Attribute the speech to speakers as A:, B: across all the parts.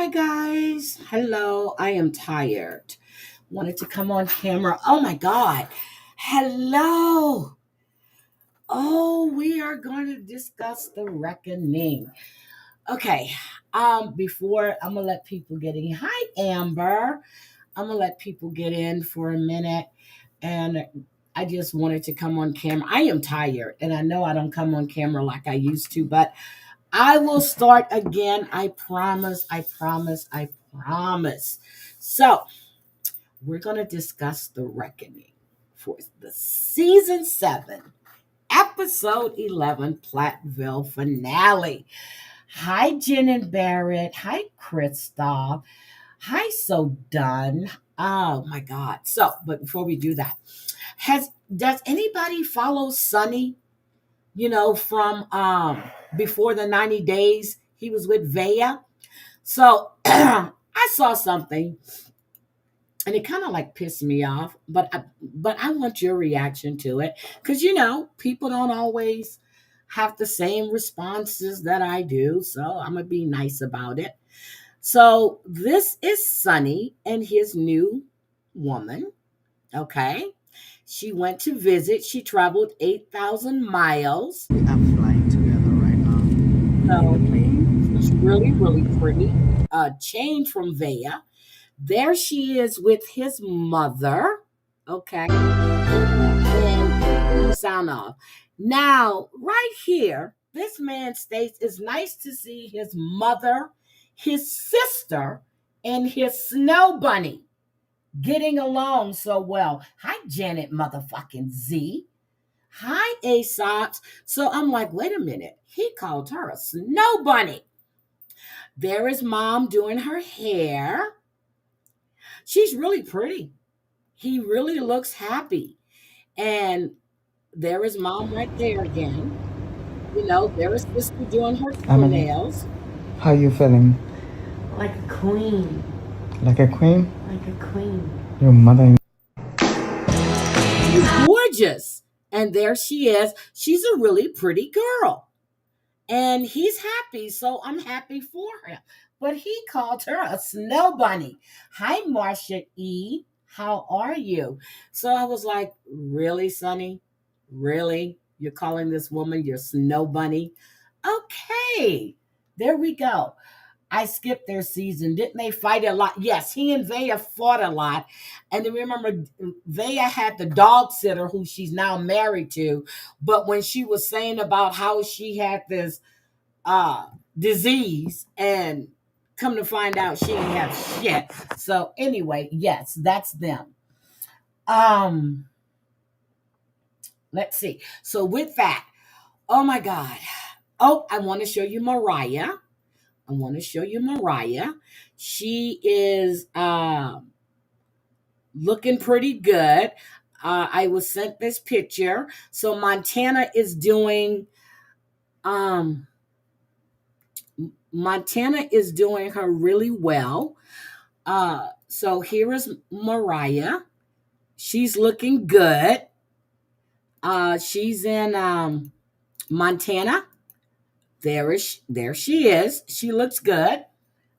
A: Hi guys. Hello. I am tired. Wanted to come on camera. Oh my God. Hello. Oh, we are going to discuss the reckoning. Okay. Before I'm gonna let people get in. Hi, Amber. I'm gonna let people get in for a minute. And I just wanted to come on camera. I am tired, and I know I don't come on camera like I used to, but I will start again. I promise. I promise. I promise. So, we're going to discuss the reckoning for the season 7, episode 11, Plathville finale. Hi, Jen and Barrett. Hi, Kristoff. Hi, So Done. Oh my God. So, but before we do that, does anybody follow Sunny? From before the 90 days he was with Vea. So I saw something and it kind of like pissed me off, but I want your reaction to it because people don't always have the same responses that I do, so I'm gonna be nice about it. So this is Sunny and his new woman. Okay, she went to visit. She traveled 8,000 miles.
B: I'm flying together right now in
A: So
B: the plane.
A: she's really, really pretty. Change from Vea. There she is with his mother. Okay. And sound off. Now, right here, this man states it's nice to see his mother, his sister, and his snow bunny getting along so well. Hi, Janet motherfucking Z. Hi, Aesop's. So I'm like, wait a minute. He called her a snow bunny. There is mom doing her hair. She's really pretty. He really looks happy. And there is mom right there again. There is sister doing her
B: Emily,
A: toenails.
B: how you feeling?
C: Like a queen.
B: Like a queen?
C: Like a queen.
B: Your mother.
A: She's gorgeous. And there she is. She's a really pretty girl. And he's happy, so I'm happy for him. But he called her a snow bunny. Hi, Marcia E. How are you? So I was like, really, Sonny? Really? You're calling this woman your snow bunny? Okay, there we go. I skipped their season. Didn't they fight a lot? Yes, he and Vea fought a lot. And then remember, Vea had the dog sitter who she's now married to. But when she was saying about how she had this disease and come to find out she didn't have shit. So anyway, yes, that's them. Um, let's see. So with that, oh my God. Oh, I want to show you Mariah. I want to show you Mariah. She is looking pretty good. I was sent this picture. So um Montana is doing her really well. So here is Mariah. She's looking good. She's in Montana. There she is. She looks good.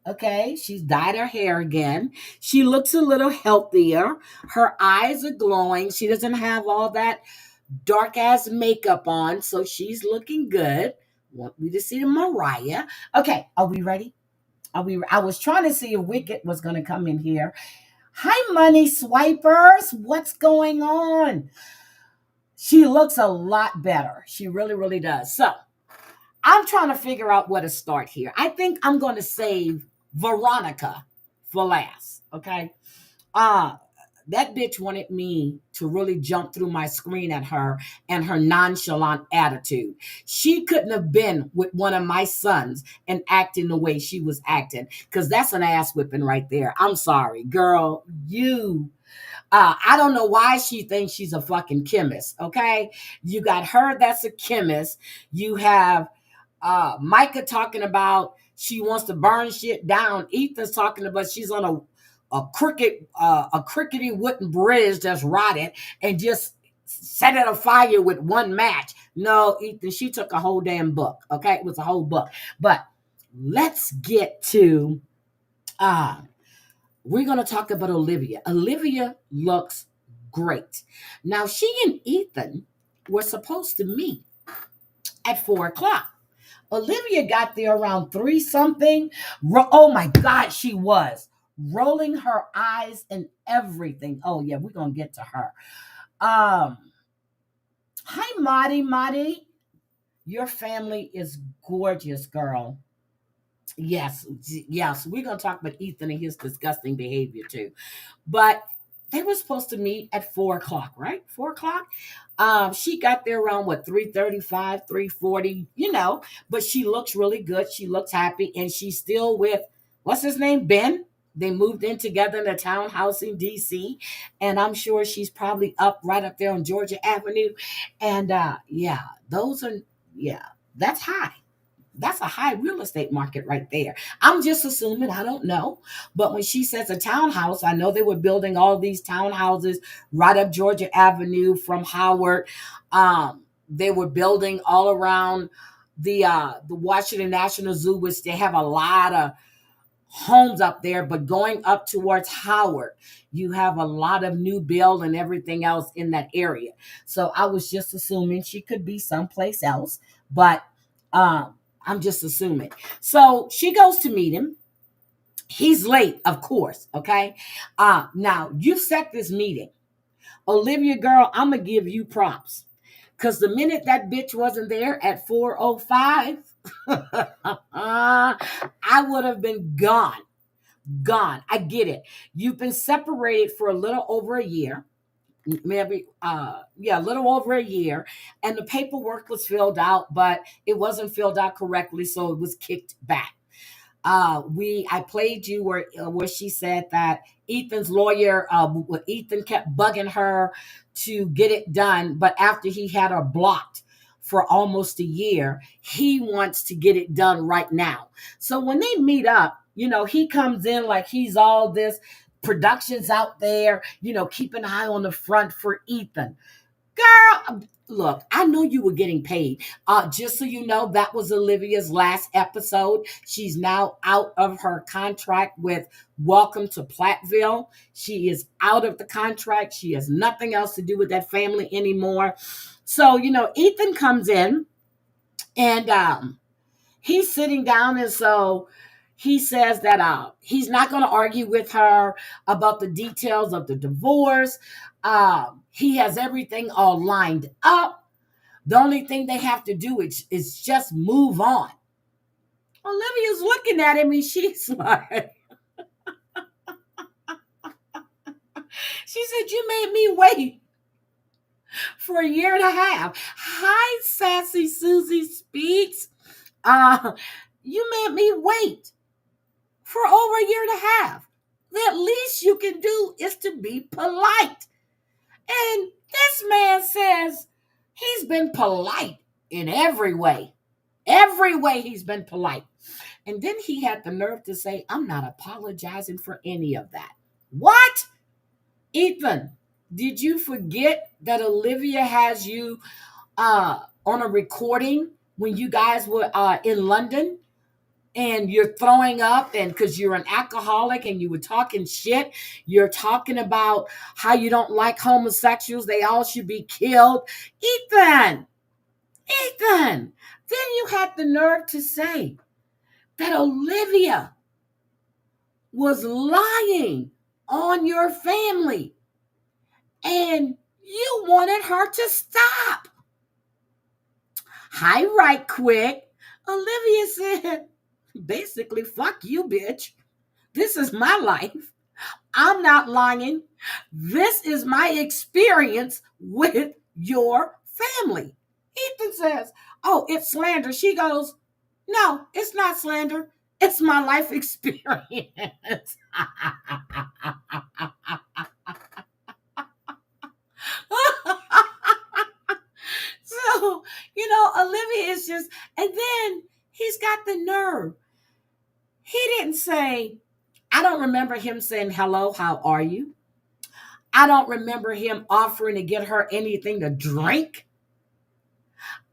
A: Okay, she's dyed her hair again. She looks a little healthier. Her eyes are glowing. She doesn't have all that dark ass makeup on, so she's looking good. Want me to see the Mariah? Okay, are we ready? I was trying to see if Wicked was going to come in here. Hi, money swipers. What's going on? She looks a lot better. She really, really does. So I'm trying to figure out where to start here. I think I'm going to save Veronica for last. Okay. Uh, that bitch wanted me to really jump through my screen at her and her nonchalant attitude. She couldn't have been with one of my sons and acting the way she was acting, because that's an ass whipping right there. I'm sorry, girl. I don't know why she thinks she's a fucking chemist. Okay. You got her, that's a chemist. You have Micah talking about she wants to burn shit down. Ethan's talking about she's on a crickety wooden bridge that's rotted and just set it afire with one match. No, Ethan, she took a whole damn book. Okay, it was a whole book. But let's get to Uh, we're going to talk about Olivia. Olivia looks great. Now, she and Ethan were supposed to meet at 4 o'clock. Olivia got there around three something. Oh my God, she was rolling her eyes and everything. Oh yeah, we're gonna get to her. Hi, Marty. Marty, your family is gorgeous, girl. Yes, yes, we're gonna talk about Ethan and his disgusting behavior too. But they were supposed to meet at 4 o'clock, right? 4 o'clock. She got there around what 3:35, 3:40, but she looks really good. She looks happy, and she's still with what's his name? Ben. They moved in together in a townhouse in DC, and I'm sure she's probably up right up there on Georgia Avenue. And yeah, those are yeah, that's high. That's a high real estate market right there. I'm just assuming, I don't know. But when she says a townhouse, I know they were building all these townhouses right up Georgia Avenue from Howard. They were building all around the Washington National Zoo, which they have a lot of homes up there, but going up towards Howard, you have a lot of new build and everything else in that area. So I was just assuming she could be someplace else, but I'm just assuming. So she goes to meet him. He's late, of course. Okay. Now you set this meeting. Olivia, girl, I'm gonna give you props. Cause the minute that bitch wasn't there at 4:05, I would have been gone. Gone. I get it. You've been separated for a little over a year. Maybe a little over a year, and the paperwork was filled out, but it wasn't filled out correctly, so it was kicked back. I played you where she said that Ethan's lawyer, Ethan kept bugging her to get it done, but after he had her blocked for almost a year, he wants to get it done right now. So when they meet up, he comes in like he's all this productions out there, keep an eye on the front for Ethan. Girl, look, I know you were getting paid. Just so you know, that was Olivia's last episode. She's now out of her contract with Welcome to Plathville. She is out of the contract. She has nothing else to do with that family anymore. So, Ethan comes in and he's sitting down, and so he says that he's not going to argue with her about the details of the divorce. He has everything all lined up. The only thing they have to do is just move on. Olivia's looking at him and she's like, she said, you made me wait for a year and a half. Hi, Sassy Susie Speaks. You made me wait for over a year and a half. The least you can do is to be polite. And this man says he's been polite in every way. Every way he's been polite. And then he had the nerve to say, I'm not apologizing for any of that. What? Ethan, did you forget that Olivia has you on a recording when you guys were in London? And you're throwing up, and because you're an alcoholic and you were talking shit, you're talking about how you don't like homosexuals, they all should be killed. Ethan, then you had the nerve to say that Olivia was lying on your family and you wanted her to stop. Hi, right quick. Olivia said, basically, fuck you, bitch. This is my life. I'm not lying. This is my experience with your family. Ethan says, oh, it's slander. She goes, no, it's not slander. It's my life experience. So, Olivia is just, and then he's got the nerve. He didn't say, I don't remember him saying, hello, how are you? I don't remember him offering to get her anything to drink.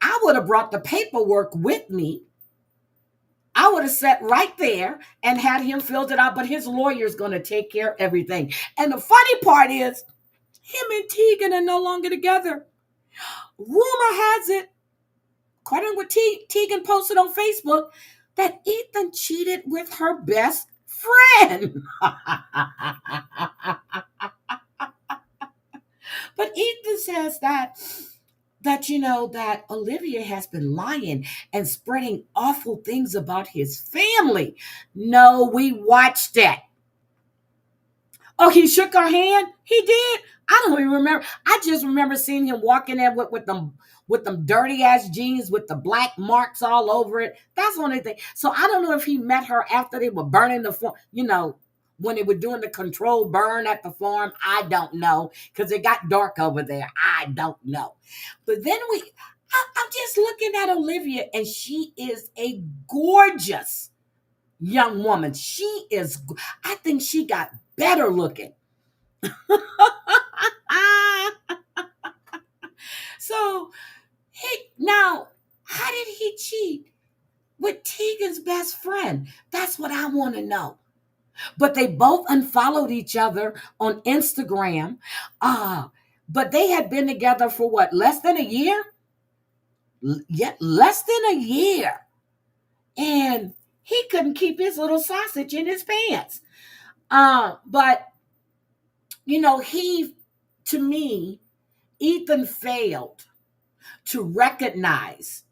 A: I would have brought the paperwork with me I would have sat right there and had him filled it out, but his lawyer's going to take care of everything. And the funny part is, him and Tegan are no longer together. Rumor has it, according to what Tegan posted on Facebook, that Ethan cheated with her best friend. But Ethan says that that Olivia has been lying and spreading awful things about his family. No, we watched it. Oh, he shook her hand. He did. I don't even remember. I just remember seeing him walking there with them dirty ass jeans with the black marks all over it. That's the only thing. So I don't know if he met her after they were burning the farm. When they were doing the controlled burn at the farm. I don't know because it got dark over there. I don't know. But then I'm just looking at Olivia, and she is a gorgeous young woman. She is. I think she got better looking. So now, how did he cheat with Tegan's best friend? That's what I want to know. But they both unfollowed each other on Instagram. But they had been together for what, less than a year? Yet less than a year. And he couldn't keep his little sausage in his pants. But to me, Ethan failed to recognize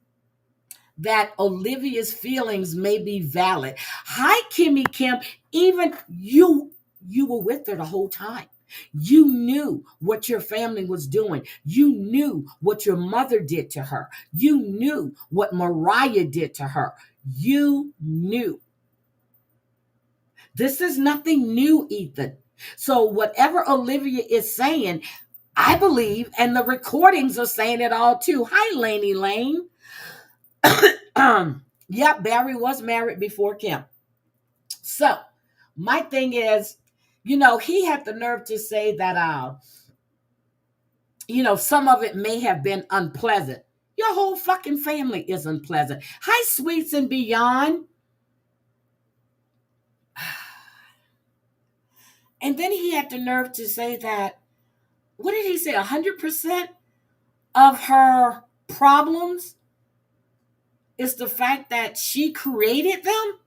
A: that Olivia's feelings may be valid. Hi, Kimmy Kim. Even you were with her the whole time. You knew what your family was doing. You knew what your mother did to her. You knew what Mariah did to her. You knew. This is nothing new, Ethan. So whatever Olivia is saying, I believe, and the recordings are saying it all too. Hi, Laney Lane. Yep, Barry was married before Kim. So my thing is, he had the nerve to say that some of it may have been unpleasant. Your whole fucking family is unpleasant. Hi, Sweets and Beyond. And then he had the nerve to say that, what did he say? 100% of her problems is the fact that she created them.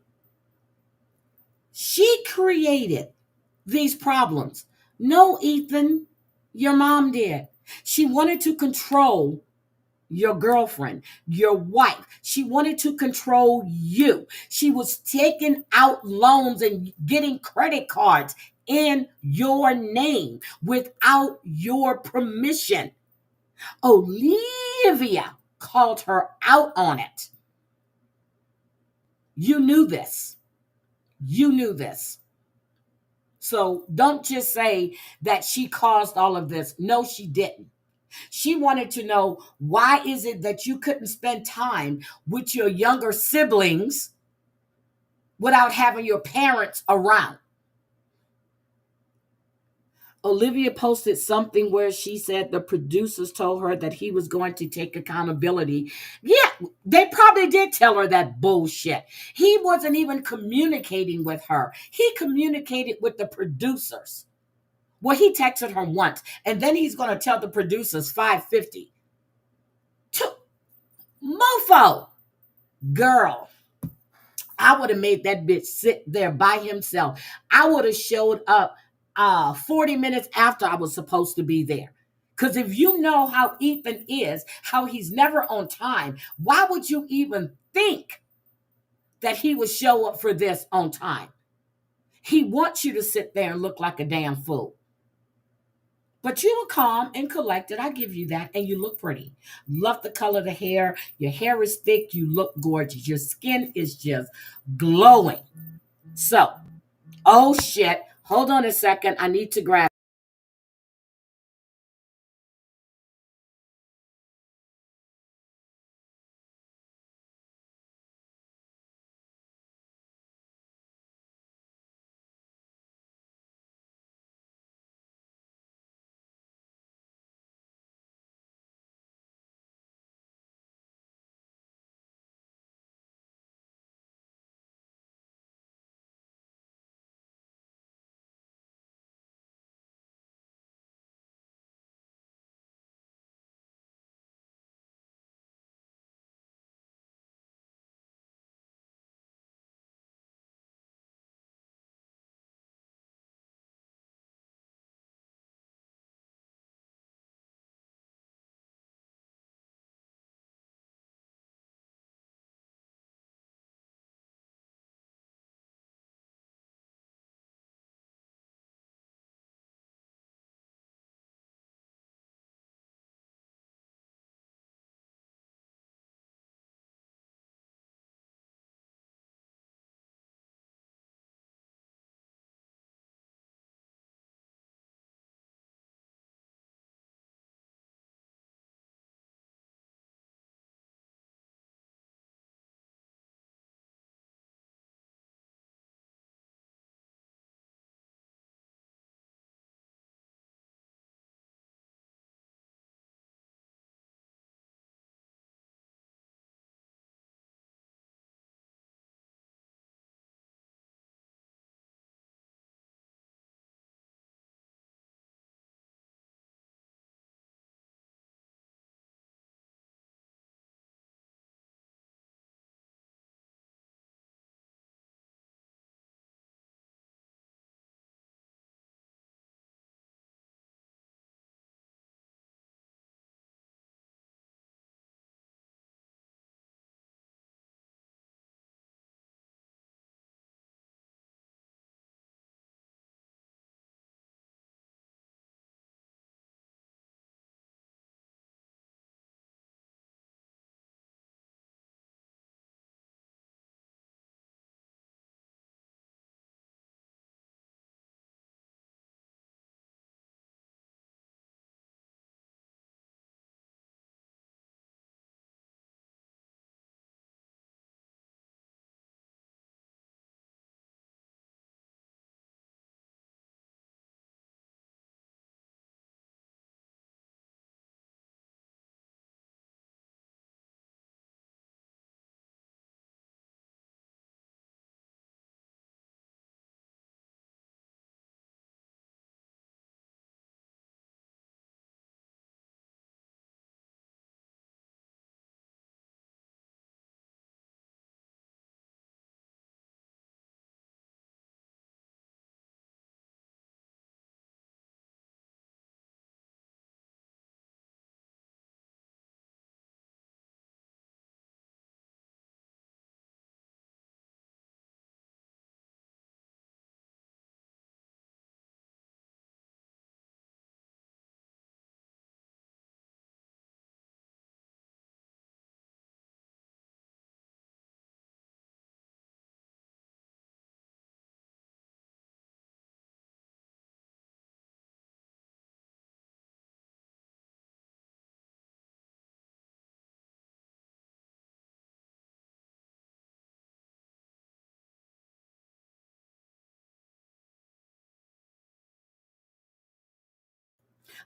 A: She created these problems. No, Ethan, your mom did. She wanted to control your girlfriend, your wife. She wanted to control you. She was taking out loans and getting credit cards in your name without your permission. Olivia called her out on it. You knew this. You knew this. So don't just say that she caused all of this. No, she didn't. She wanted to know, why is it that you couldn't spend time with your younger siblings without having your parents around? Olivia posted something where she said the producers told her that he was going to take accountability. Yeah, they probably did tell her that bullshit. He wasn't even communicating with her. He communicated with the producers. Well, he texted her once, and then he's going to tell the producers 550. Mofo. Girl, I would have made that bitch sit there by himself. I would have showed up 40 minutes after I was supposed to be there. Because if you know how Ethan is, how he's never on time, why would you even think that he would show up for this on time? He wants you to sit there and look like a damn fool. But you were calm and collected. I give you that. And you look pretty. Love the color of the hair. Your hair is thick. You look gorgeous. Your skin is just glowing. So, oh shit. Hold on a second. I need to grab.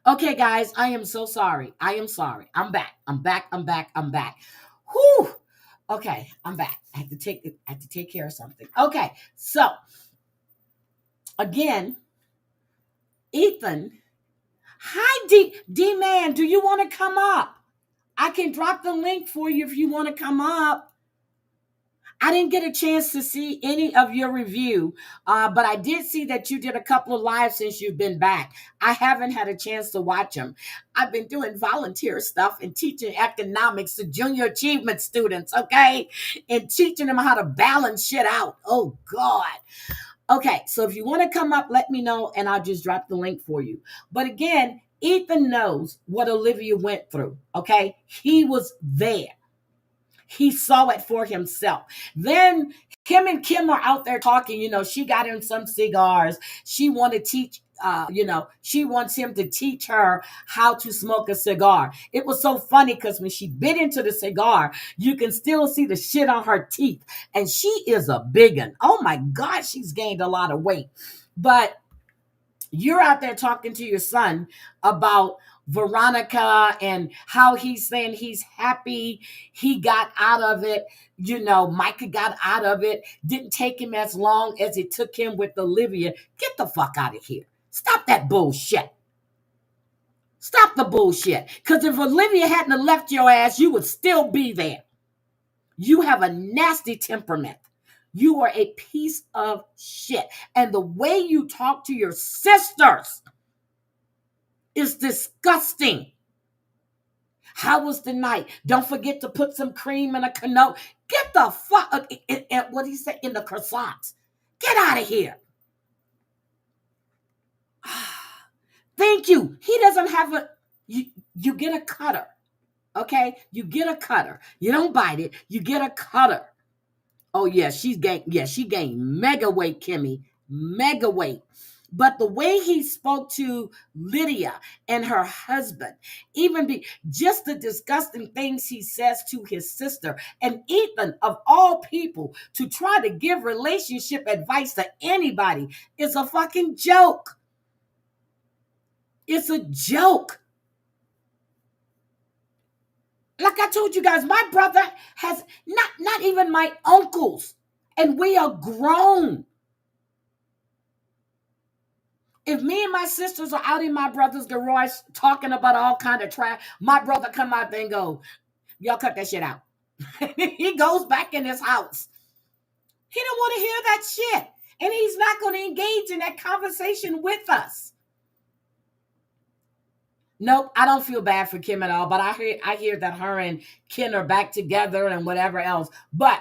A: Okay, guys, I am so sorry. I am sorry. I'm back. I'm back. I'm back. I'm back. Whew. Okay, I'm back. I had to take care of something. Okay, so again, Ethan. Hi, D man. Do you want to come up? I can drop the link for you if you want to come up. I didn't get a chance to see any of your review, but I did see that you did a couple of lives since you've been back. I haven't had a chance to watch them. I've been doing volunteer stuff and teaching economics to junior achievement students, okay? And teaching them how to balance shit out. Oh, God. Okay, so if you want to come up, let me know, and I'll just drop the link for you. But again, Ethan knows what Olivia went through, okay? He was there. He saw it for himself. Then him and Kim are out there talking. She got him some cigars. She wanted to teach, she wants him to teach her how to smoke a cigar. It was so funny because when she bit into the cigar, you can still see the shit on her teeth. And she is a big one. Oh my God, she's gained a lot of weight. But you're out there talking to your son about Veronica and how he's saying he's happy he got out of it. Micah got out of it. Didn't take him as long as it took him with Olivia. Get the fuck out of here. Stop that bullshit. Stop the bullshit. Because if Olivia hadn't have left your ass, you would still be there. You have a nasty temperament. You are a piece of shit. And the way you talk to your sisters is disgusting. How was the night? Don't forget to put some cream in a canoe. Get the fuck, what he said, in the croissants. Get out of here. Thank you. He doesn't have you get a cutter. Okay? You get a cutter. You don't bite it. You get a cutter. Oh, yeah, she gained mega weight, Kimmy. Mega weight. But the way he spoke to Lydia and her husband, just the disgusting things he says to his sister, and Ethan, of all people, to try to give relationship advice to anybody is a fucking joke. It's a joke. Like I told you guys, my brother has not even my uncles, and we are grown. If me and my sisters are out in my brother's garage talking about all kind of trash, my brother come out there and go, y'all cut that shit out. He goes back in his house. He don't want to hear that shit. And he's not going to engage in that conversation with us. Nope, I don't feel bad for Kim at all, but I hear that her and Ken are back together and whatever else. But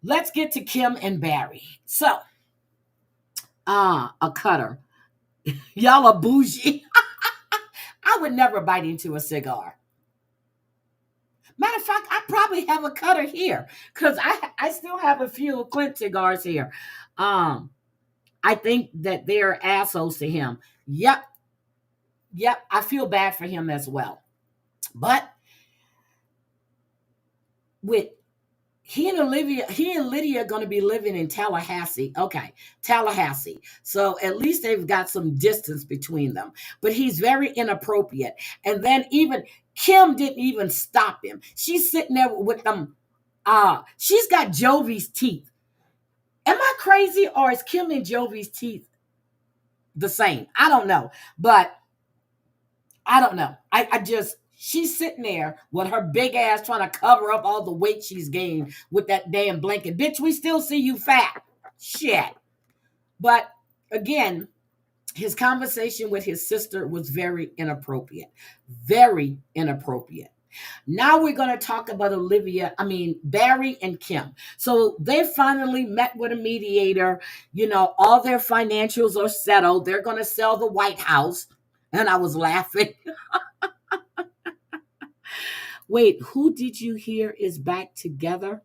A: let's get to Kim and Barry. So, a cutter. Y'all are bougie. I would never bite into a cigar. Matter of fact, I probably have a cutter here because I still have a few Clint cigars here. I think that they're assholes to him. Yep, I feel bad for him as well. But with he and Lydia are going to be living in Tallahassee. Okay, Tallahassee. So at least they've got some distance between them. But he's very inappropriate. And then even Kim didn't even stop him. She's sitting there with them. She's got Jovi's teeth. Am I crazy, or is Kim and Jovi's teeth the same? I don't know. But I don't know. She's sitting there with her big ass trying to cover up all the weight she's gained with that damn blanket. Bitch, we still see you fat. Shit. But again, his conversation with his sister was very inappropriate. Very inappropriate. Now we're going to talk about Barry and Kim. So they finally met with a mediator. All their financials are settled. They're going to sell the White House. And I was laughing. Wait, who did you hear is back together?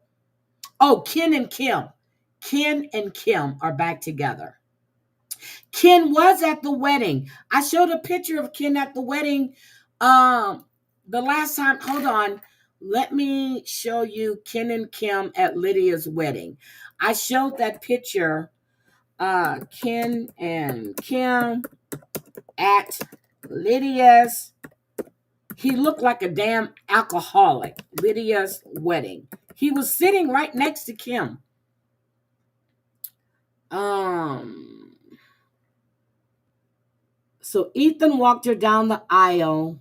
A: Oh, Ken and Kim. Ken and Kim are back together. Ken was at the wedding. I showed a picture of Ken at the wedding the last time. Hold on. Let me show you Ken and Kim at Lydia's wedding. I showed that picture, Ken and Kim at Lydia's, he looked like a damn alcoholic. Lydia's wedding. He was sitting right next to Kim. So Ethan walked her down the aisle.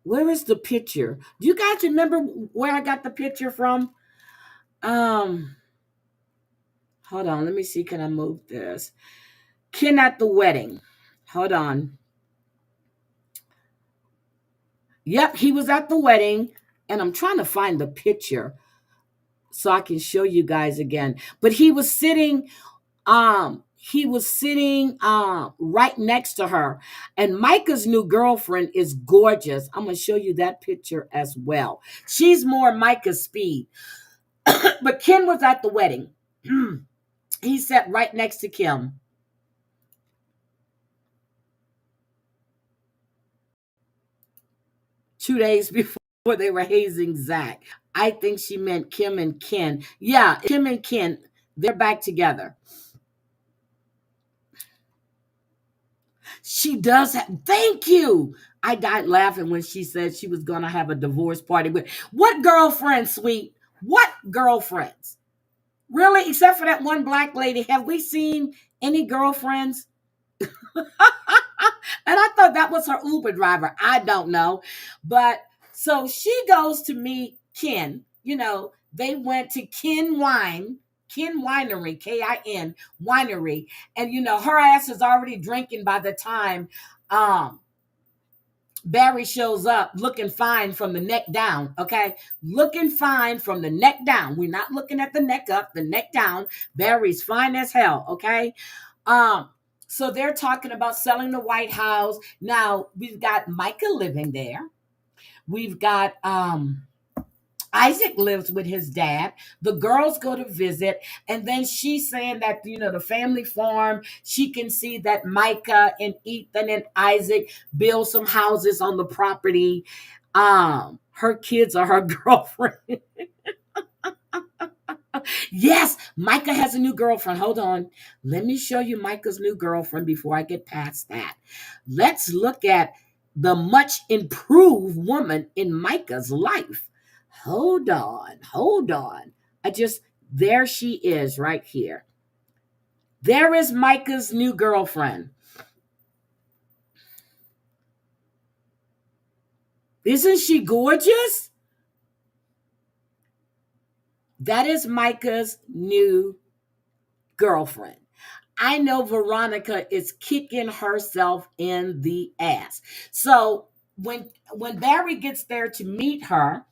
A: Where is the picture? Do you guys remember where I got the picture from? Hold on, let me see. Can I move this? Ken at the wedding. Hold on. Yep, he was at the wedding, and I'm trying to find the picture so I can show you guys again. But he was sitting right next to her. And Micah's new girlfriend is gorgeous. I'm going to show you that picture as well. She's more Micah's speed. But Ken was at the wedding. He sat right next to Kim. Two days before they were hazing Zach. I think she meant Kim and Ken. Yeah, Kim and Ken, they're back together. She does have, thank you. I died laughing when she said she was going to have a divorce party. But what girlfriends, sweet? What girlfriends? Really? Except for that one black lady. Have we seen any girlfriends? And I thought that was her Uber driver. I don't know. But so she goes to meet Ken. They went to Ken Winery, Kin Winery. And her ass is already drinking by the time Barry shows up looking fine from the neck down. Okay. Looking fine from the neck down. We're not looking at the neck up, the neck down. Barry's fine as hell. Okay. So they're talking about selling the White House. Now we've got Micah living there. We've got Isaac lives with his dad. The girls go to visit, and then she's saying that the family farm. She can see that Micah and Ethan and Isaac build some houses on the property. Her kids are her girlfriend. Yes, Micah has a new girlfriend. Hold on. Let me show you Micah's new girlfriend before I get past that. Let's look at the much improved woman in Micah's life. Hold on. There she is right here. There is Micah's new girlfriend. Isn't she gorgeous? That is Micah's new girlfriend. I know Veronica is kicking herself in the ass. So when Barry gets there to meet her,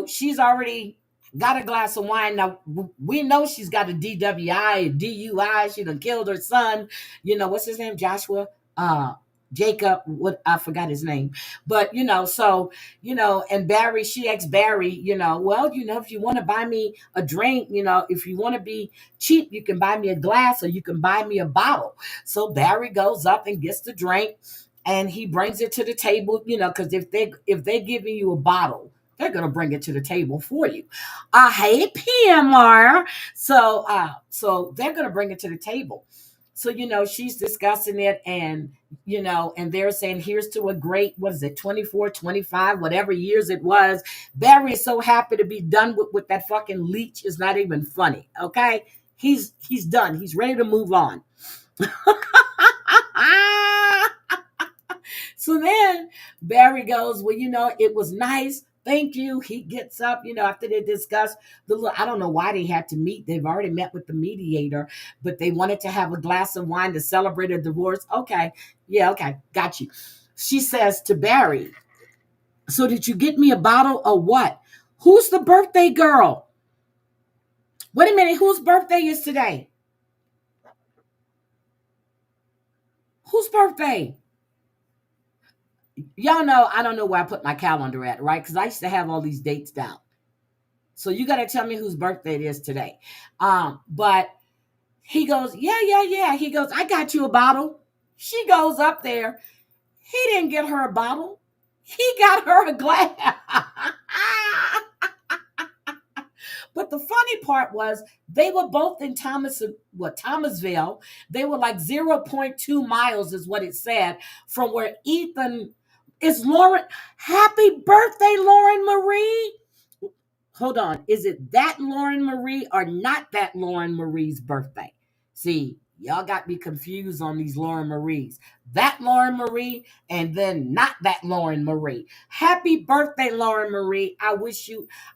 A: she's already got a glass of wine. Now we know she's got a DWI, a DUI. She done killed her son. What's his name? Joshua. Jacob, what I forgot his name, but and Barry, she asked Barry, well, if you want to buy me a drink, if you want to be cheap, you can buy me a glass or you can buy me a bottle. So Barry goes up and gets the drink, and he brings it to the table, because if they're giving you a bottle, they're gonna bring it to the table for you. Hey, PMR. So they're gonna bring it to the table. So, she's discussing it, and they're saying, here's to a great, 24, 25, whatever years it was. Barry is so happy to be done with that fucking leech. Is not even funny. Okay. He's done. He's ready to move on. So then Barry goes, well, it was nice. Thank you. He gets up, after they discuss I don't know why they had to meet. They've already met with the mediator, but they wanted to have a glass of wine to celebrate a divorce. Okay. Yeah. Okay. Got you. She says to Barry, so did you get me a bottle or what? Who's the birthday girl? Wait a minute. Whose birthday is today? Whose birthday? Y'all know I don't know where I put my calendar at, right? Because I used to have all these dates down. So you got to tell me whose birthday it is today. But he goes, yeah. He goes, I got you a bottle. She goes up there. He didn't get her a bottle. He got her a glass. But the funny part was they were both in Thomasville. They were like 0.2 miles is what it said from where Ethan is. Lauren, happy birthday, Lauren Marie. Hold on. Is it that Lauren Marie or not that Lauren Marie's birthday? See, y'all got me confused on these Lauren Maries. That Lauren Marie and then not that Lauren Marie. Happy birthday, Lauren Marie. I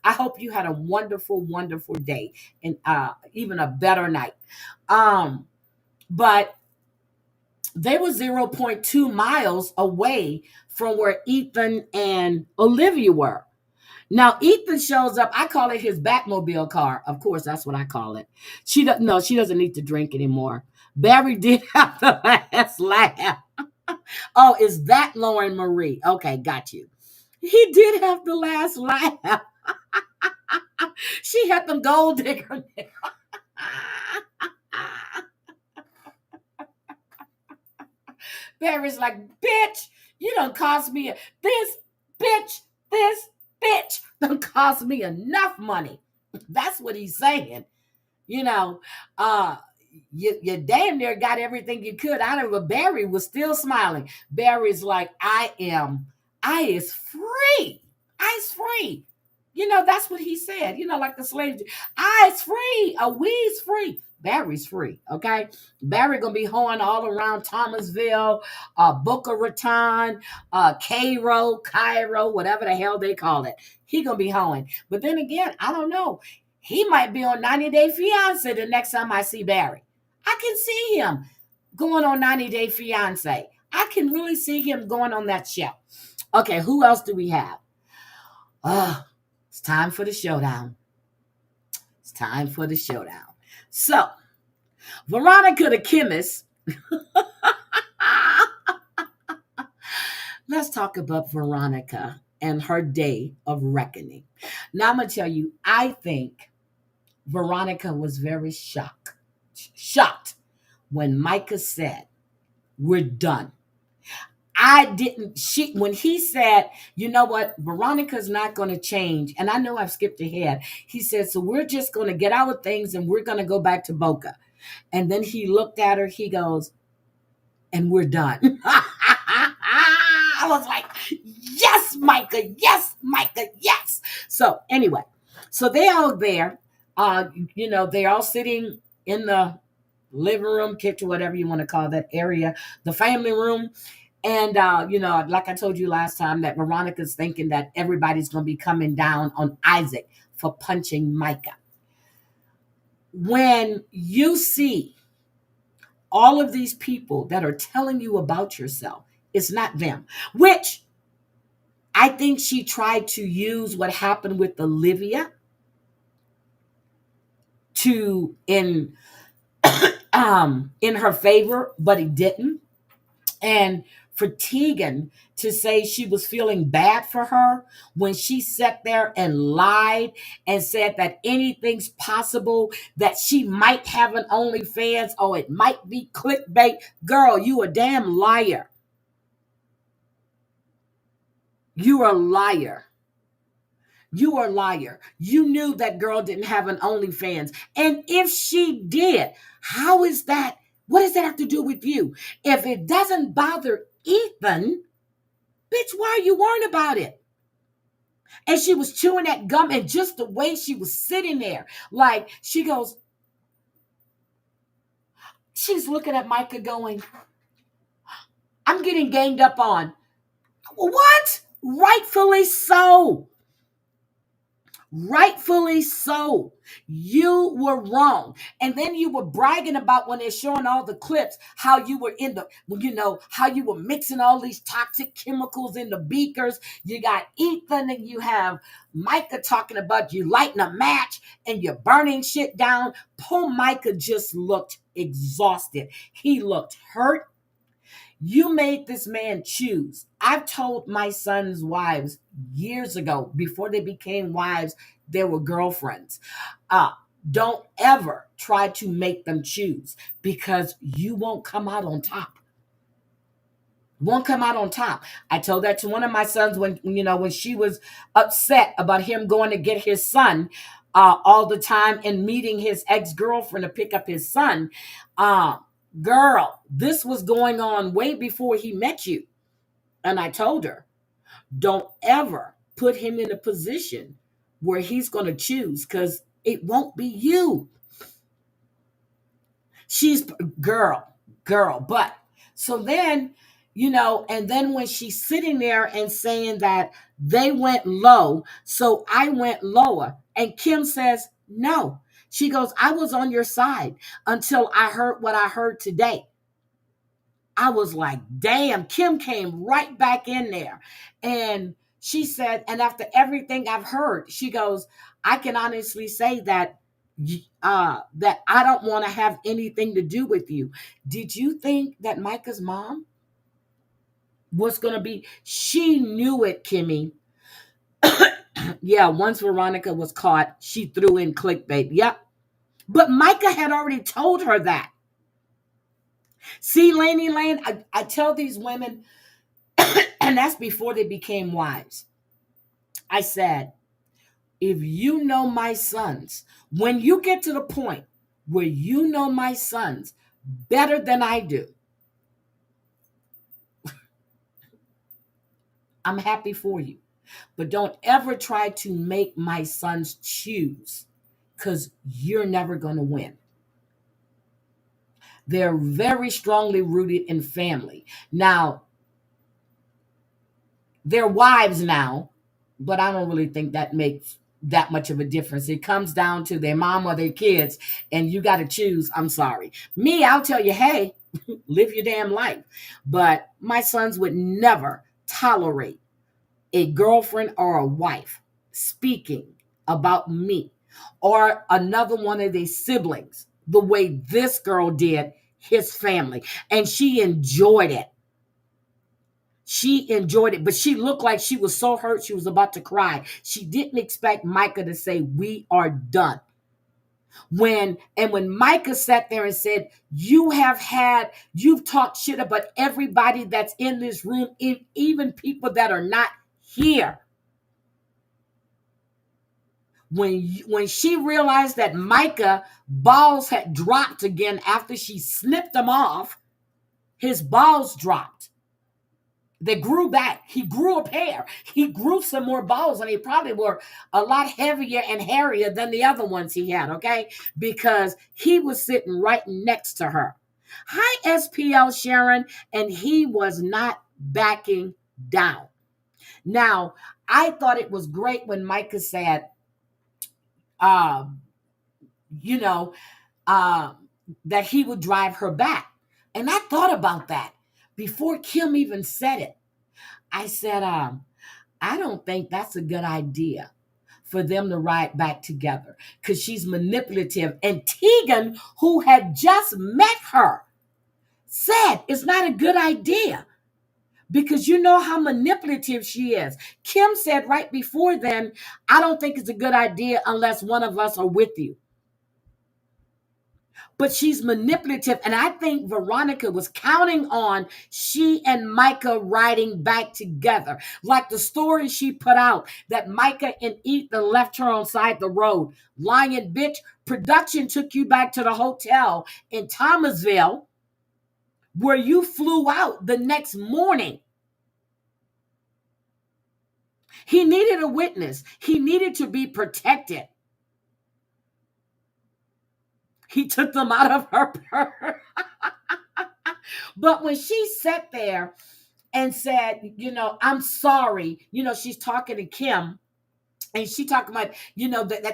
A: hope you had a wonderful, wonderful day and even a better night. But they were 0.2 miles away from where Ethan and Olivia were. Now Ethan shows up. I call it his Batmobile car. Of course, that's what I call it. She doesn't. No, she doesn't need to drink anymore. Barry did have the last laugh. Oh, is that Lauren Marie? Okay, got you. He did have the last laugh. She had them gold digger. Barry's like, bitch, you done cost me this bitch done cost me enough money. That's what he's saying. You know, you damn near got everything you could out of it. Barry was still smiling. Barry's like, I is free. I's free. You know, that's what he said. You know, like the slave. I's free. A we's free. Barry's free. Okay. Barry gonna be hoeing all around Thomasville, Boca Raton, Cairo, whatever the hell they call it. He gonna be hoeing. But then again, I don't know. He might be on 90 Day Fiance the next time I see Barry. I can see him going on 90 Day Fiance. I can really see him going on that show. Okay, who else do we have? It's time for the showdown. It's time for the showdown. So, Veronica the chemist. Let's talk about Veronica and her day of reckoning. Now, I'm going to tell you, I think Veronica was very shocked when Micah said, we're done. When he said, you know what, Veronica's not going to change. And I know I've skipped ahead. He said, so we're just going to get our things and we're going to go back to Boca. And then he looked at her, he goes, and we're done. I was like, yes, Micah, yes. So anyway, so they all there, they're all sitting in the living room, kitchen, whatever you want to call that area, the family room. And, like I told you last time, that Veronica's thinking that everybody's going to be coming down on Isaac for punching Micah. When you see all of these people that are telling you about yourself, it's not them, which I think she tried to use what happened with Olivia in her favor, but it didn't. And for Tegan to say she was feeling bad for her when she sat there and lied and said that anything's possible, that she might have an OnlyFans, or it might be clickbait. Girl, you a damn liar. You are a liar. You are a liar. You knew that girl didn't have an OnlyFans. And if she did, how is that? What does that have to do with you? If it doesn't bother Ethan, bitch, why are you worrying about it? And she was chewing that gum, and just the way she was sitting there, like she goes, she's looking at Micah going, I'm getting ganged up on. What? Rightfully so. Rightfully so. You were wrong. And then you were bragging about, when they're showing all the clips, how you were how you were mixing all these toxic chemicals in the beakers. You got Ethan and you have Micah talking about you lighting a match and you're burning shit down. Poor Micah just looked exhausted. He looked hurt. You made this man choose. I've told my son's wives years ago, before they became wives, they were girlfriends. Don't ever try to make them choose, because you won't come out on top. Won't come out on top. I told that to one of my sons when she was upset about him going to get his son all the time and meeting his ex-girlfriend to pick up his son. Uh, Girl, this was going on way before he met you. And I told her, don't ever put him in a position where he's going to choose, because it won't be you. She's girl. But so then, and then when she's sitting there and saying that they went low, so I went lower. And Kim says, no. She goes, I was on your side until I heard what I heard today. I was like, damn, Kim came right back in there. And she said, and after everything I've heard, she goes, I can honestly say that that I don't want to have anything to do with you. Did you think that Micah's mom was going to be? She knew it, Kimmy. Yeah, once Veronica was caught, she threw in clickbait. Yep. But Micah had already told her that. See, Laney Lane, I tell these women, and that's before they became wives. I said, if you know my sons, when you get to the point where you know my sons better than I do, I'm happy for you. But don't ever try to make my sons choose, because you're never going to win. They're very strongly rooted in family. Now, they're wives now, but I don't really think that makes that much of a difference. It comes down to their mom or their kids, and you got to choose. I'm sorry. Me, I'll tell you, hey, live your damn life. But my sons would never tolerate a girlfriend or a wife speaking about me or another one of their siblings the way this girl did his family. And she enjoyed it. She enjoyed it, but she looked like she was so hurt she was about to cry. She didn't expect Micah to say, we are done. When Micah sat there and said, you've talked shit about everybody that's in this room, even people that are not here. When she realized that Micah balls had dropped again after she snipped them off, his balls dropped. They grew back. He grew a pair. He grew some more balls, and they probably were a lot heavier and hairier than the other ones he had, okay? Because he was sitting right next to her. Hi, SPL Sharon, and he was not backing down. Now, I thought it was great when Micah said, you know, that he would drive her back. And I thought about that before Kim even said it. I said, I don't think that's a good idea for them to ride back together, because she's manipulative. And Tegan, who had just met her, said it's not a good idea because you know how manipulative she is. Kim said right before then, I don't think it's a good idea unless one of us are with you. But she's manipulative. And I think Veronica was counting on she and Micah riding back together. Like the story she put out that Micah and Ethan left her on side the road. Lying bitch, production took you back to the hotel in Thomasville where you flew out the next morning. He needed a witness. He needed to be protected. He took them out of her purse. But when she sat there and said, I'm sorry, she's talking to Kim, and she talking about,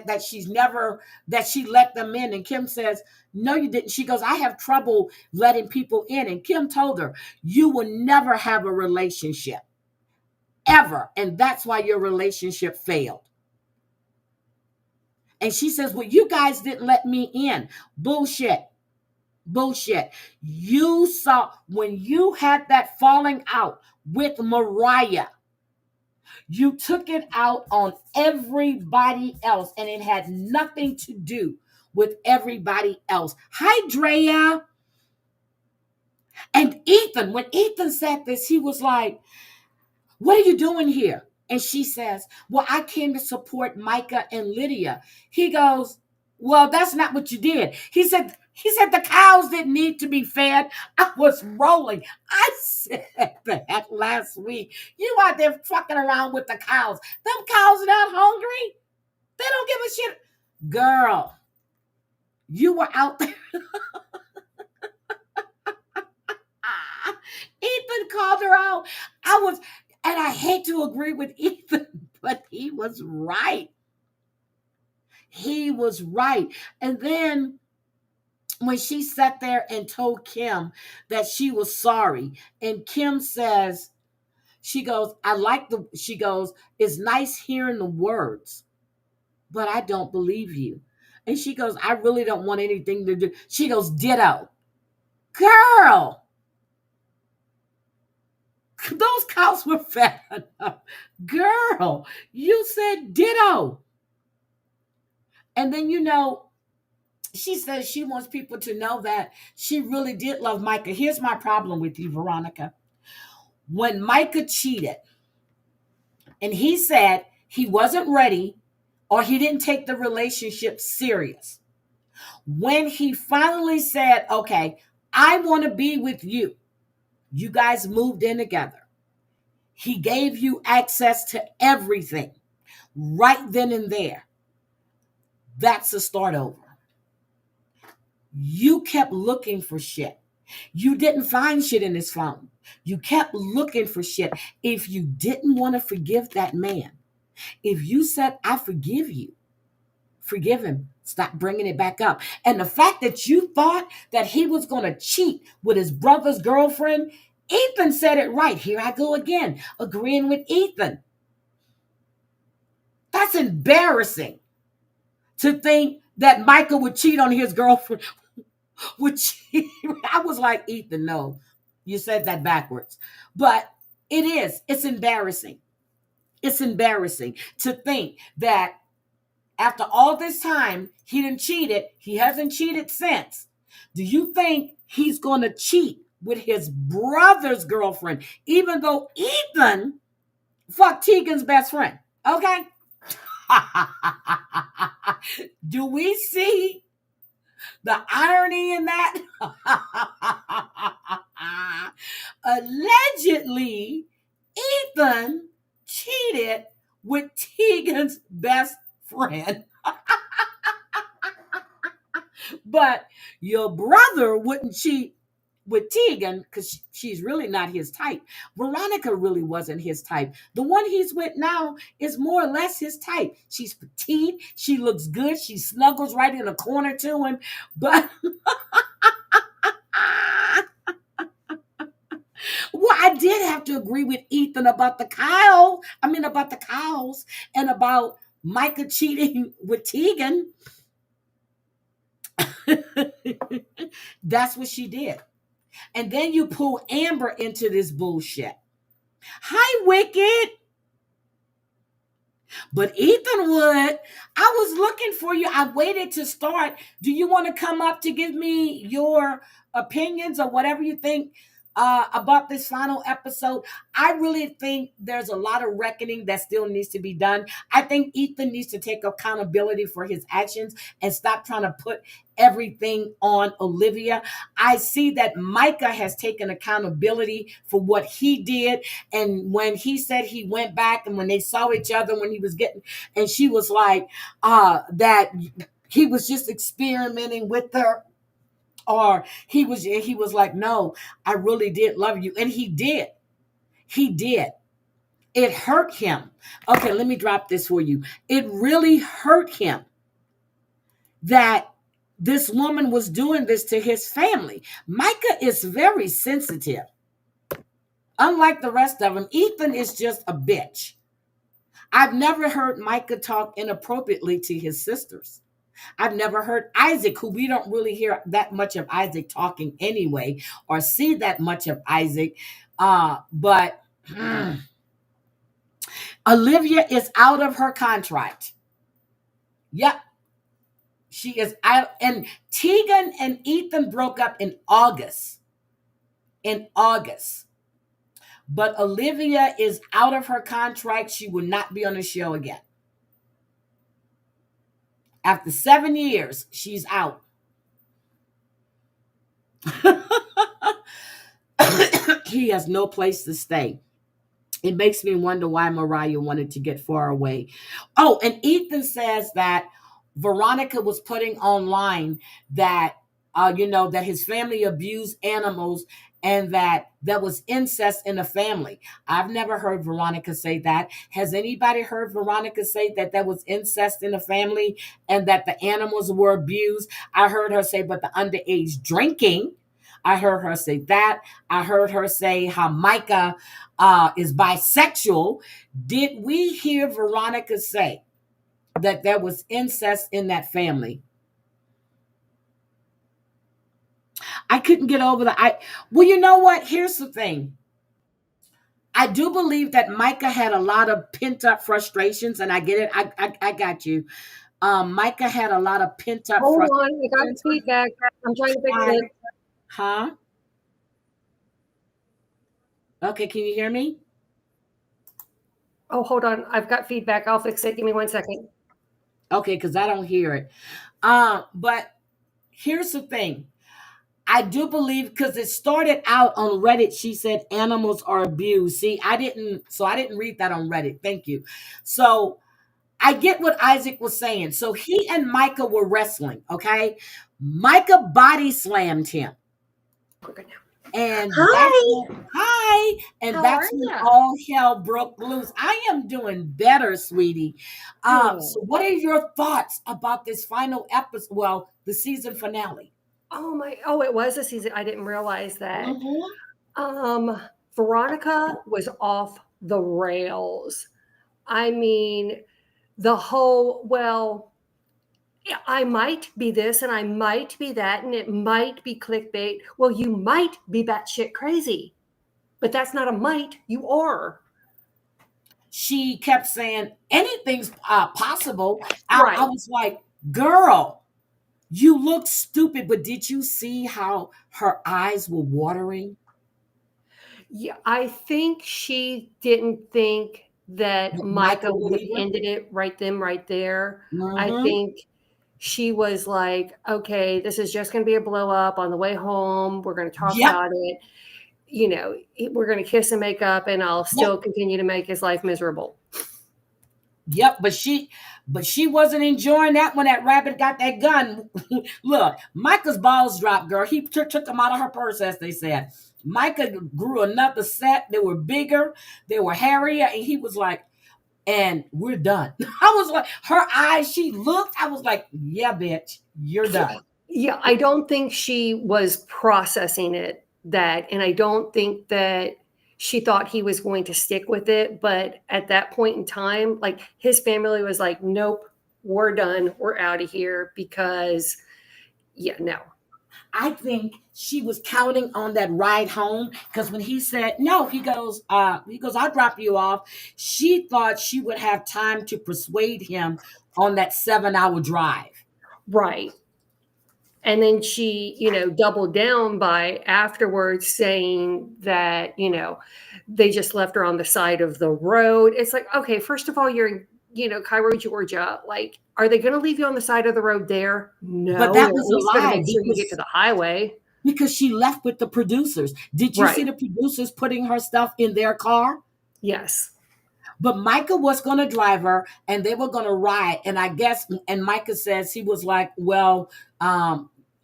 A: that she's never, that she let them in. And Kim says, no, you didn't. She goes, I have trouble letting people in. And Kim told her, you will never have a relationship ever. And that's why your relationship failed. And she says, well, you guys didn't let me in. Bullshit. You saw when you had that falling out with Mariah, you took it out on everybody else, and it had nothing to do with everybody else. Hi, Drea. And Ethan, when Ethan said this, he was like, what are you doing here? And she says, well, I came to support Micah and Lydia. He goes, well, that's not what you did. He said the cows didn't need to be fed. I was rolling. I said that last week. You out there fucking around with the cows. Them cows are not hungry. They don't give a shit. Girl, you were out there. Ethan called her out. And I hate to agree with Ethan, but he was right. He was right. And then when she sat there and told Kim that she was sorry, and Kim says, she goes, she goes, it's nice hearing the words, but I don't believe you. And she goes, I really don't want anything to do. She goes, ditto. Girl, those cows were fed enough. Girl, you said ditto. And then, she says she wants people to know that she really did love Micah. Here's my problem with you, Veronica. When Micah cheated and he said he wasn't ready or he didn't take the relationship serious, when he finally said, okay, I want to be with you, you guys moved in together. He gave you access to everything right then and there. That's a start over. You kept looking for shit. You didn't find shit in his phone. You kept looking for shit. If you didn't want to forgive that man, if you said, I forgive you, forgive him. Stop bringing it back up. And the fact that you thought that he was going to cheat with his brother's girlfriend, Ethan said it right. Here I go again, agreeing with Ethan. That's embarrassing to think that Micah would cheat on his girlfriend. I was like, Ethan, no, you said that backwards. But it is. It's embarrassing. It's embarrassing to think that after all this time, he didn't cheat it. He hasn't cheated since. Do you think he's going to cheat with his brother's girlfriend, even though Ethan fucked Tegan's best friend? Okay. Do we see the irony in that? Allegedly, Ethan cheated with Tegan's best friend. But your brother wouldn't cheat with Tegan because she's really not his type. Veronica really wasn't his type. The one he's with now is more or less his type. She's petite. She looks good. She snuggles right in the corner to him. But well, I did have to agree with Ethan about the cows and about Micah cheating with Tegan. That's what she did. And then you pull Amber into this bullshit. Hi, Wicked. But Ethan Wood, I was looking for you. I waited to start. Do you want to come up to give me your opinions or whatever you think about this final episode? I really think there's a lot of reckoning that still needs to be done. I think Ethan needs to take accountability for his actions and stop trying to put everything on Olivia. I see that Micah has taken accountability for what he did. And when he said he went back and when they saw each other, when he was getting, and she was like, that he was just experimenting with her. Or he was like, no, I really did love you. And he did. He did. It hurt him. Okay, let me drop this for you. It really hurt him that this woman was doing this to his family. Micah is very sensitive. Unlike the rest of them, Ethan is just a bitch. I've never heard Micah talk inappropriately to his sisters. I've never heard Isaac, who we don't really hear that much of Isaac talking anyway, or see that much of Isaac. But Olivia is out of her contract. Yep. She is out. And Tegan and Ethan broke up in August. in August. But Olivia is out of her contract. She will not be on the show again. After 7 years, she's out. He has no place to stay. It makes me wonder why Mariah wanted to get far away. Oh, and Ethan says that Veronica was putting online that that his family abused animals and that there was incest in the family. I've never heard Veronica say that. Has anybody heard Veronica say that there was incest in the family and that the animals were abused? I heard her say, but the underage drinking. I heard her say that. I heard her say how Micah is bisexual. Did we hear Veronica say that there was incest in that family? I couldn't get over well, you know what? Here's the thing. I do believe that Micah had a lot of pent up frustrations, and I get it. I got you. Micah had a lot of pent up
D: Hold on, I got
A: frustrations.
D: feedback. I'm trying to fix it.
A: Huh? Okay, can you hear me?
D: Oh, hold on. I've got feedback. I'll fix it. Give me 1 second.
A: Okay, because I don't hear it. But here's the thing. I do believe because it started out on Reddit. She said animals are abused. See, I didn't read that on Reddit. Thank you. So I get what Isaac was saying. So he and Micah were wrestling. Okay, Micah body slammed him, and hi, and
C: How
A: that's
C: are
A: when
C: ya?
A: all hell broke loose. I am doing better, sweetie.
D: Good.
A: So what are your thoughts about this final episode? Well, the season finale.
D: Oh, it was a season. I didn't realize that.
A: Mhm.
D: Veronica was off the rails. I mean, the whole, well, yeah, I might be this and I might be that, and it might be clickbait. Well, you might be batshit crazy, but that's not a might. You are.
A: She kept saying anything's possible.
D: Right.
A: I was like, girl, you look stupid, but did you see how her eyes were watering?
D: Yeah, I think she didn't think that Micah
A: Michael
D: would have
A: Weaver?
D: ended it right then, right there. I
A: Mm-hmm.
D: think she was like, okay, this is just going to be a blow up on the way home. We're going to talk
A: Yep.
D: about it. You know, we're going to kiss and make up, and I'll still continue to make his life miserable.
A: Yep, but she wasn't enjoying that when that rabbit got that gun. Look, Micah's balls dropped, girl. He took them out of her purse, as they said. Micah grew another set. They were bigger, they were hairier, and he was like, and we're done. I was like, her eyes, she looked, I was like, yeah, bitch, you're done.
D: Yeah, I don't think she was processing it and I don't think that she thought he was going to stick with it. But at that point in time, like his family was like, nope, we're done. We're out of here because, yeah, no.
A: I think she was counting on that ride home because when he said no, he goes, I'll drop you off. She thought she would have time to persuade him on that 7-hour drive.
D: Right. And then she, doubled down by afterwards saying that, they just left her on the side of the road. It's like, okay, first of all, you're in, Cairo, Georgia. Like, are they going to leave you on the side of the road there? No,
A: But
D: they're
A: that
D: at
A: was a
D: least going to
A: lie
D: make sure you get to the highway.
A: because she left with the producers. Did you see
D: Right.
A: the producers putting her stuff in their car?
D: Yes.
A: But Micah was going to drive her and they were going to ride. And I guess, and Micah says he was like, well,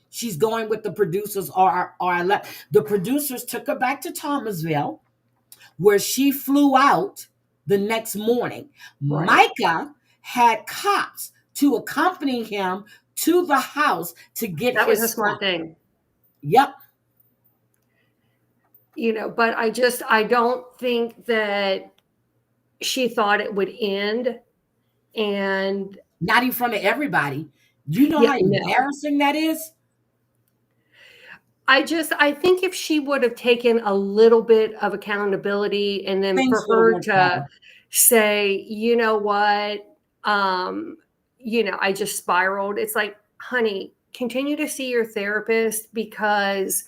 A: she's going with the producers or I left. The producers took her back to Thomasville where she flew out the next morning.
D: Right.
A: Micah had cops to accompany him to the house to get
D: That
A: his
D: was a smart
A: stuff.
D: thing.
A: Yep.
D: But I don't think that she thought it would end. And
A: Not in front of everybody. You know
D: yeah,
A: how embarrassing that is?
D: I think if she would have taken a little bit of accountability and then
A: Things
D: for
A: would have
D: her
A: worked
D: to
A: better.
D: say, you know what, I just spiraled. It's like, honey, continue to see your therapist because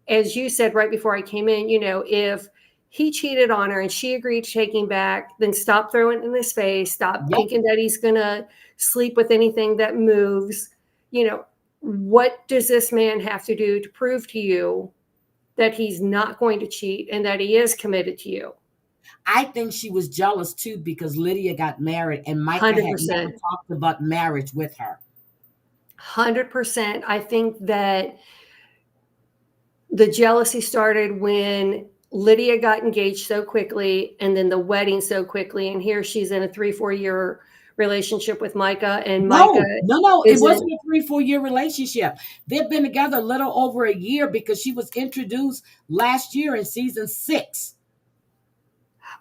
D: as you said right before I came in, if he cheated on her and she agreed to taking back, then stop throwing it in his face, stop
A: Yep.
D: thinking that he's going to sleep with anything that moves. What does this man have to do to prove to you that he's not going to cheat and that he is committed to you?
A: I think she was jealous too because Lydia got married and Micah had never
D: 100%.
A: talked about marriage with her.
D: 100%. I think that the jealousy started when Lydia got engaged so quickly and then the wedding so quickly. And here she's in a 3-4 year relationship with Micah, and Micah
A: No, it
D: isn't.
A: wasn't a 3-4 year relationship. They've been together a little over a year because she was introduced last year in season 6.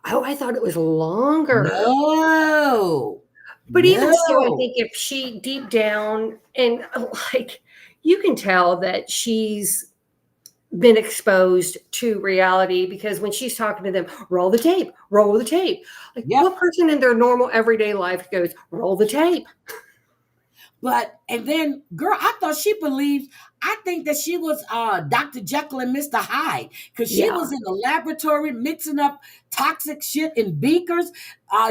D: Oh, I thought it was longer.
A: No.
D: But even so, I
A: No.
D: think if she deep down, and like you can tell that she's been exposed to reality, because when she's talking to them, roll the tape, roll the tape. Like,
A: Yep.
D: what person in their normal everyday life goes, roll the tape?
A: And then, girl, I thought she believed, I think that she was Dr. Jekyll and Mr. Hyde, because she
D: Yeah.
A: was in the laboratory mixing up toxic shit in beakers.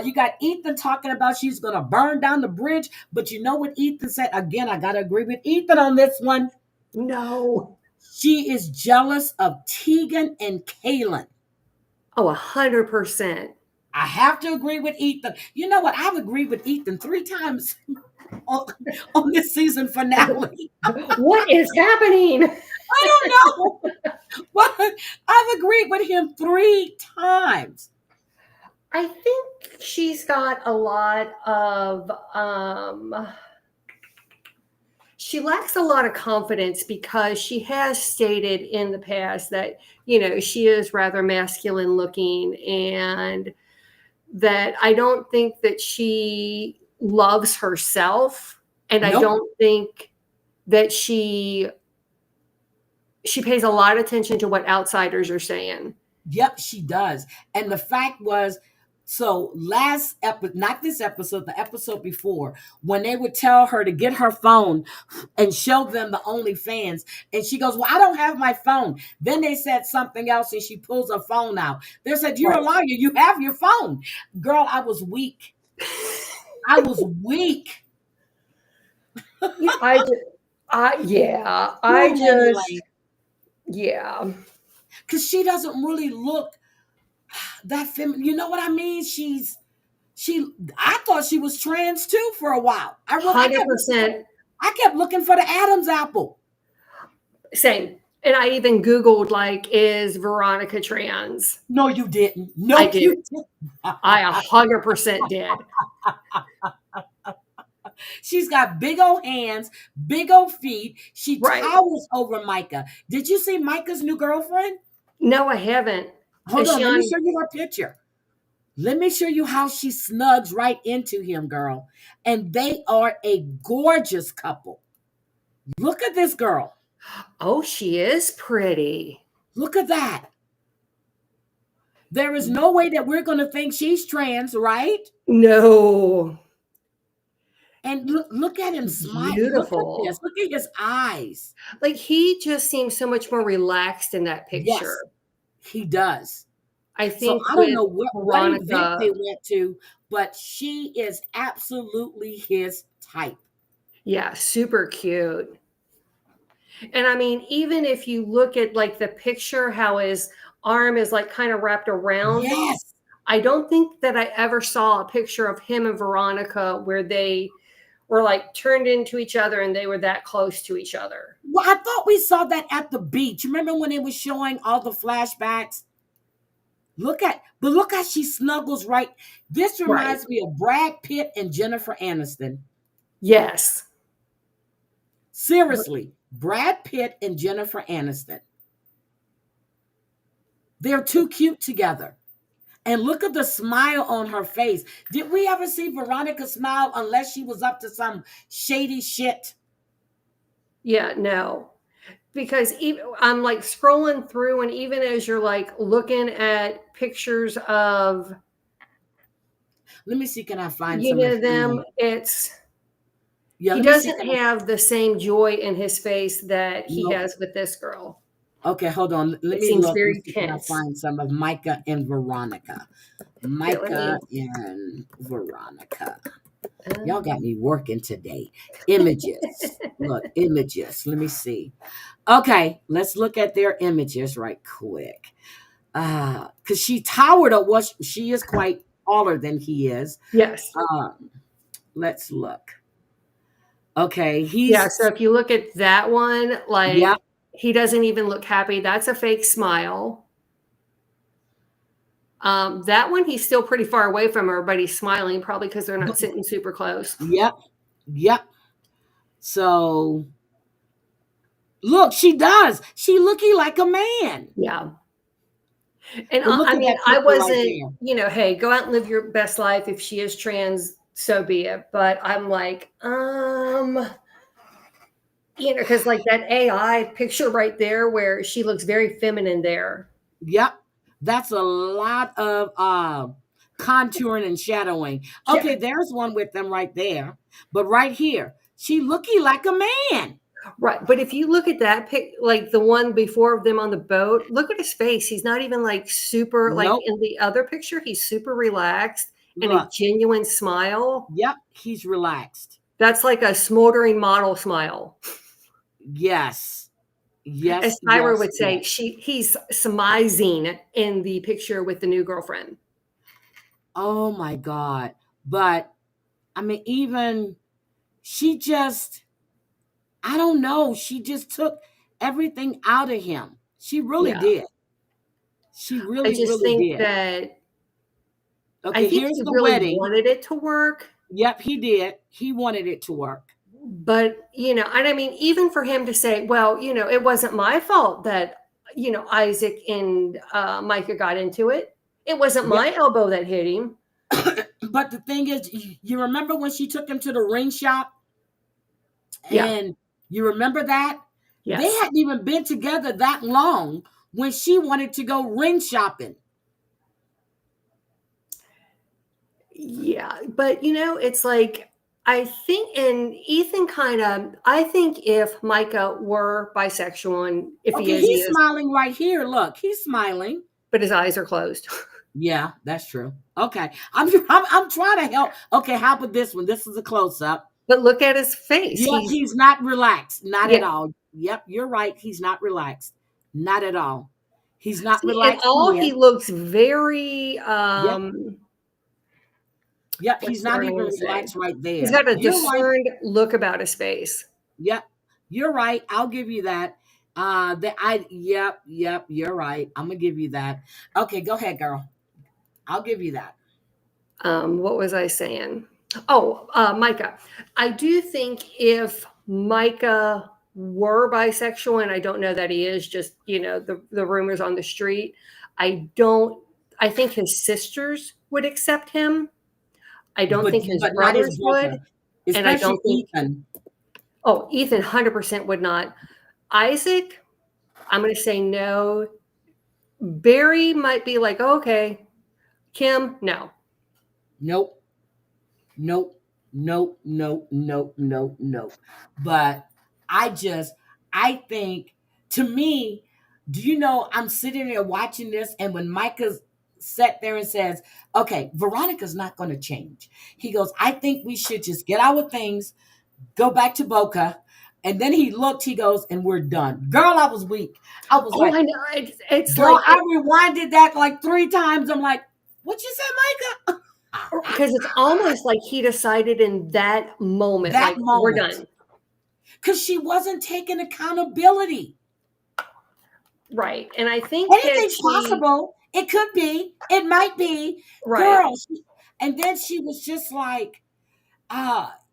A: You got Ethan talking about she's going to burn down the bridge. But you know what Ethan said? Again, I got to agree with Ethan on this one.
D: No.
A: She is jealous of Tegan and Kaylin.
D: Oh, 100%.
A: I have to agree with Ethan. You know what? I've agreed with Ethan 3 times on this season finale.
D: What is happening?
A: I don't know. But I've agreed with him 3 times.
D: I think she's got a lot of she lacks a lot of confidence because she has stated in the past that, she is rather masculine looking, and that I don't think that she loves herself. And I
A: Nope.
D: don't think that she pays a lot of attention to what outsiders are saying.
A: Yep, she does. And the fact was, so last episode, not this episode, the episode before, when they would tell her to get her phone and show them the OnlyFans, and she goes, well, I don't have my phone. Then they said something else and she pulls her phone out. They said, you're a liar. You have your phone. Girl, I was weak. I was weak.
D: Yeah.
A: Because she doesn't really look that feminine. You know what I mean? I thought she was trans too for a while.
D: 100%.
A: I kept looking for the Adam's apple.
D: Same. And I even Googled, like, is Veronica trans?
A: No, you didn't. No,
D: I did.
A: you didn't.
D: I 100% did.
A: She's got big old hands, big old feet. She towers over Micah. Did you see Micah's new girlfriend?
D: No, I haven't.
A: Hold on, let me show you her picture. Let me show you how she snugs right into him, girl. And they are a gorgeous couple. Look at this girl.
D: Oh, she is pretty.
A: Look at that. There is no way that we're going to think she's trans, right?
D: No.
A: And look at him smile.
D: Beautiful.
A: Look at this. Look at his eyes.
D: Like, he just seems so much more relaxed in that picture.
A: Yes, he does.
D: I think
A: so. I don't know what event they went to, but she is absolutely his type.
D: Yeah, super cute. And I mean, even if you look at like the picture, how his arm is like kind of wrapped around.
A: Yes.
D: I don't think that I ever saw a picture of him and Veronica where they were like turned into each other and they were that close to each other.
A: Well, I thought we saw that at the beach. Remember when it was showing all the flashbacks? Look how she snuggles right. This reminds me of Brad Pitt and Jennifer Aniston.
D: Yes.
A: Seriously, Brad Pitt and Jennifer Aniston. They're too cute together. And look at the smile on her face. Did we ever see Veronica smile unless she was up to some shady shit?
D: Yeah, no. Because I'm like scrolling through, and even as you're like looking at pictures of,
A: let me see, can I find
D: some of them? He doesn't have the same joy in his face that he has with this girl.
A: Okay, hold on. Let
D: It
A: me
D: seems
A: look and
D: very
A: see if I
D: tense.
A: find some of Micah and Veronica.
D: Here, let me.
A: Micah and Veronica. Y'all
D: Um,
A: got me working today. Images. Look, images. Let me see. Okay, let's look at their images right quick. Because she towered up what she is quite taller than he is.
D: yes.
A: Um, let's look. Okay,
D: Yeah.
A: he's
D: So if you look at that one,
A: yeah,
D: like he doesn't even look happy. That's a fake smile. That one, he's still pretty far away from her, but he's smiling, probably because they're not sitting super close.
A: yep, yep. So look, she does. She looking like a man.
D: Yeah. And
A: But look
D: I
A: at
D: mean,
A: that
D: I
A: picture right
D: wasn't,
A: there.
D: hey, go out and live your best life. If she is trans, so be it. But I'm like, because like that AI picture right there where she looks very feminine there.
A: Yep. That's a lot of contouring and shadowing.
D: Yeah,
A: Okay, there's one with them right there. But right here, she looking like a man.
D: right. But if you look at that pic, like the one before them on the boat, look at his face. He's not even like super, like
A: Nope.
D: in the other picture, he's super relaxed and a
A: Look.
D: genuine smile.
A: Yep. He's relaxed.
D: That's like a smoldering model smile.
A: Yes.
D: As
A: Yes.
D: Tyra
A: Yes.
D: would say,
A: Yes.
D: he's smizing in the picture with the new girlfriend.
A: Oh my God. But I mean, even she just, I don't know. She just took everything out of him. She really
D: Yeah.
A: did. She
D: I
A: really,
D: just
A: really
D: think
A: did.
D: that I
A: Okay,
D: think
A: here's
D: he
A: the
D: really
A: wedding.
D: wanted it to work.
A: Yep, he did. He wanted it to work.
D: But, and I mean, even for him to say, well, it wasn't my fault that, Isaac and Micah got into it. It wasn't
A: Yep.
D: my elbow that hit him.
A: But the thing is, you remember when she took him to the ring shop?
D: Yeah.
A: And you remember that? They
D: Yes.
A: hadn't even been together that long when she wanted to go ring shopping.
D: Yeah. But, it's like, I think, and Ethan I think if Micah were bisexual, and if
A: Okay,
D: he
A: he's
D: is,
A: smiling right here. Look, he's smiling.
D: but his eyes are closed.
A: Yeah, that's true. Okay, I'm trying to help. Okay, how about this one? This is a close up.
D: But look at his face.
A: Yep, he's not relaxed. Not at
D: Yeah.
A: all. Yep, you're right. He's not relaxed. Not at all. He's not
D: See, and
A: relaxed
D: all
A: here.
D: he looks very,
A: Yep, yep. He's
D: what's the
A: not
D: word I
A: even
D: want to say?
A: relaxed right
D: He's
A: there.
D: got a
A: You're right.
D: discerned look about his face.
A: Yep, you're right. I'll give you that. Yep. You're right. I'm gonna give you that. Okay, go ahead, girl. I'll give you that.
D: What was I saying? Oh, Micah. I do think if Micah were bisexual, and I don't know that he is, just the rumors on the street. I think his sisters would accept him. I don't think his
A: But not his
D: brothers would,
A: brother,
D: and I
A: especially
D: don't think.
A: Ethan.
D: Oh, Ethan, 100% would not. Isaac, I'm going to say no. Barry might be like, oh, okay. Kim, no.
A: Nope. Nope. Nope. But I think, to me, do you know, I'm sitting there watching this, and when Micah sat there and says, okay, Veronica's not going to change. He goes, I think we should just get our things, go back to Boca. And then he looked, he goes, and we're done. Girl, I was weak. I was
D: Oh,
A: like,
D: I know. It's
A: girl,
D: like,
A: I rewinded that like 3 times. I'm like, what you say, Micah?
D: because it's almost like he decided in that moment,
A: That
D: like, we're
A: moment.
D: done.
A: Because she wasn't taking accountability.
D: Right. And I think that
A: Anything's possible. It could be. It might be.
D: right.
A: Girl. And then she was just like,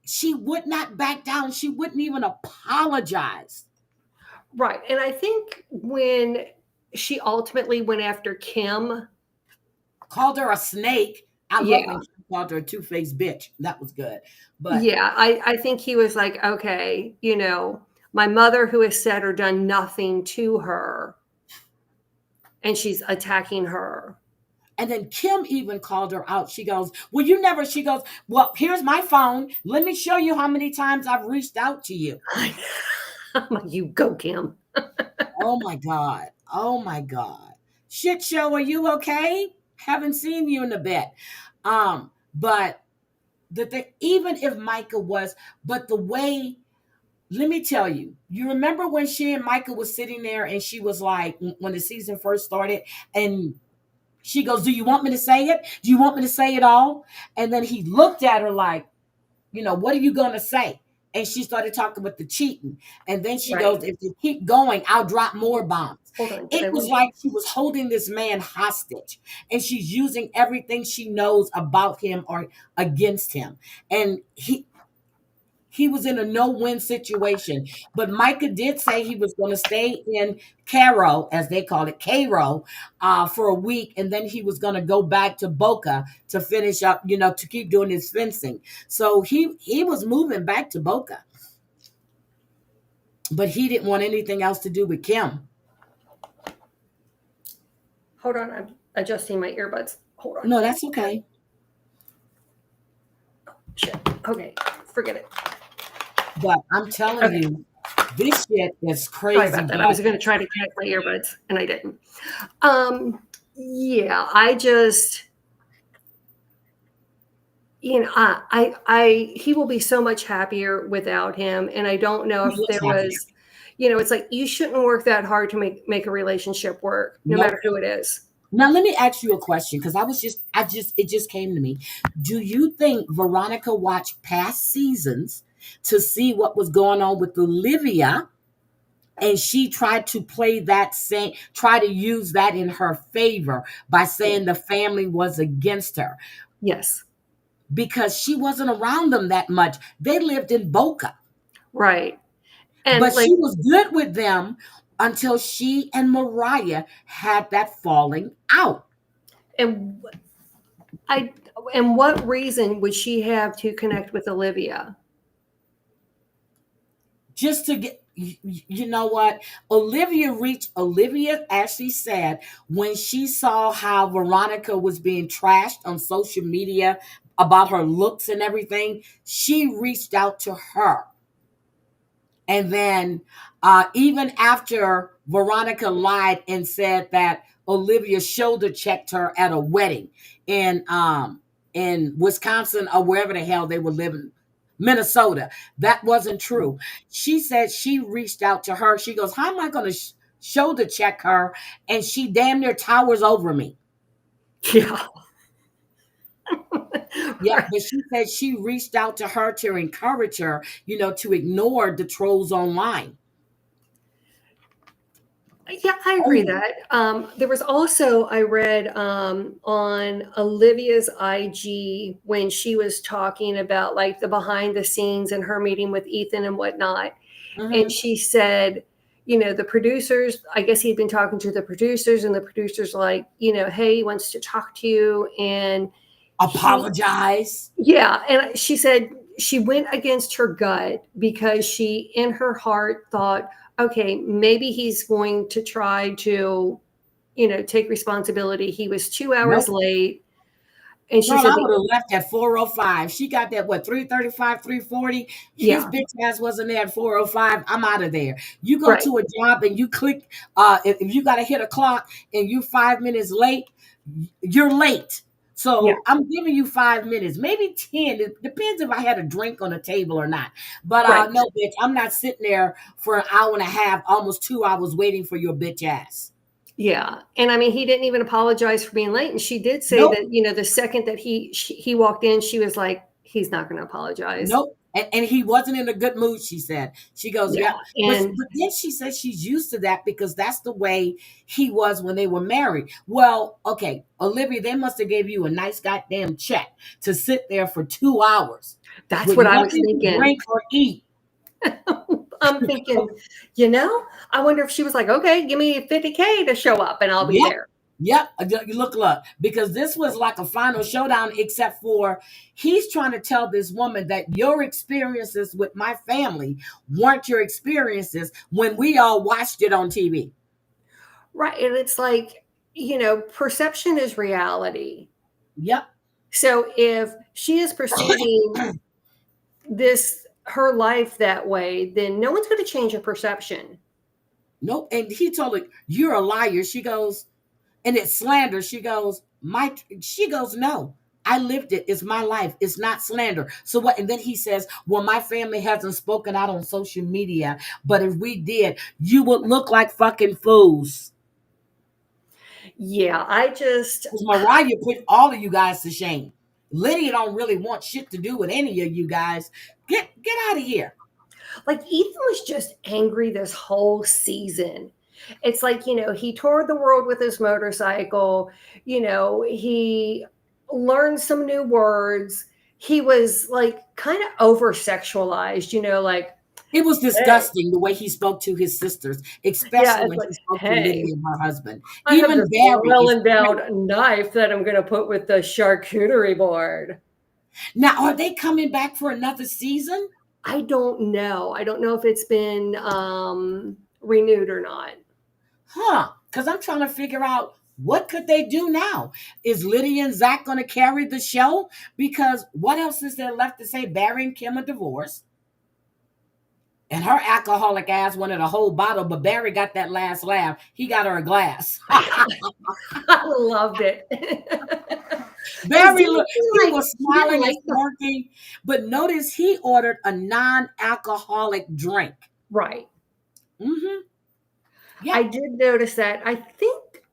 A: she would not back down. She wouldn't even apologize.
D: Right. And I think when she ultimately went after Kim,
A: Called her a snake. I love
D: yeah.
A: when she called her a two-faced bitch. That was good. But
D: Yeah, I think he was like, okay, my mother who has said or done nothing to her, and she's attacking her.
A: and then Kim even called her out. She goes, well, you never, she goes, well, here's my phone. Let me show you how many times I've reached out to you.
D: I'm like, you go, Kim.
A: Oh my God. Oh my God. Shit show, are you okay? Haven't seen you in a bit. But the thing, even if Micah was, but the way, let me tell you, you remember when she and Micah was sitting there and she was like, when the season first started, and she goes, "Do you want me to say it? Do you want me to say it all?" And then he looked at her like, "What are you going to say?" And she started talking with the cheating. And then she
D: Right.
A: goes, "If you keep going, I'll drop more bombs."
D: Hold on. Did
A: It
D: I
A: was
D: lose you?
A: like she was holding this man hostage and she's using everything she knows about him or against him. And he was in a no-win situation. But Micah did say he was going to stay in Cairo, as they call it, Cairo, for a week, and then he was going to go back to Boca to finish up, to keep doing his fencing. So he was moving back to Boca, but he didn't want anything else to do with Kim.
D: Hold on. I'm adjusting my earbuds. Hold on.
A: No, that's okay.
D: Shit. Okay. Forget it.
A: But I'm telling
D: Okay.
A: you, this shit is
D: Sorry
A: crazy.
D: about that. I was going to try to connect my earbuds and I didn't. Yeah, I just, he will be so much happier without him. And I don't know
A: He
D: if
A: looks
D: there
A: happier.
D: was, it's like you shouldn't work that hard to make a relationship work, no
A: Nope.
D: matter who it is.
A: Now let me ask you a question because it just came to me. Do you think Veronica watched past seasons to see what was going on with Olivia, and she tried to try to use that in her favor by saying the family was against her
D: Yes.
A: because she wasn't around them that much? They lived in Boca,
D: Right. And
A: but
D: like,
A: she was good with them until she and Mariah had that falling out.
D: and I, and what reason would she have to connect with Olivia?
A: Just to get, you know what, Olivia actually said when she saw how Veronica was being trashed on social media about her looks and everything, she reached out to her. And then even after Veronica lied and said that Olivia shoulder checked her at a wedding in Wisconsin or wherever the hell they were living, Minnesota, that wasn't true. She said she reached out to her. She goes, "How am I going to shoulder check her?" And she damn near towers over me.
D: Yeah.
A: Yeah, but she said she reached out to her to encourage her, to ignore the trolls online.
D: Yeah, I
A: Oh,
D: agree
A: yeah.
D: that. There was also, I read on Olivia's IG when she was talking about like the behind the scenes and her meeting with Ethan and whatnot. And
A: Mhm.
D: she said, the producers, I guess he'd been talking to the producers, and the producers like, hey, he wants to talk to you. And
A: Apologize.
D: yeah. And she said she went against her gut because she, in her heart, thought, okay, maybe he's going to try to, take responsibility. He was 2 hours
A: Nope.
D: late. And she
A: Girl,
D: said,
A: I would have left at 4:05. She got that, what, 3:35, 3:40? His
D: yeah,
A: bitch ass wasn't there at 4:05. I'm out of there. You go
D: right.
A: to a job and you click, if you got to hit a clock and you 5 minutes late, you're late.
D: Yeah,
A: So I'm giving you 5 minutes, maybe 10. It depends if I had a drink on the table or not. But
D: right.
A: no, bitch, I'm not sitting there for an hour and a half, almost 2 hours waiting for your bitch ass.
D: Yeah. And I mean, he didn't even apologize for being late. And she did say
A: Nope.
D: that, the second that he walked in, she was like, he's not going to apologize.
A: Nope. And he wasn't in a good mood, she said. She goes,
D: Yeah.
A: "Yep."
D: And
A: But then she says she's used to that because that's the way he was when they were married. Well, okay, Olivia, they must have gave you a nice goddamn check to sit there for 2 hours
D: that's
A: with
D: what I was
A: nothing to
D: thinking.
A: drink or eat.
D: I'm thinking, I wonder if she was like, okay, give me 50K to show up and I'll be
A: Yep.
D: there.
A: Yep. Look, because this was like a final showdown, except for he's trying to tell this woman that your experiences with my family weren't your experiences when we all watched it on TV.
D: Right. And it's like, perception is reality.
A: Yep.
D: So if she is perceiving her life that way, then no one's going to change her perception.
A: Nope. And he told her, "You're a liar." She goes, "And it's slander." She goes, she goes, "No. I lived it. It's my life. It's not slander." So what? And then he says, "Well, my family hasn't spoken out on social media, but if we did, you would look like fucking fools."
D: Yeah, I just,
A: Because Mariah put all of you guys to shame. Lydia don't really want shit to do with any of you guys. Get out of here.
D: like, Ethan was just angry this whole season. It's like, he toured the world with his motorcycle. He learned some new words. He was like kind of over sexualized, like,
A: It was
D: hey,
A: disgusting the way he spoke to his sisters,
D: yeah,
A: especially
D: it's
A: when
D: like,
A: he spoke to
D: hey,
A: Lydia and her husband.
D: I have
A: Even
D: this
A: Barry is
D: well
A: crazy.
D: endowed knife that I'm going to put with the charcuterie board.
A: Now, are they coming back for another season?
D: I don't know. I don't know if it's been renewed or not.
A: Huh? Because I'm trying to figure out what could they do now. Is Lydia and Zach going to carry the show? Because what else is there left to say? Barry and Kim are divorced. And her alcoholic ass wanted a whole bottle, but Barry got that last laugh. He got her a glass.
D: I loved it. Because
A: Barry, look, he was
D: he didn't
A: smiling and
D: like the
A: smirking, but notice he ordered a non-alcoholic drink.
D: right.
A: Mm-hmm.
D: I
A: Yep.
D: did notice that.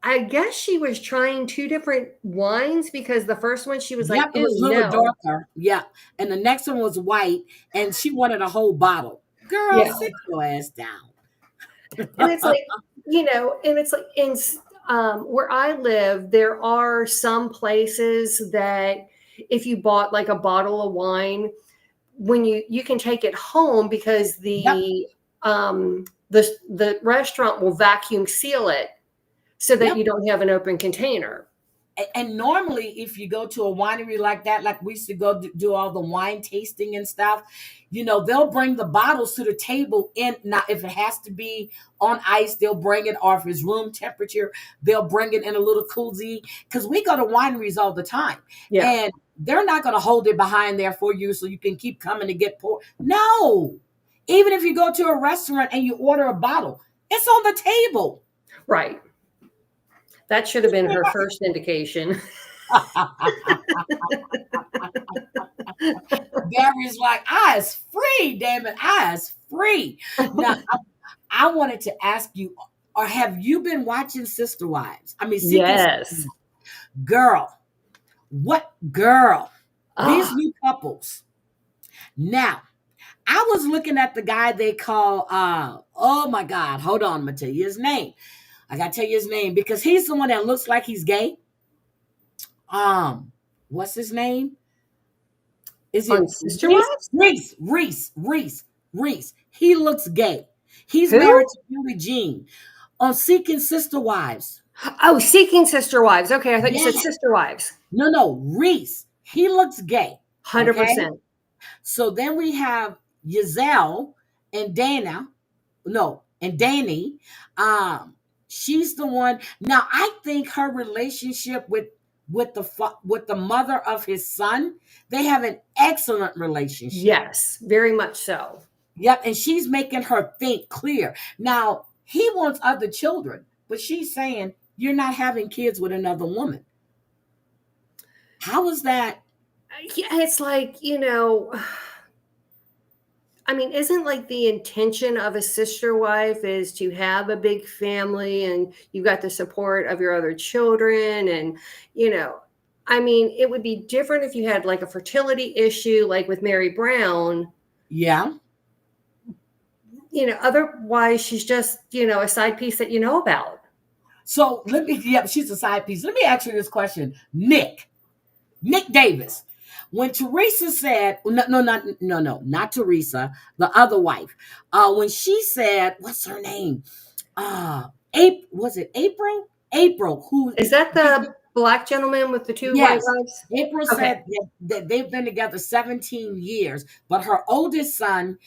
D: I guess she was trying two different wines because the first one she was like,
A: Yep. It
D: "Ooh,
A: was a little
D: no."
A: darker. Yep. And the next one was white, and she wanted a whole bottle. Girl,
D: Yeah.
A: sit your ass down.
D: And it's like, and it's like where I live, there are some places that if you bought like a bottle of wine, when you can take it home because
A: Yep.
D: the restaurant will vacuum seal it so that
A: Yep.
D: you don't have an open container.
A: And normally, if you go to a winery like that, like we used to go do all the wine tasting and stuff, they'll bring the bottles to the table. In now, if it has to be on ice, they'll bring it, or if it's room temperature, they'll bring it in a little koozie. Because we go to wineries all the time,
D: Yeah.
A: and they're not going to hold it behind there for you so you can keep coming to get poured. No, even if you go to a restaurant and you order a bottle, it's on the table.
D: Right. That should have been her first indication.
A: Barry's like, I is free, damn it, I is free. Now, I wanted to ask you, or have you been watching Sister Wives? I mean, Seeking Sister
D: Yes.
A: Wives. Girl, what girl? These
D: Oh,
A: new couples. Now, I was looking at the guy they call, oh my God, hold on, I'm gonna tell you his name. I gotta tell you his name because he's the one that looks like he's gay. What's his name? Is
D: on
A: it
D: Sister
A: Reese?
D: Wives?
A: Reese. He looks gay. He's married
D: Who?
A: to Billie Jean on Seeking Sister Wives.
D: Oh, Seeking Sister Wives. Okay, I thought you said
A: Yeah.
D: Sister Wives.
A: No, Reese. He looks gay. Okay.
D: 100%.
A: So then we have Giselle and Dana. No, and Danny. She's the one. Now I think her relationship with the mother of his son, they have an excellent relationship.
D: Yes, very much so.
A: Yep, and she's making her think clear. Now, he wants other children, but she's saying, you're not having kids with another woman. How is that?
D: Yeah, it's like, I mean, isn't like the intention of a sister wife is to have a big family and you've got the support of your other children and, I mean, it would be different if you had like a fertility issue like with Mary Brown.
A: Yeah.
D: Otherwise she's just, a side piece that you know about.
A: So she's a side piece. Let me ask you this question. Nick Davis. When Teresa said, not Teresa, the other wife, when she said, what's her name? Was it April? April, who
D: Is that the black gentleman with the two white
A: yes.
D: wives?
A: April
D: Okay.
A: said that they've been together 17 years, but her oldest son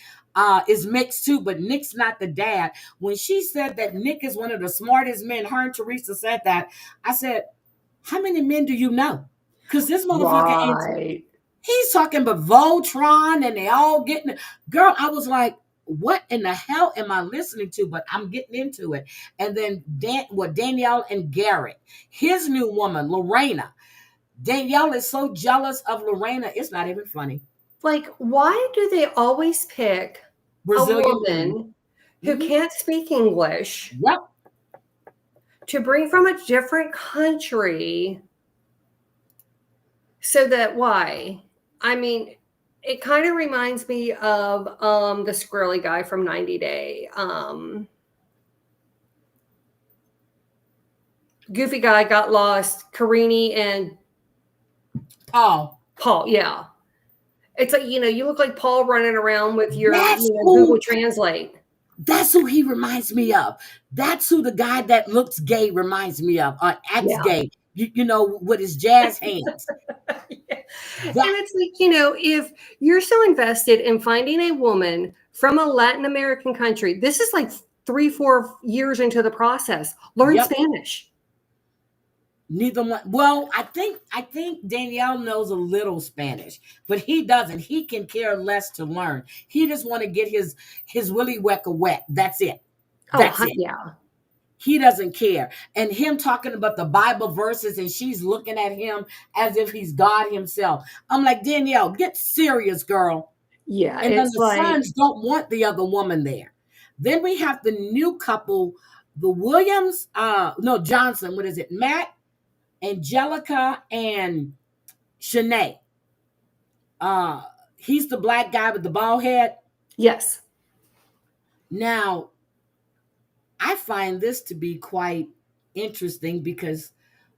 A: is mixed too, but Nick's not the dad. When she said that Nick is one of the smartest men, her and Teresa said that, I said, how many men do you know? Because this motherfucker ain't,
D: Right.
A: he's talking about Voltron and they all getting, girl, I was like, what in the hell am I listening to? But I'm getting into it. And then Danielle and Garrett, his new woman, Lorena. Danielle is so jealous of Lorena. It's not even funny.
D: Like, why do they always pick
A: Brazilian
D: a woman who can't speak English
A: Yep.
D: to bring from a different country? So that why? I mean, it kind of reminds me of the squirrely guy from 90 Day. Goofy guy got lost. Carini and
A: Paul.
D: Yeah. It's like, you look like Paul running around with your
A: That's
D: Google Translate.
A: That's who he reminds me of. That's who the guy that looks gay reminds me of, or acts gay. With his jazz hands.
D: And it's like, if you're so invested in finding a woman from a Latin American country, this is like 3-4 years into the process. Learn Spanish.
A: Neither one. Well, I think Danielle knows a little Spanish, but he doesn't. He can care less to learn. He just want to get his willy wecka wet. That's it. That's it.
D: Yeah.
A: He doesn't care. And him talking about the Bible verses, and she's looking at him as if he's God himself. I'm like, Danielle, get serious, girl.
D: Yeah.
A: And then the sons don't want the other woman there. Then we have the new couple, the Williams, Johnson. What is it? Matt, Angelica, and Shanae. He's the black guy with the bald head.
D: Yes.
A: Now, I find this to be quite interesting because,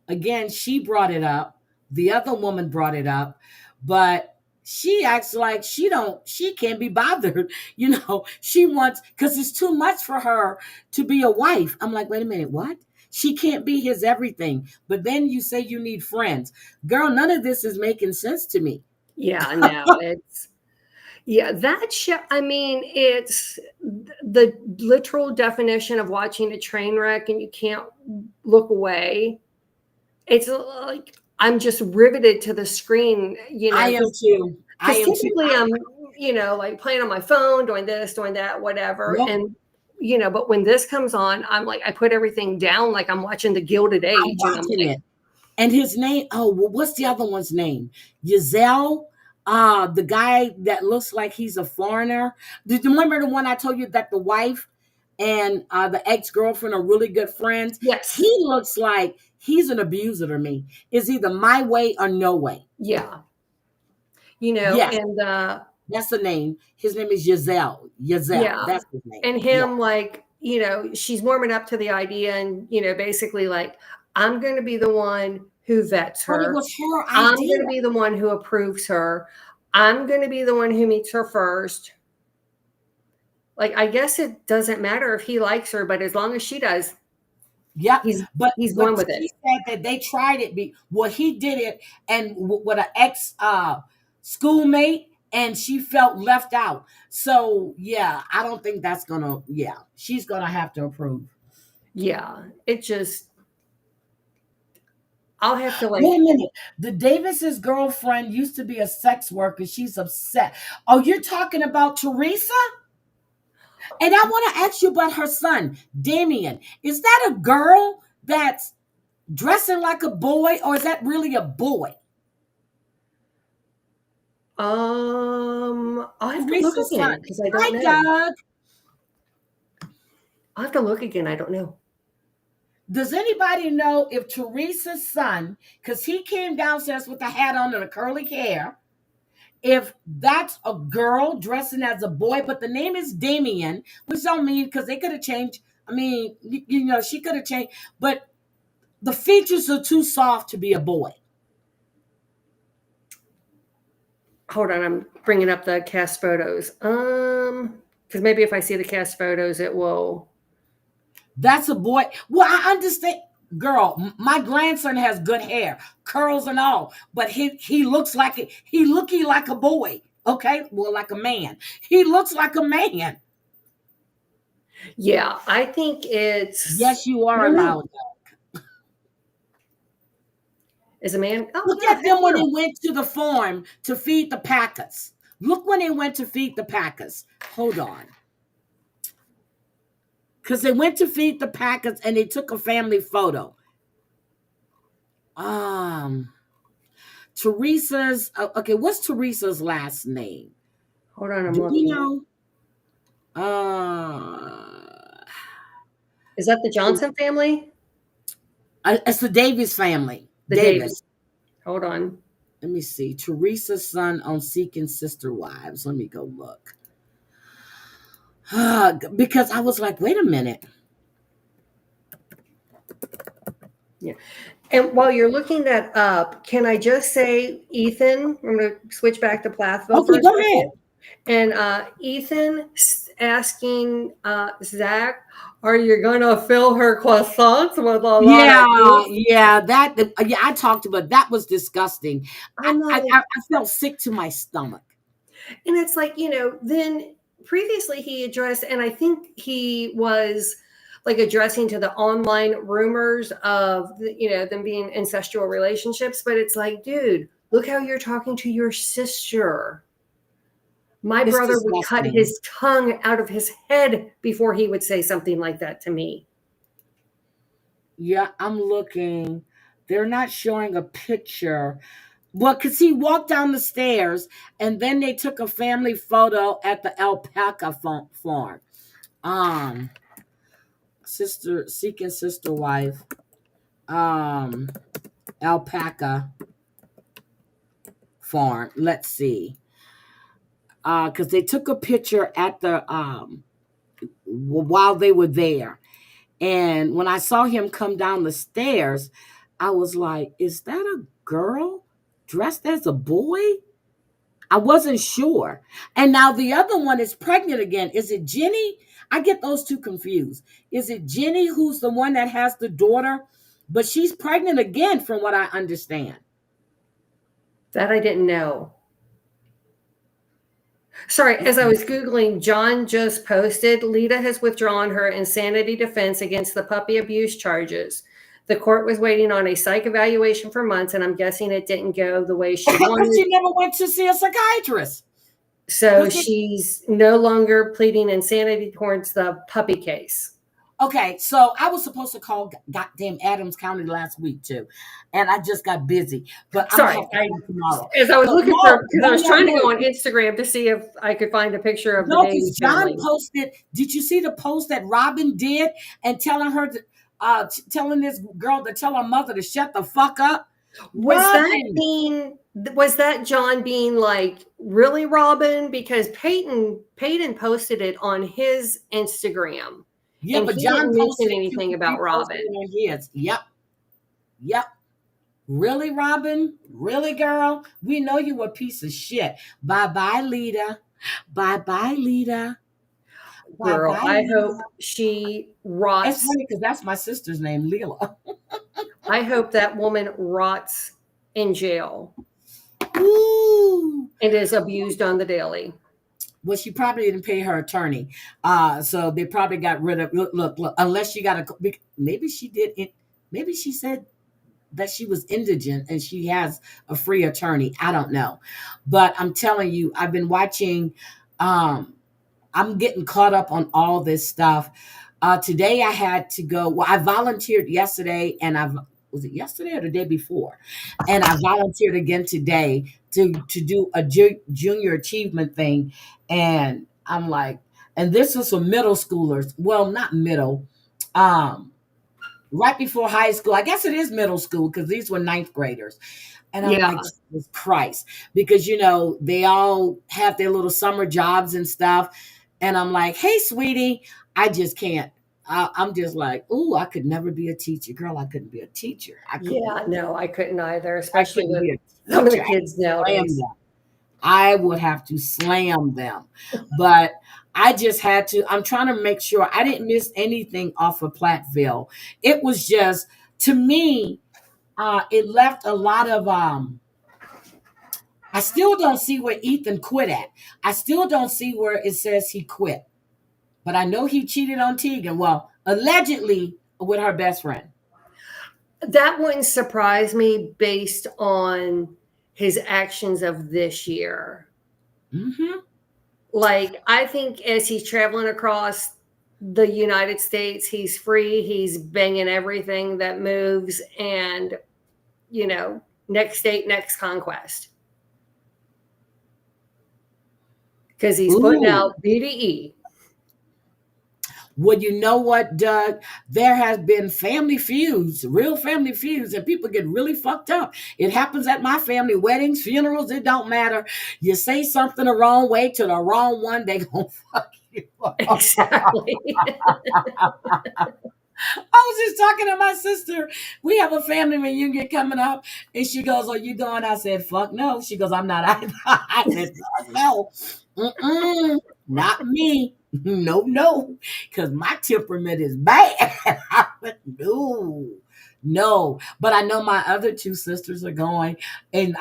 A: again, she brought it up. The other woman brought it up, but she acts like she can't be bothered. She wants, because it's too much for her to be a wife. I'm like, wait a minute, what? She can't be his everything. But then you say you need friends. Girl, none of this is making sense to me.
D: Yeah, no, it's it's the literal definition of watching a train wreck and you can't look away. It's like I'm just riveted to the screen,
A: I am too.
D: Typically I'm, like playing on my phone, doing this, doing that, whatever.
A: Yep.
D: And but when this comes on, I'm like, I put everything down like I'm watching The Gilded Age.
A: I'm watching it. And his name, what's the other one's name? Giselle, the guy that looks like he's a foreigner. Did you remember the one I told you that the wife and the ex-girlfriend are really good friends?
D: Yes.
A: He looks like he's an abuser to me. It's either my way or no way.
D: Yeah.
A: Yes.
D: And
A: that's the name. His name is Giselle.
D: Yeah.
A: That's his name.
D: And him, like, she's warming up to the idea and, basically like, I'm going to be the one who vets her.
A: But it was her idea.
D: I'm going to be the one who approves her. I'm going to be the one who meets her first. Like, I guess it doesn't matter if he likes her, but as long as she does, he's going with it.
A: He said that they tried it. He did it, and with an ex schoolmate, and she felt left out. So yeah, I don't think that's gonna. Yeah, she's gonna have to approve.
D: Yeah, it just. I'll have to like.
A: Wait a minute. The Davis's girlfriend used to be a sex worker. She's upset. Oh, you're talking about Teresa? And I want to ask you about her son, Damien. Is that a girl that's dressing like a boy, or is that really a boy?
D: I'll have
A: Teresa's
D: to look again because I don't
A: Hi,
D: know.
A: Doug.
D: I'll have to look again. I don't know.
A: Does anybody know if Teresa's son, because he came downstairs with a hat on and a curly hair, if that's a girl dressing as a boy, but the name is Damien, which don't mean, because they could have changed. I mean, she could have changed, but the features are too soft to be a boy.
D: Hold on, I'm bringing up the cast photos. Because maybe if I see the cast photos, it will.
A: That's a boy. Well, I understand. Girl, my grandson has good hair, curls and all, but he looks like a boy. Okay, well, like a man. He looks like a man.
D: Yeah, I think it's.
A: Yes, you are allowed.
D: Is a man? Oh,
A: look at them when they went to the farm to feed the Packers. Look when they went to feed the Packers. Hold on. because they went to feed the Packers and they took a family photo. Teresa's okay. What's Teresa's last name?
D: Hold on, I'm
A: Do we
D: looking.
A: know?
D: Is that the Johnson family?
A: It's the Davis family.
D: The Davis.
A: Davis.
D: Hold on.
A: Let me see. Teresa's son on Seeking Sister Wives. Let me go look. Because I was like, wait a minute.
D: Yeah. And while you're looking that up, can I just say, Ethan, I'm going to switch back to Plathville for
A: Okay,
D: a
A: go ahead.
D: second. And Ethan asking Zach, are you going to fill her croissants with a lot of juice?
A: Yeah, I talked about that was disgusting.
D: I'm like,
A: I felt sick to my stomach.
D: and it's like, then previously he addressed, and I think he was like addressing to the online rumors of, them being incestual relationships. But it's like, dude, look how you're talking to your sister. My
A: It's
D: brother would cut
A: disgusting.
D: his tongue out of his head before he would say something like that to me.
A: Yeah, I'm looking. They're not showing a picture. Well, because he walked down the stairs and then they took a family photo at the alpaca farm. Sister seeking sister wife. Alpaca farm. Let's see. Because they took a picture at the while they were there. And when I saw him come down the stairs, I was like, is that a girl dressed as a boy? I wasn't sure. And now the other one is pregnant again. Is it Jenny? I get those two confused. Is it Jenny who's the one that has the daughter? But she's pregnant again, from what I understand.
D: That I didn't know. Sorry, as I was Googling, John just posted, Lita has withdrawn her insanity defense against the puppy abuse charges. The court was waiting on a psych evaluation for months, and I'm guessing it didn't go the way she
A: But
D: wanted.
A: she never went to see a psychiatrist.
D: So she's no longer pleading insanity towards the puppy case.
A: Okay, so I was supposed to call goddamn Adams County last week too, and I just got busy. But
D: Sorry,
A: I'm gonna have to call tomorrow.
D: as I was
A: But
D: looking
A: no,
D: because I was
A: no,
D: trying to
A: no.
D: go on Instagram to see if I could find a picture of the
A: No,
D: Davies
A: because John
D: family.
A: posted. Did you see the post that Robin did and telling her, telling this girl to tell her mother to shut the fuck up?
D: Was
A: Robin.
D: that John being like, really, Robin? Because Peyton posted it on his Instagram.
A: Yeah,
D: and
A: but
D: he
A: John
D: didn't mention
A: posted
D: anything about Robin.
A: on his. Yep. Really, Robin? Really, girl? We know you a piece of shit. Bye-bye, Lita. Bye-bye, Lita.
D: Girl,
A: Bye-bye,
D: I
A: Lita.
D: hope she rots.
A: It's funny because that's my sister's name, Leela.
D: I hope that woman rots in jail
A: Ooh.
D: and is abused on the daily.
A: Well, she probably didn't pay her attorney. So they probably got rid of look, unless she got a maybe she did it, maybe she said that she was indigent and she has a free attorney. I don't know. But I'm telling you, I've been watching I'm getting caught up on all this stuff. Today I had to go. Well, I volunteered yesterday, and was it yesterday or the day before? And I volunteered again today to do a junior achievement thing, and I'm like, and this was for middle schoolers. Well, not middle, right before high school. I guess it is middle school because these were ninth graders. And I'm like, Jesus Christ, because they all have their little summer jobs and stuff. And I'm like, hey, sweetie, I just can't. I'm just like, ooh, I could never be a teacher. Girl, I couldn't be a teacher.
D: No, I couldn't either, especially
A: couldn't be
D: with
A: a
D: some of the
A: teacher.
D: kids nowadays.
A: I would have to slam them. But I just had to. I'm trying to make sure I didn't miss anything off of Plathville. It was just, to me, it left a lot of I still don't see where Ethan quit at. I still don't see where it says he quit. But I know he cheated on Tegan. Well, allegedly with her best friend.
D: That wouldn't surprise me based on his actions of this year.
A: Mm-hmm.
D: Like, I think as he's traveling across the United States. He's free. He's banging everything that moves. And, next state, next conquest. Because he's putting out BDE.
A: Well, you know what, Doug? There has been family feuds, real family feuds, and people get really fucked up. It happens at my family weddings, funerals, it don't matter. You say something the wrong way to the wrong one, they gonna fuck you up.
D: Exactly.
A: I was just talking to my sister. We have a family reunion coming up, and she goes, "Are you going?" I said, "Fuck no." She goes, "I'm not either." I said, "Fuck no, not me. No, because my temperament is bad." I went, no. But I know my other two sisters are going, and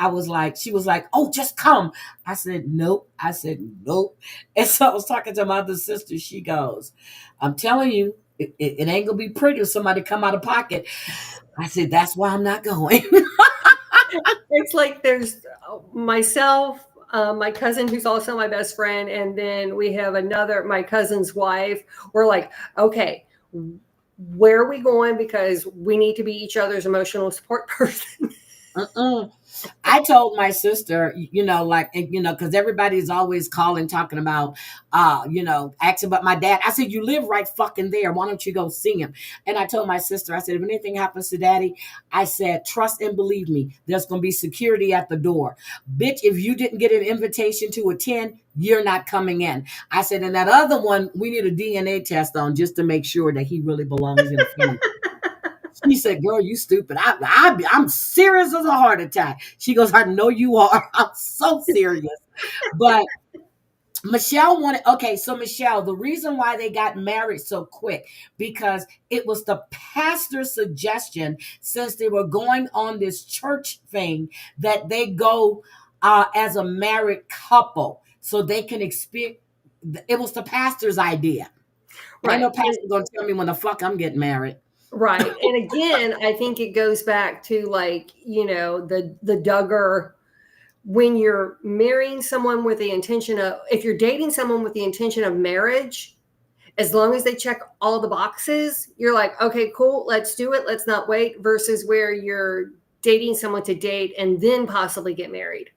A: she was like, "Oh, just come." I said, "Nope." I said, "Nope." And so I was talking to my other sister. She goes, "I'm telling you, it ain't gonna be pretty if somebody come out of pocket." I said, "That's why I'm not going."
D: It's like there's myself, my cousin, who's also my best friend, and then we have my cousin's wife. We're like, okay, where are we going? Because we need to be each other's emotional support person.
A: I told my sister, because everybody's always calling, talking about, asking about my dad. I said, "You live right fucking there. Why don't you go see him?" And I told my sister, I said, "If anything happens to daddy," I said, "trust and believe me, there's going to be security at the door. Bitch, if you didn't get an invitation to attend, you're not coming in." I said, "And that other one, we need a DNA test on just to make sure that he really belongs in the family." She said, "Girl, you stupid. I'm serious as a heart attack." She goes, "I know you are." I'm so serious. But Michelle so Michelle, the reason why they got married so quick, because it was the pastor's suggestion, since they were going on this church thing, that they go as a married couple so they can experience. It was the pastor's idea. Right. Ain't no pastor gonna tell me when the fuck I'm getting married.
D: Right. And again, I think it goes back to the Duggar, when you're marrying someone with the intention of, if you're dating someone with the intention of marriage, as long as they check all the boxes, you're like, okay, cool, let's do it. Let's not wait, versus where you're dating someone to date and then possibly get married.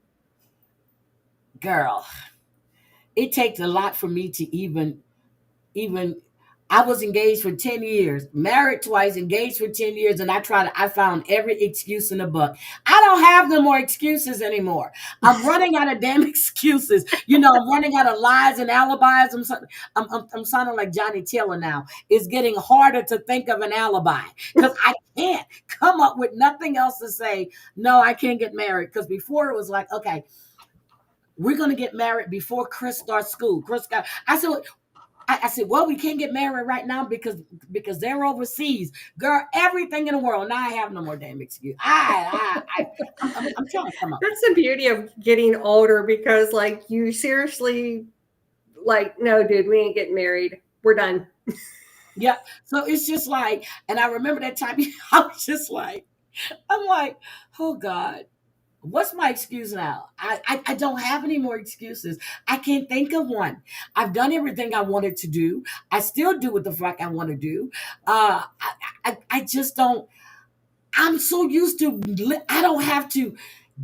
A: Girl, it takes a lot for me to even I was engaged for 10 years, married twice, engaged for 10 years, and I found every excuse in the book. I don't have no more excuses anymore. I'm running out of damn excuses. I'm running out of lies and alibis. I'm sounding like Johnny Taylor now. It's getting harder to think of an alibi because I can't come up with nothing else to say. No, I can't get married. Because before it was like, okay, we're going to get married before Chris starts school. I said, well, we can't get married right now because they're overseas. Girl, everything in the world. Now I have no more damn excuse. I'm trying to come up.
D: That's the beauty of getting older, because you seriously, no, dude, we ain't getting married. We're done.
A: Yeah. So it's just like, and I remember that time I was just like, I'm like, oh God. What's my excuse now? I don't have any more excuses. I can't think of one. I've done everything I wanted to do. I still do what the fuck I want to do. I just don't. I'm so used to. I don't have to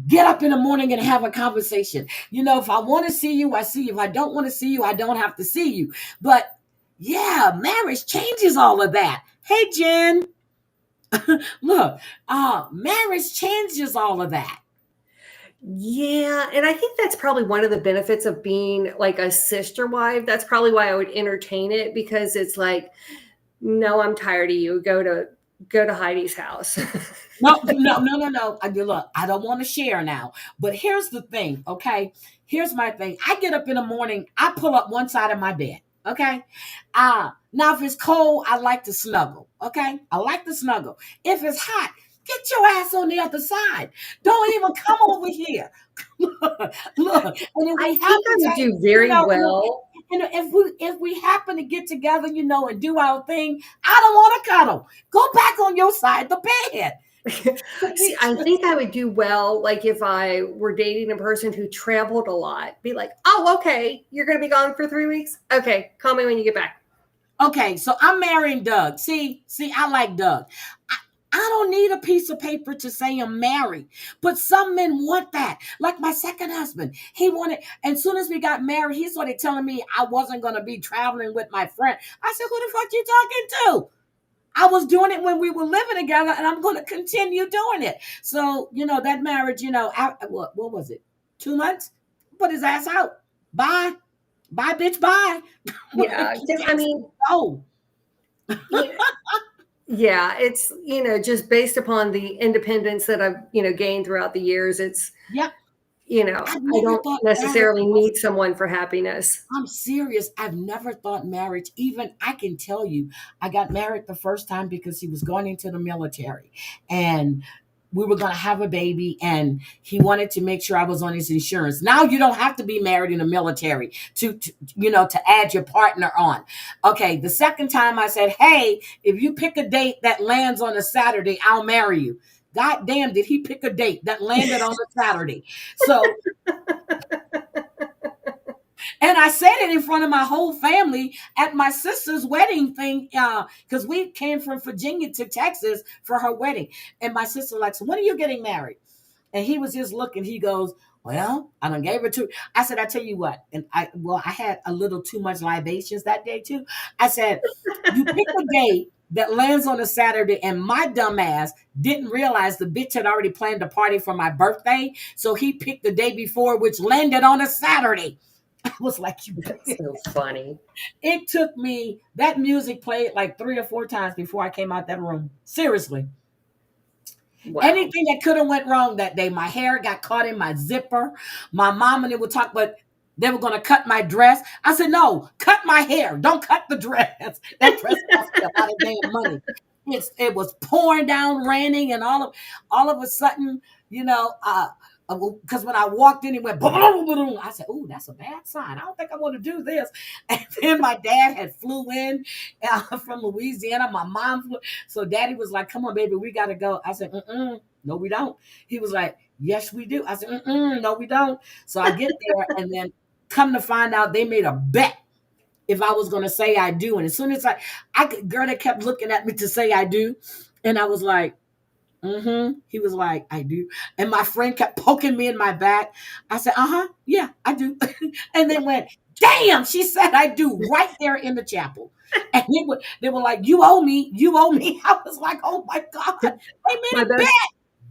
A: get up in the morning and have a conversation. If I want to see you, I see you. If I don't want to see you, I don't have to see you. But yeah, marriage changes all of that. Hey, Jen. Look, marriage changes all of that.
D: Yeah, and I think that's probably one of the benefits of being like a sister wife. That's probably why I would entertain it, because it's like, no, I'm tired of you. Go to Heidi's house.
A: No. Look, I don't want to share now, but here's the thing, okay? Here's my thing. I get up in the morning, I pull up one side of my bed, okay? Now if it's cold, I like to snuggle, okay? I like to snuggle. If it's hot, get your ass on the other side. Don't even come over here. Look, and
D: I think I would do very well.
A: If we happen to get together, and do our thing, I don't want to cuddle. Go back on your side of the bed.
D: See, I think I would do well, if I were dating a person who traveled a lot. Be like, oh, okay, you're going to be gone for 3 weeks? Okay, call me when you get back.
A: Okay, so I'm marrying Doug. See, I like Doug. I don't need a piece of paper to say I'm married, but some men want that. Like my second husband, he wanted, and as soon as we got married, he started telling me I wasn't going to be traveling with my friend. I said, "Who the fuck you talking to?" I was doing it when we were living together, and I'm going to continue doing it. So, that marriage, what was it? 2 months? Put his ass out. Bye. Bye, bitch, bye.
D: Yeah. I mean,
A: Go.
D: yeah, yeah, it's, just based upon the independence that I've, gained throughout the years. It's,
A: Yep. I've
D: I
A: never
D: don't
A: thought marriage
D: necessarily
A: was.
D: need someone for happiness.
A: I'm serious. I've never thought marriage, even I can tell you, I got married the first time because he was going into the military and we were going to have a baby and he wanted to make sure I was on his insurance. Now you don't have to be married in the military to add your partner on. Okay. The second time I said, "Hey, if you pick a date that lands on a Saturday, I'll marry you." God damn, did he pick a date that landed on a Saturday? So, and I said it in front of my whole family at my sister's wedding thing, because we came from Virginia to Texas for her wedding. And my sister like, "So when are you getting married?" And he was just looking. He goes, "Well, I done gave her to." I said, "I tell you what." And I had a little too much libations that day too. I said, "You pick a date that lands on a Saturday," and my dumb ass didn't realize the bitch had already planned a party for my birthday. So he picked the day before, which landed on a Saturday. I was like,
D: That's so funny.
A: it took me, that music played like 3 or 4 times before I came out that room. Seriously.
D: Wow.
A: Anything that could have went wrong that day. My hair got caught in my zipper. My mom and they would talk, but they were going to cut my dress. I said, "No, cut my hair. Don't cut the dress." That dress cost me a lot of damn money. It was pouring down, raining, and all of a sudden, because when I walked in, it went boom, boom, boom. I said, "Ooh, that's a bad sign. I don't think I want to do this." And then my dad had flew in from Louisiana. My mom flew. So daddy was like, "Come on, baby, we got to go." I said, "No, we don't." He was like, "Yes, we do." I said, "No, we don't." So I get there and then come to find out they made a bet if I was going to say I do. And as soon as Gerda kept looking at me to say I do. And I was like, He was like, "I do." And my friend kept poking me in my back. I said, "Yeah, I do." And they went, "Damn, she said I do," right there in the chapel. And they were like, "You owe me. You owe me." I was like, "Oh my God." They
D: My
A: made a
D: best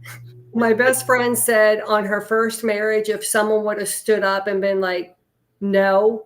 A: bet.
D: my best friend said on her first marriage, if someone would have stood up and been like, "No,"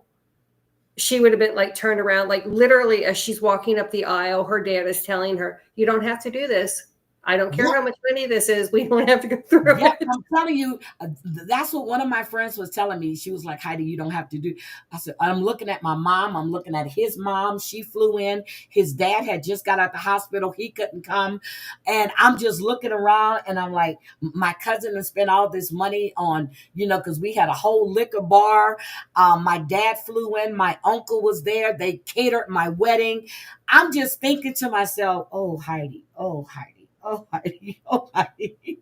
D: she would have been like turned around, like literally as she's walking up the aisle, her dad is telling her, "You don't have to do this. I don't care
A: Yep.
D: how much money this is. We don't have to go through
A: Yep,
D: it."
A: I'm telling you, that's what one of my friends was telling me. She was like, "Heidi, you don't have to do." I said, "I'm looking at my mom. I'm looking at his mom. She flew in. His dad had just got out the hospital. He couldn't come. And I'm just looking around and I'm like, my cousin has spent all this money on, because we had a whole liquor bar. My dad flew in. My uncle was there. They catered my wedding. I'm just thinking to myself, oh, Heidi, oh, Heidi, oh, Heidi, oh, Heidi."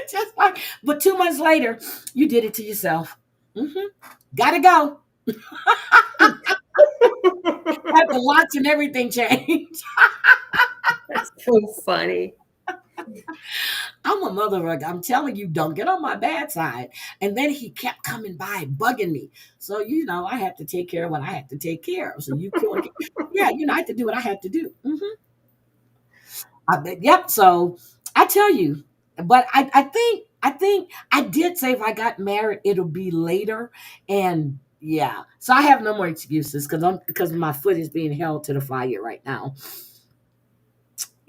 A: Just like, but 2 months later, you did it to yourself. Gotta go. Had the locks and everything changed.
D: That's so funny.
A: I'm a mother. I'm telling you, don't get on my bad side. And then he kept coming by, bugging me. So I had to take care of what I had to take care of. So you can't. Yeah, I had to do what I had to do. Yep. So I tell you, but I think I did say if I got married, it'll be later, and yeah. So I have no more excuses because my foot is being held to the fire right now.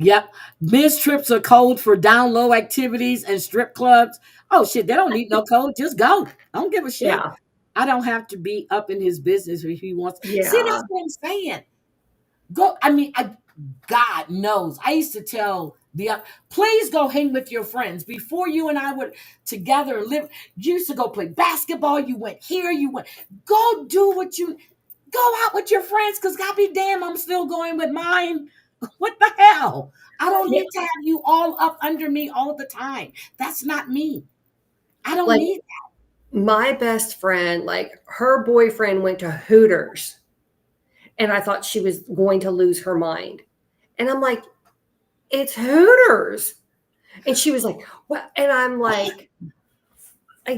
A: Yep. Men's trips are code for down low activities and strip clubs. Oh shit, they don't need no code. Just go. I don't give a shit.
D: Yeah.
A: I don't have to be up in his business if he wants. See,
D: Yeah.
A: that's what I'm saying. Go. I mean, God knows. I used to tell please go hang with your friends. Before you and I were together and live, you used to go play basketball. You went here. You went. Go do what you. Go out with your friends, because God be damn, I'm still going with mine. What the hell? I don't
D: Yeah.
A: need to have you all up under me all the time. That's not me. I don't
D: Like
A: need.
D: my best friend, like her boyfriend went to Hooters And I thought she was going to lose her mind. And I'm like, it's Hooters. And she was like, well, and I'm like,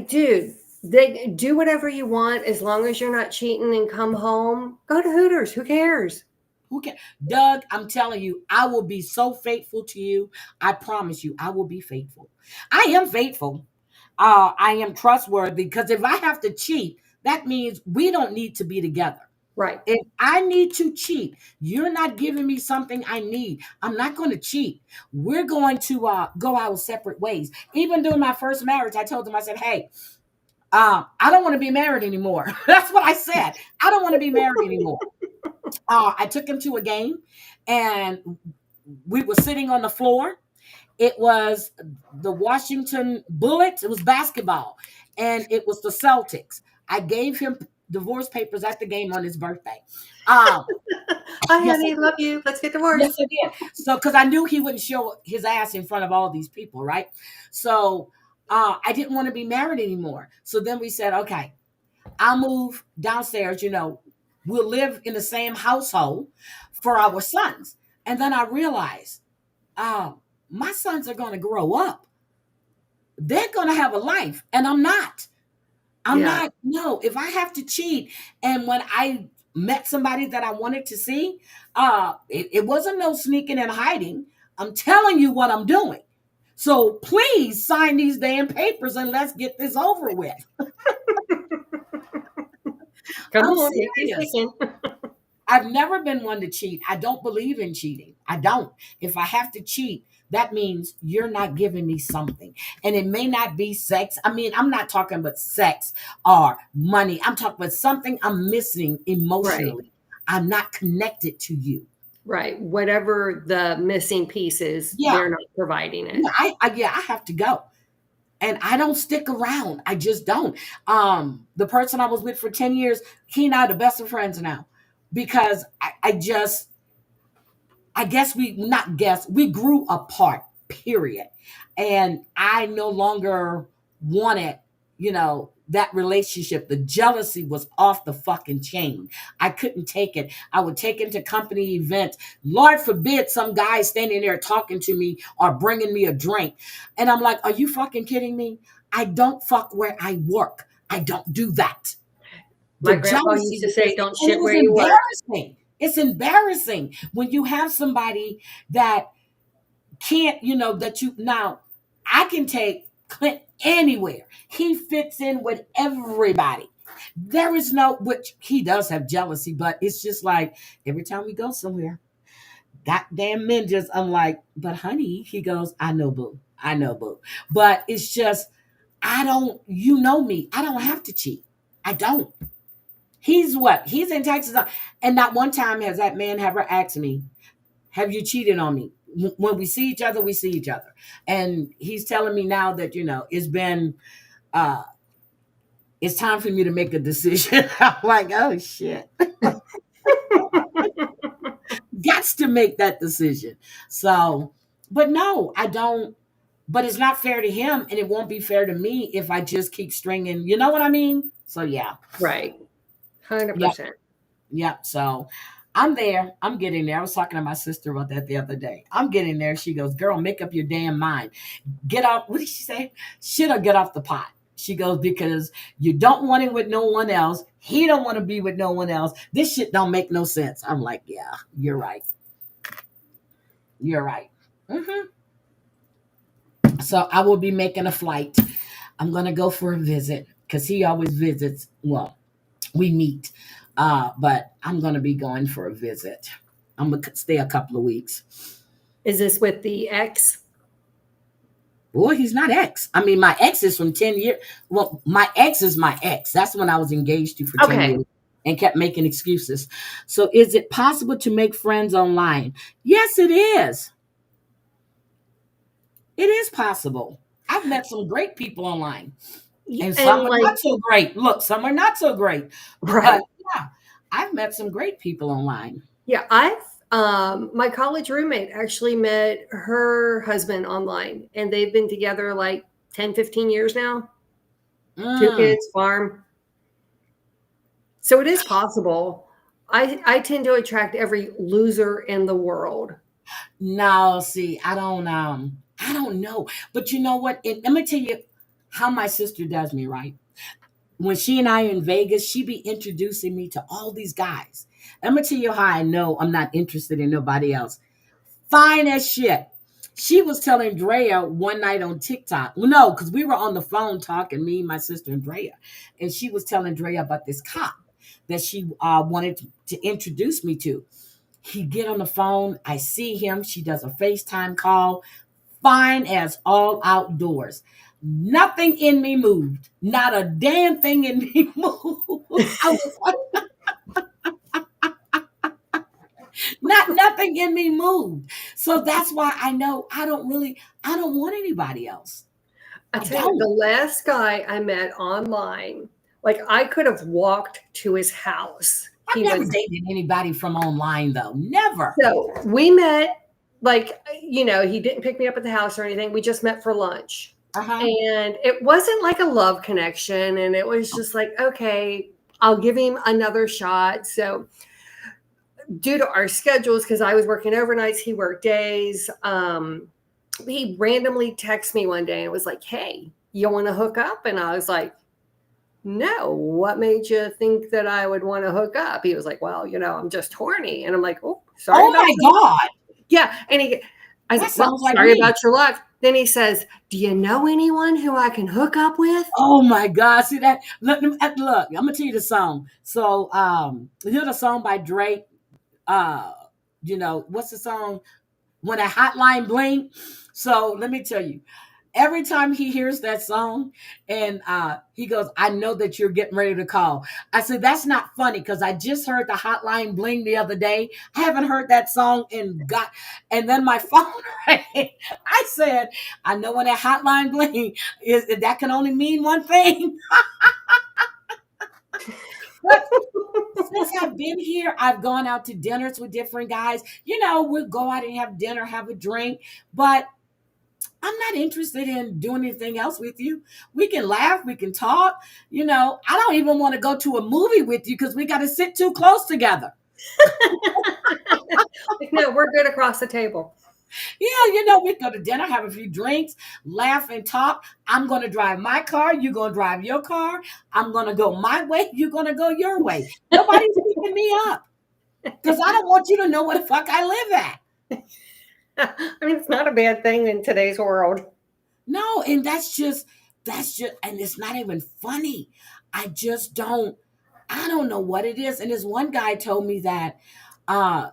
D: dude, they do whatever you want as long as you're not cheating and come home. Go to Hooters. Who cares?
A: Who can? Doug, I'm telling you, I will be so faithful to you. I promise you, I will be faithful. I am faithful. I am trustworthy because if I have to cheat, that means we don't need to be together.
D: Right.
A: If I need to cheat, you're not giving me something I need. I'm not going to cheat. We're going to go our separate ways. Even during my first marriage, I told him, I said, hey, I don't want to be married anymore. That's what I said. I don't want to be married anymore. I took him to a game and we were sitting on the floor. It was the Washington Bullets. It was basketball. And it was the Celtics. I gave him divorce papers at the game on his birthday.
D: Hi,
A: Yes,
D: honey, love you. Let's get divorced.
A: yes, I did. So, because I knew he wouldn't show his ass in front of all these people, right? So, I didn't want to be married anymore. So then we said, okay, I'll move downstairs. We'll live in the same household for our sons. And then I realized, my sons are going to grow up. They're going to have a life, and I'm not.
D: Yeah.
A: No, if I have to cheat, and when I met somebody that I wanted to see, it wasn't no sneaking and hiding. I'm telling you what I'm doing. So please sign these damn papers and let's get this over with.
D: Come
A: I'm
D: on, make this
A: serious.
D: chicken.
A: I've never been one to cheat. I don't believe in cheating. I don't. If I have to cheat, that means you're not giving me something. And it may not be sex. I mean, I'm not talking about sex or money. I'm talking about something I'm missing
D: Right.
A: emotionally. I'm not connected to you.
D: Right. Whatever the missing piece is,
A: Yeah.
D: they're not providing it.
A: I have to go. And I don't stick around. I just don't. The person I was with for 10 years, he and I are the best of friends now. Because we grew apart, period. And I no longer wanted, that relationship. The jealousy was off the fucking chain. I couldn't take it. I would take him to company events. Lord forbid some guy standing there talking to me or bringing me a drink. And I'm like, are you fucking kidding me? I don't fuck where I work. I don't do that.
D: My grandpa used to say, don't shit where you work.
A: Embarrassing. It's embarrassing when you have somebody that can't, now I can take Clint anywhere. He fits in with everybody. There is which he does have jealousy, but it's just like every time we go somewhere, goddamn men just, I'm like, but honey, he goes, I know, boo. I know, boo. But it's just, I don't, me, I don't have to cheat. I don't. He's in Texas. And not one time has that man ever asked me, have you cheated on me? When we see each other, we see each other. And he's telling me now that, it's been, it's time for me to make a decision. I'm like, oh shit. Gots to make that decision. So, but no, I don't. But it's not fair to him, and it won't be fair to me if I just keep stringing. You know what I mean? So yeah.
D: Right. 100%.
A: Yep. So I'm there. I'm getting there. I was talking to my sister about that the other day. I'm getting there. She goes, girl, make up your damn mind. Get off. What did she say? Shit or get off the pot. She goes, because you don't want it with no one else. He don't want to be with no one else. This shit don't make no sense. I'm like, yeah, you're right. You're right. Mm-hmm. So I will be making a flight. I'm going to go for a visit because he always visits. Well, we meet. But I'm going to be going for a visit. I'm going to stay a couple of weeks.
D: Is this with the ex?
A: Boy, he's not ex. I mean, my ex is from 10 years. Well, my ex is my ex. That's when I was engaged to for 10 years and kept making excuses. So is it possible to make friends online? Yes, it is. It is possible. I've met some great people online. And some are not so great. Look, some are not so great.
D: Right.
A: But yeah, I've met some great people online.
D: Yeah, my college roommate actually met her husband online, and they've been together like 10, 15 years now. 2 kids, farm. So it is possible. I tend to attract every loser in the world.
A: No, see, I don't know. But you know what? Let me tell you how my sister does me, right? When she and I are in Vegas, she be introducing me to all these guys. Let me tell you how I know I'm not interested in nobody else. Fine as shit. She was telling Drea one night on TikTok. Well, no, because we were on the phone talking, me, my sister, and Drea. And she was telling Drea about this cop that she wanted to introduce me to. He get on the phone. I see him. She does a FaceTime call. Fine as all outdoors. Nothing in me moved. Not a damn thing in me moved. I was like, not nothing in me moved. So that's why I know I don't want anybody else.
D: I
A: I
D: tell you, the
A: don't.
D: last guy I met online, like I could have walked to his house.
A: I've
D: He
A: never
D: was
A: dated anybody from online though. Never.
D: so we met, like, he didn't pick me up at the house or anything. We just met for lunch.
A: Uh-huh.
D: And it wasn't like a love connection. And it was just like, okay, I'll give him another shot. So due to our schedules, because I was working overnights, he worked days. He randomly texted me one day and was like, "Hey, you want to hook up?" And I was like, "No, what made you think that I would want to hook up?" He was like, "Well, I'm just horny." And I'm like, "Oh, sorry
A: Oh
D: about
A: my
D: your luck."
A: God.
D: Yeah. I
A: That
D: said, "Well,
A: sounds like
D: sorry
A: me.
D: about your luck." Then he says, "Do you know anyone who I can hook up with?"
A: Oh my God. See that? Look, I'm gonna tell you the song. So you hear the song by Drake. Uh, what's the song? When a hotline bling. So let me tell you, every time he hears that song and he goes, I know that you're getting ready to call. I said, that's not funny because I just heard the hotline bling the other day. I haven't heard that song and then my phone rang. I said, I know when that hotline bling is, that can only mean one thing. But since I've been here, I've gone out to dinners with different guys. We'll go out and have dinner, have a drink, but I'm not interested in doing anything else with you. We can laugh, we can talk. I don't even want to go to a movie with you because we got to sit too close together.
D: No, we're good across the table.
A: Yeah, we go to dinner, have a few drinks, laugh and talk. I'm going to drive my car. You're going to drive your car. I'm going to go my way. You're going to go your way. Nobody's picking me up because I don't want you to know where the fuck I live at.
D: I mean, it's not a bad thing in today's world.
A: No, and and it's not even funny. I don't know what it is. And this one guy told me that I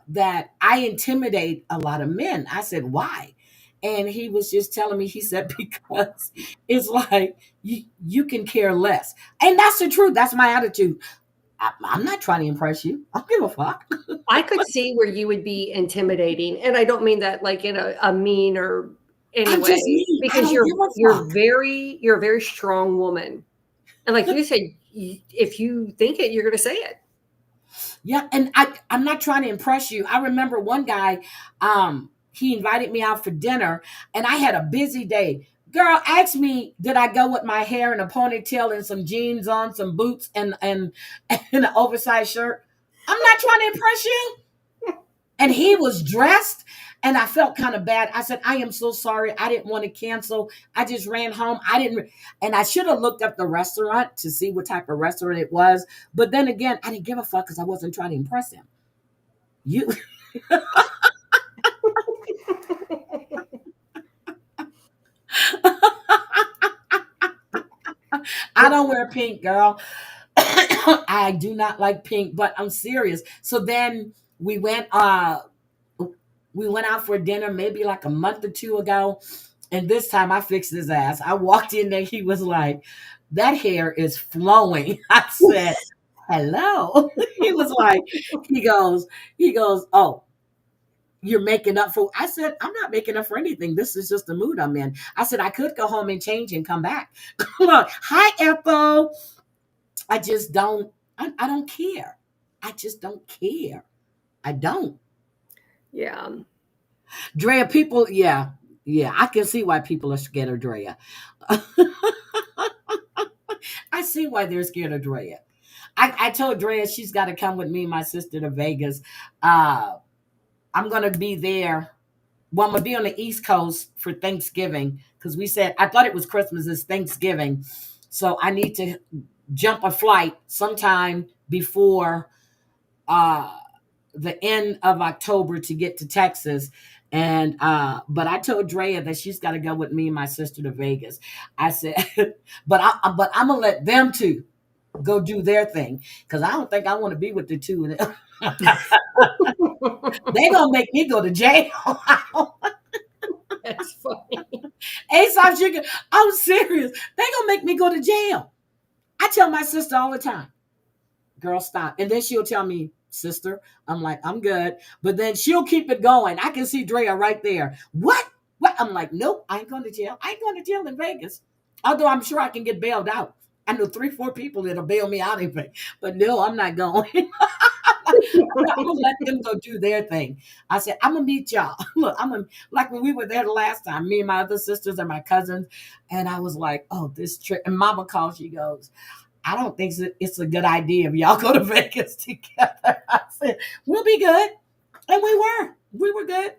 A: intimidate a lot of men. I said, why? And he was just telling me, he said, because it's like you can care less. And that's the truth. That's my attitude. I'm not trying to impress you. I don't give a fuck.
D: I could see where you would be intimidating, and I don't mean that like in a mean or
A: I'm
D: anyway,
A: just me. I
D: because
A: don't give a fuck.
D: you're a very strong woman, and like you said, if you think it, you're going to say it.
A: Yeah, and I'm not trying to impress you. I remember one guy, he invited me out for dinner, and I had a busy day. Girl asked me, did I go with my hair in a ponytail and some jeans on, some boots, and an oversized shirt? I'm not trying to impress you. And he was dressed, and I felt kind of bad. I said, I am so sorry. I didn't want to cancel. I just ran home. And I should have looked up the restaurant to see what type of restaurant it was. But then again, I didn't give a fuck because I wasn't trying to impress him. You, I don't wear pink, girl. I do not like pink, but I'm serious. So then we went out for dinner maybe like a month or two ago. And this time I fixed his ass. I walked in there. He was like, that hair is flowing. I said, hello. He was like, he goes, oh, you're making up for. I said, I'm not making up for anything. This is just the mood I'm in. I said, I could go home and change and come back. Look, hi, Ethel. I just don't, I don't care. I just don't care. I don't.
D: Yeah.
A: Drea, people, yeah, yeah, I can see why people are scared of Drea. I see why they're scared of Drea. I told Drea she's got to come with me and my sister to Vegas. Uh, I'm gonna be there. Well, I'm gonna be on the East Coast for Thanksgiving because we said I thought it was Christmas. It's Thanksgiving, so I need to jump a flight sometime before uh, the end of October to get to Texas. And but I told Drea that she's got to go with me and my sister to Vegas. I said, but I'm gonna let them two go do their thing because I don't think I want to be with the two of them. They gonna make me go to jail.
D: That's funny.
A: Aesop chicken. I'm serious. They gonna make me go to jail. I tell my sister all the time, girl, stop. And then she'll tell me, sister, I'm like, I'm good. But then she'll keep it going. I can see Drea right there. What? What? I'm like, nope, I ain't going to jail. I ain't going to jail in Vegas. Although I'm sure I can get bailed out. I know 3-4 people that'll bail me out in Vegas. But no, I'm not going. I'm gonna let them go do their thing. I said, I'm gonna meet y'all. Look, I'm gonna like when we were there the last time, me and my other sisters and my cousins, and I was like, oh, this trip. And Mama calls, she goes, I don't think it's a good idea if y'all go to Vegas together. I said, we'll be good. And we were. We were good.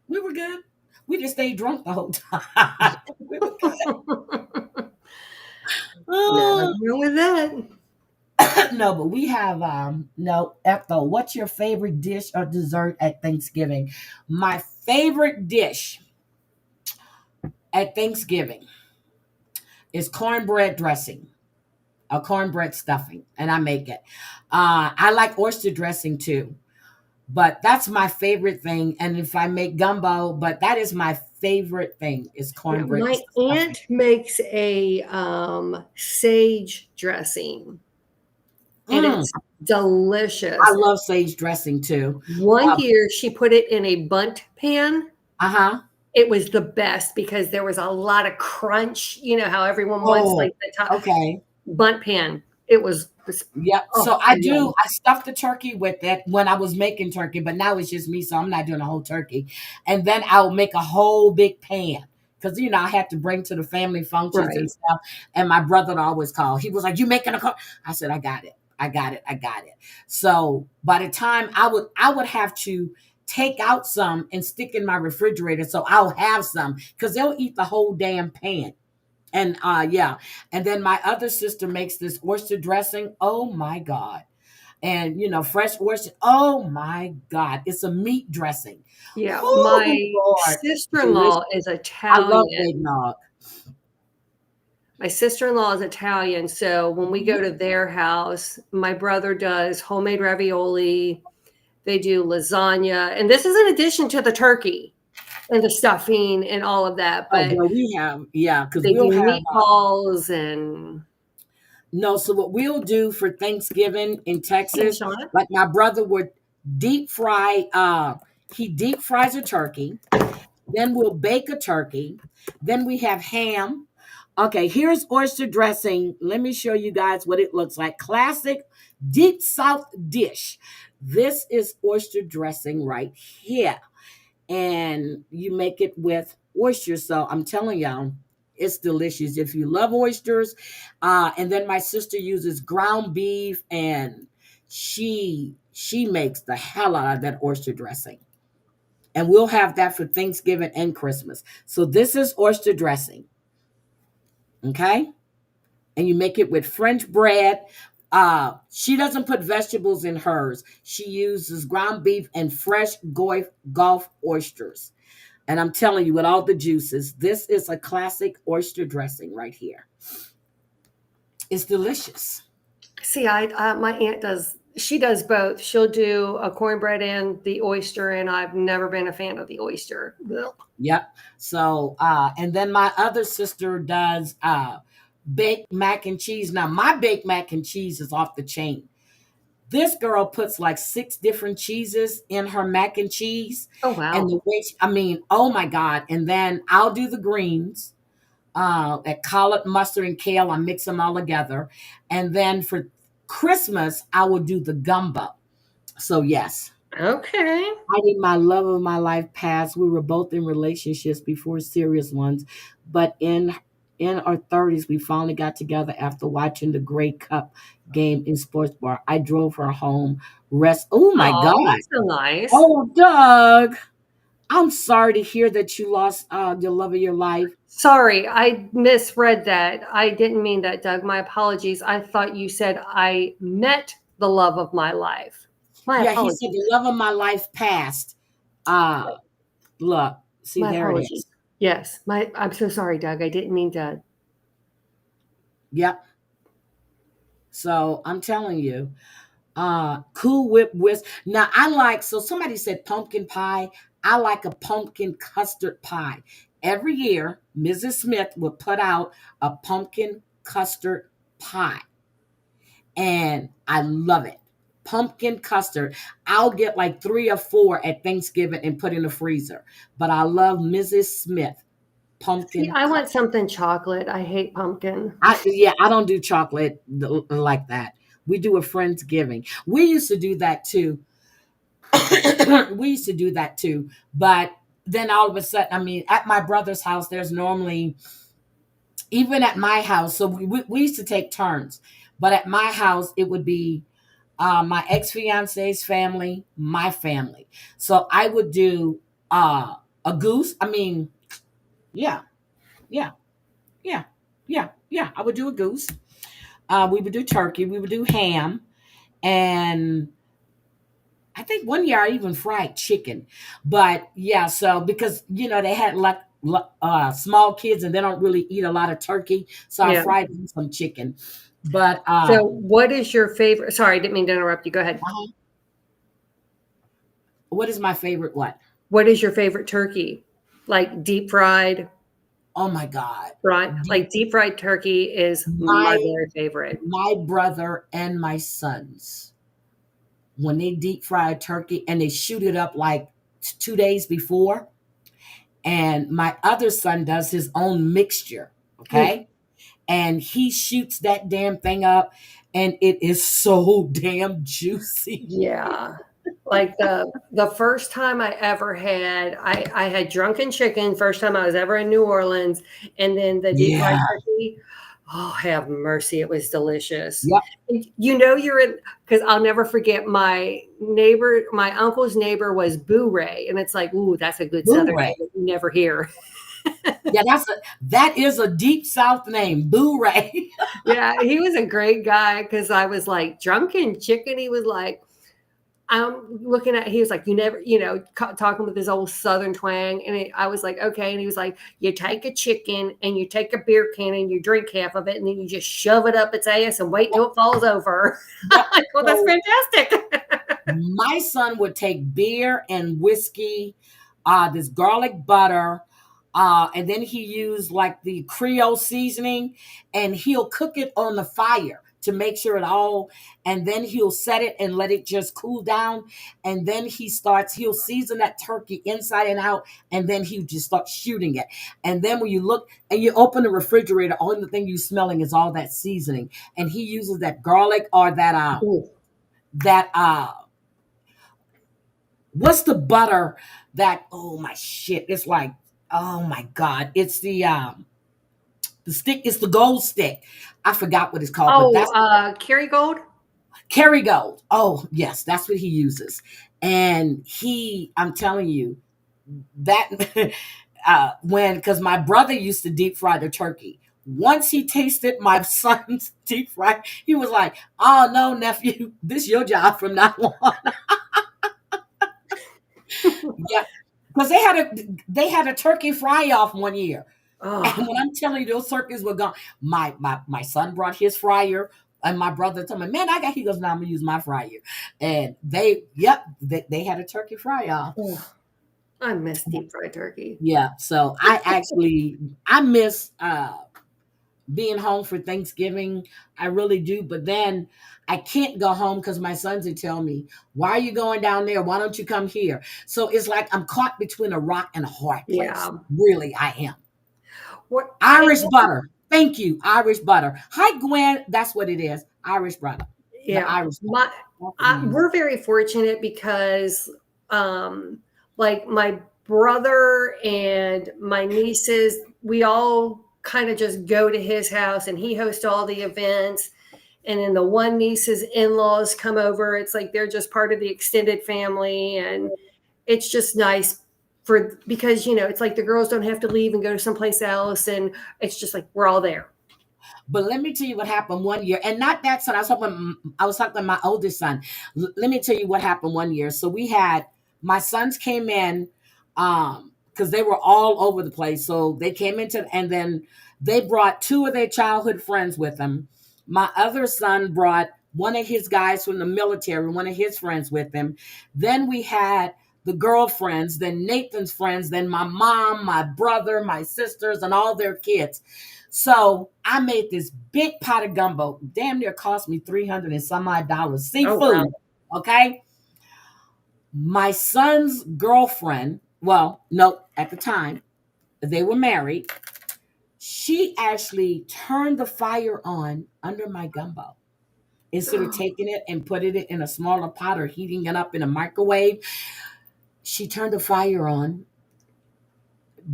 A: We were good. We just stayed drunk the whole time. We were good. Oh.
D: Nothing wrong with that.
A: No, but we have no, Ethel, what's your favorite dish or dessert at Thanksgiving? My favorite dish at Thanksgiving is cornbread dressing. A cornbread stuffing, and I make it. I like oyster dressing too, but that's my favorite thing. And if I make gumbo, but that is my favorite thing is
D: Yeah,
A: cornbread
D: my
A: stuffing.
D: aunt makes a sage dressing, and
A: Mm,
D: it's delicious.
A: I love sage dressing too.
D: One year she put it in a bundt pan.
A: Uh-huh.
D: It was the best because there was a lot of crunch. You know how everyone wants
A: Oh,
D: like the top
A: okay.
D: bundt pan. It was
A: Yep.
D: oh,
A: So
D: I love it.
A: I stuffed the turkey with it when I was making turkey, but now it's just me, so I'm not doing a whole turkey. And then I'll make a whole big pan. Because I had to bring to the family functions and
D: Right.
A: stuff. And my brother would always call. He was like, you making a call? I said, I got it. I got it. I got it. So by the time I would have to take out some and stick in my refrigerator so I'll have some because they'll eat the whole damn pan. And yeah. And then my other sister makes this oyster dressing. Oh my God. And fresh oyster. Oh my God. It's a meat dressing.
D: Yeah,
A: Oh
D: my
A: Lord. Delicious.
D: sister-in-law is
A: I love
D: Italian.
A: eggnog.
D: My sister-in-law is Italian, so when we go
A: Mhm.
D: to their house, my brother does homemade ravioli. They do lasagna, and this is in addition to the turkey and the stuffing and all of that,
A: Oh,
D: but
A: well, we have, yeah, because
D: they
A: we'll
D: do
A: have,
D: meatballs and
A: no, so what we'll do for Thanksgiving in
D: hey,
A: Texas,
D: Shauna.
A: like my brother would deep fry, he deep fries a turkey. Then we'll bake a turkey. Then we have ham. Okay, here's oyster dressing. Let me show you guys what it looks like. Classic deep south dish. This is oyster dressing right here. And you make it with oysters. So I'm telling y'all, it's delicious. If you love oysters, and then my sister uses ground beef and she makes the hell out of that oyster dressing. And we'll have that for Thanksgiving and Christmas. So this is oyster dressing, okay? And you make it with French bread. She doesn't put vegetables in hers. She uses ground beef and fresh Gulf oysters. And I'm telling you, with all the juices, this is a classic oyster dressing right here. It's delicious.
D: See, my aunt she does both. She'll do a cornbread and the oyster, and I've never been a fan of the oyster. Ugh.
A: Yep. So, and then my other sister does baked mac and cheese. Now, my baked mac and cheese is off the chain. This girl puts like 6 different cheeses in her mac and cheese.
D: Oh
A: And
D: wow.
A: the way, I mean, oh my God. And then I'll do the greens, that collard, mustard, and kale. I mix them all together. And then for Christmas, I will do the gumbo. So, yes.
D: Okay.
A: I think my love of my life passed. We were both in relationships before serious ones, but in our 30s, we finally got together after watching the Grey Cup game in sports bar. I drove her home. Oh my God.
D: Oh, that's so nice.
A: Oh, Doug. I'm sorry to hear that you lost the love of your life.
D: Sorry, I misread that. I didn't mean that, Doug. My apologies. I thought you said I met the love of my life. My
A: Yeah, he
D: apologies.
A: said the love of my life passed. Look, see,
D: My
A: there it
D: apologies.
A: is.
D: Yes, I'm so sorry, Doug. I didn't mean to.
A: Yep. So I'm telling you, Cool Whip whisk. Now so somebody said pumpkin pie. I like a pumpkin custard pie. Every year, Mrs. Smith would put out a pumpkin custard pie, and I love it. Pumpkin custard. I'll get like 3 or 4 at Thanksgiving and put in the freezer. But I love Mrs. Smith
D: See,
A: pumpkin
D: I want
A: custard.
D: something chocolate. I hate pumpkin.
A: I don't do chocolate like that. We do a Friendsgiving. We used to do that too. We used to do that too. But then all of a sudden, I mean, at my brother's house, there's normally, even at my house, so we used to take turns. But at my house, it would be my ex fiance's family, my family. So I would do a goose. I mean, yeah, yeah, yeah, yeah. I would do a goose. We would do turkey. We would do ham. And I think one year I even fried chicken. But yeah, so because, they had like small kids and they don't really eat a lot of turkey. So I
D: Yeah.
A: fried them some chicken. But
D: So, what is your favorite? Sorry, I didn't mean to interrupt you. Go ahead.
A: What is my favorite what?
D: What is your favorite turkey? Like deep fried,
A: Oh my God.
D: right? Like deep fried turkey is my
A: My
D: very favorite.
A: my brother and my sons, when they deep fry a turkey and they shoot it up like 2 days before, and my other son does his own mixture,
D: Ooh,
A: okay? And he shoots that damn thing up, and it is so damn juicy.
D: yeah. Like the first time I ever had, I had drunken chicken. First time I was ever in New Orleans, and then the deep fried
A: Yeah.
D: turkey. Oh, have mercy! It was delicious.
A: Yep.
D: And you're in, because I'll never forget my neighbor. My uncle's neighbor was Boo Ray, and it's like, ooh, that's a good Southern
A: Boo-ray.
D: name that you never hear.
A: Yeah, that is a deep South name, Boo-ray.
D: Yeah, he was a great guy because I was like drunken chicken. He was like, I'm looking at, he was like, you never, talking with his old Southern twang. And I was like, okay. And he was like, you take a chicken and you take a beer can and you drink half of it and then you just shove it up its ass and wait till it falls over. I'm like, well, that's fantastic.
A: My son would take beer and whiskey, this garlic butter, and then he used like the Creole seasoning, and he'll cook it on the fire to make sure and then he'll set it and let it just cool down. And then he'll season that turkey inside and out, and then he'll just start shooting it. And then when you look and you open the refrigerator, only thing you're smelling is all that seasoning. And he uses that garlic or that what's the butter that, oh my shit, it's like, oh my God, it's the stick, it's the gold stick. I forgot what it's called, but that's
D: Kerrygold.
A: Kerrygold. Oh yes, that's what he uses. And I'm telling you that because my brother used to deep fry the turkey. Once he tasted my son's deep fry, he was like, "Oh no, nephew, this your job from now on." Yeah, because they had a turkey fry off one year, and
D: Oh,
A: when I'm telling you, those turkeys were gone. My son brought his fryer, and my brother told me, "Man, He goes, "Now I'm gonna use my fryer," and they had a turkey fry off.
D: oh, I miss deep fried turkey.
A: Yeah, so I miss being home for Thanksgiving. I really do, but then I can't go home because my sons would tell me, "Why are you going down there? Why don't you come here?" So it's like I'm caught between a rock and a hard place.
D: Yeah.
A: Really, I am.
D: What?
A: Irish butter. Thank you, Irish butter. Hi, Gwen. That's what it is. Irish butter. The
D: Yeah.
A: Irish butter. That's what we use.
D: We're very fortunate because, like my brother and my nieces, we all kind of just go to his house, and he hosts all the events. And then the one niece's in-laws come over. It's like they're just part of the extended family, and it's just nice because it's like the girls don't have to leave and go to someplace else, and it's just like we're all there.
A: But let me tell you what happened one year, and not that son. I was talking to my oldest son. Let me tell you what happened one year. So we had my sons came in, because they were all over the place. So they came into, and then they brought two of their childhood friends with them. My other son brought one of his guys from the military, one of his friends with him. Then we had the girlfriends, then Nathan's friends, then my mom, my brother, my sisters, and all their kids. So I made this big pot of gumbo. Damn near cost me $300 and some odd dollars. Seafood.
D: wow.
A: Okay. My son's girlfriend, well, no, at the time, they were married. She actually turned the fire on under my gumbo. Instead of taking it and putting it in a smaller pot or heating it up in a microwave, she turned the fire on,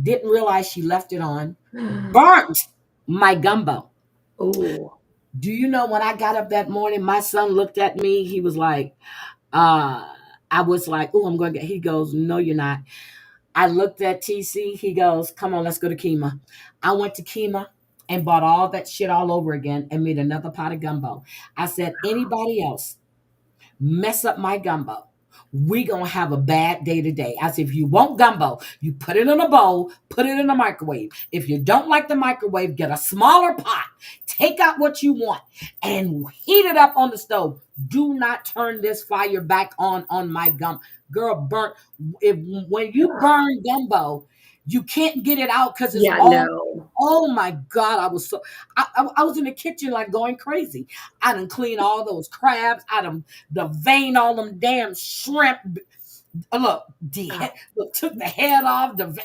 A: didn't realize she left it on, burnt my gumbo.
D: Oh,
A: Do you know when I got up that morning, my son looked at me. He was like, I was like, oh, I'm going to get, he goes, no, you're not. I looked at TC. He goes, come on, let's go to Kima. I went to Kima and bought all that shit all over again and made another pot of gumbo. I said, anybody else mess up my gumbo, we gonna have a bad day today. I said, if you want gumbo, you put it in a bowl, put it in the microwave. If you don't like the microwave, get a smaller pot, take out what you want, and heat it up on the stove. Do not turn this fire back on my gum. Girl, burnt. When you burn gumbo, you can't get it out because it's all.
D: no.
A: Oh my God, I was so. I was in the kitchen like going crazy. I done clean all those crabs. I done the vein all them damn shrimp. Look, look, took the head off the.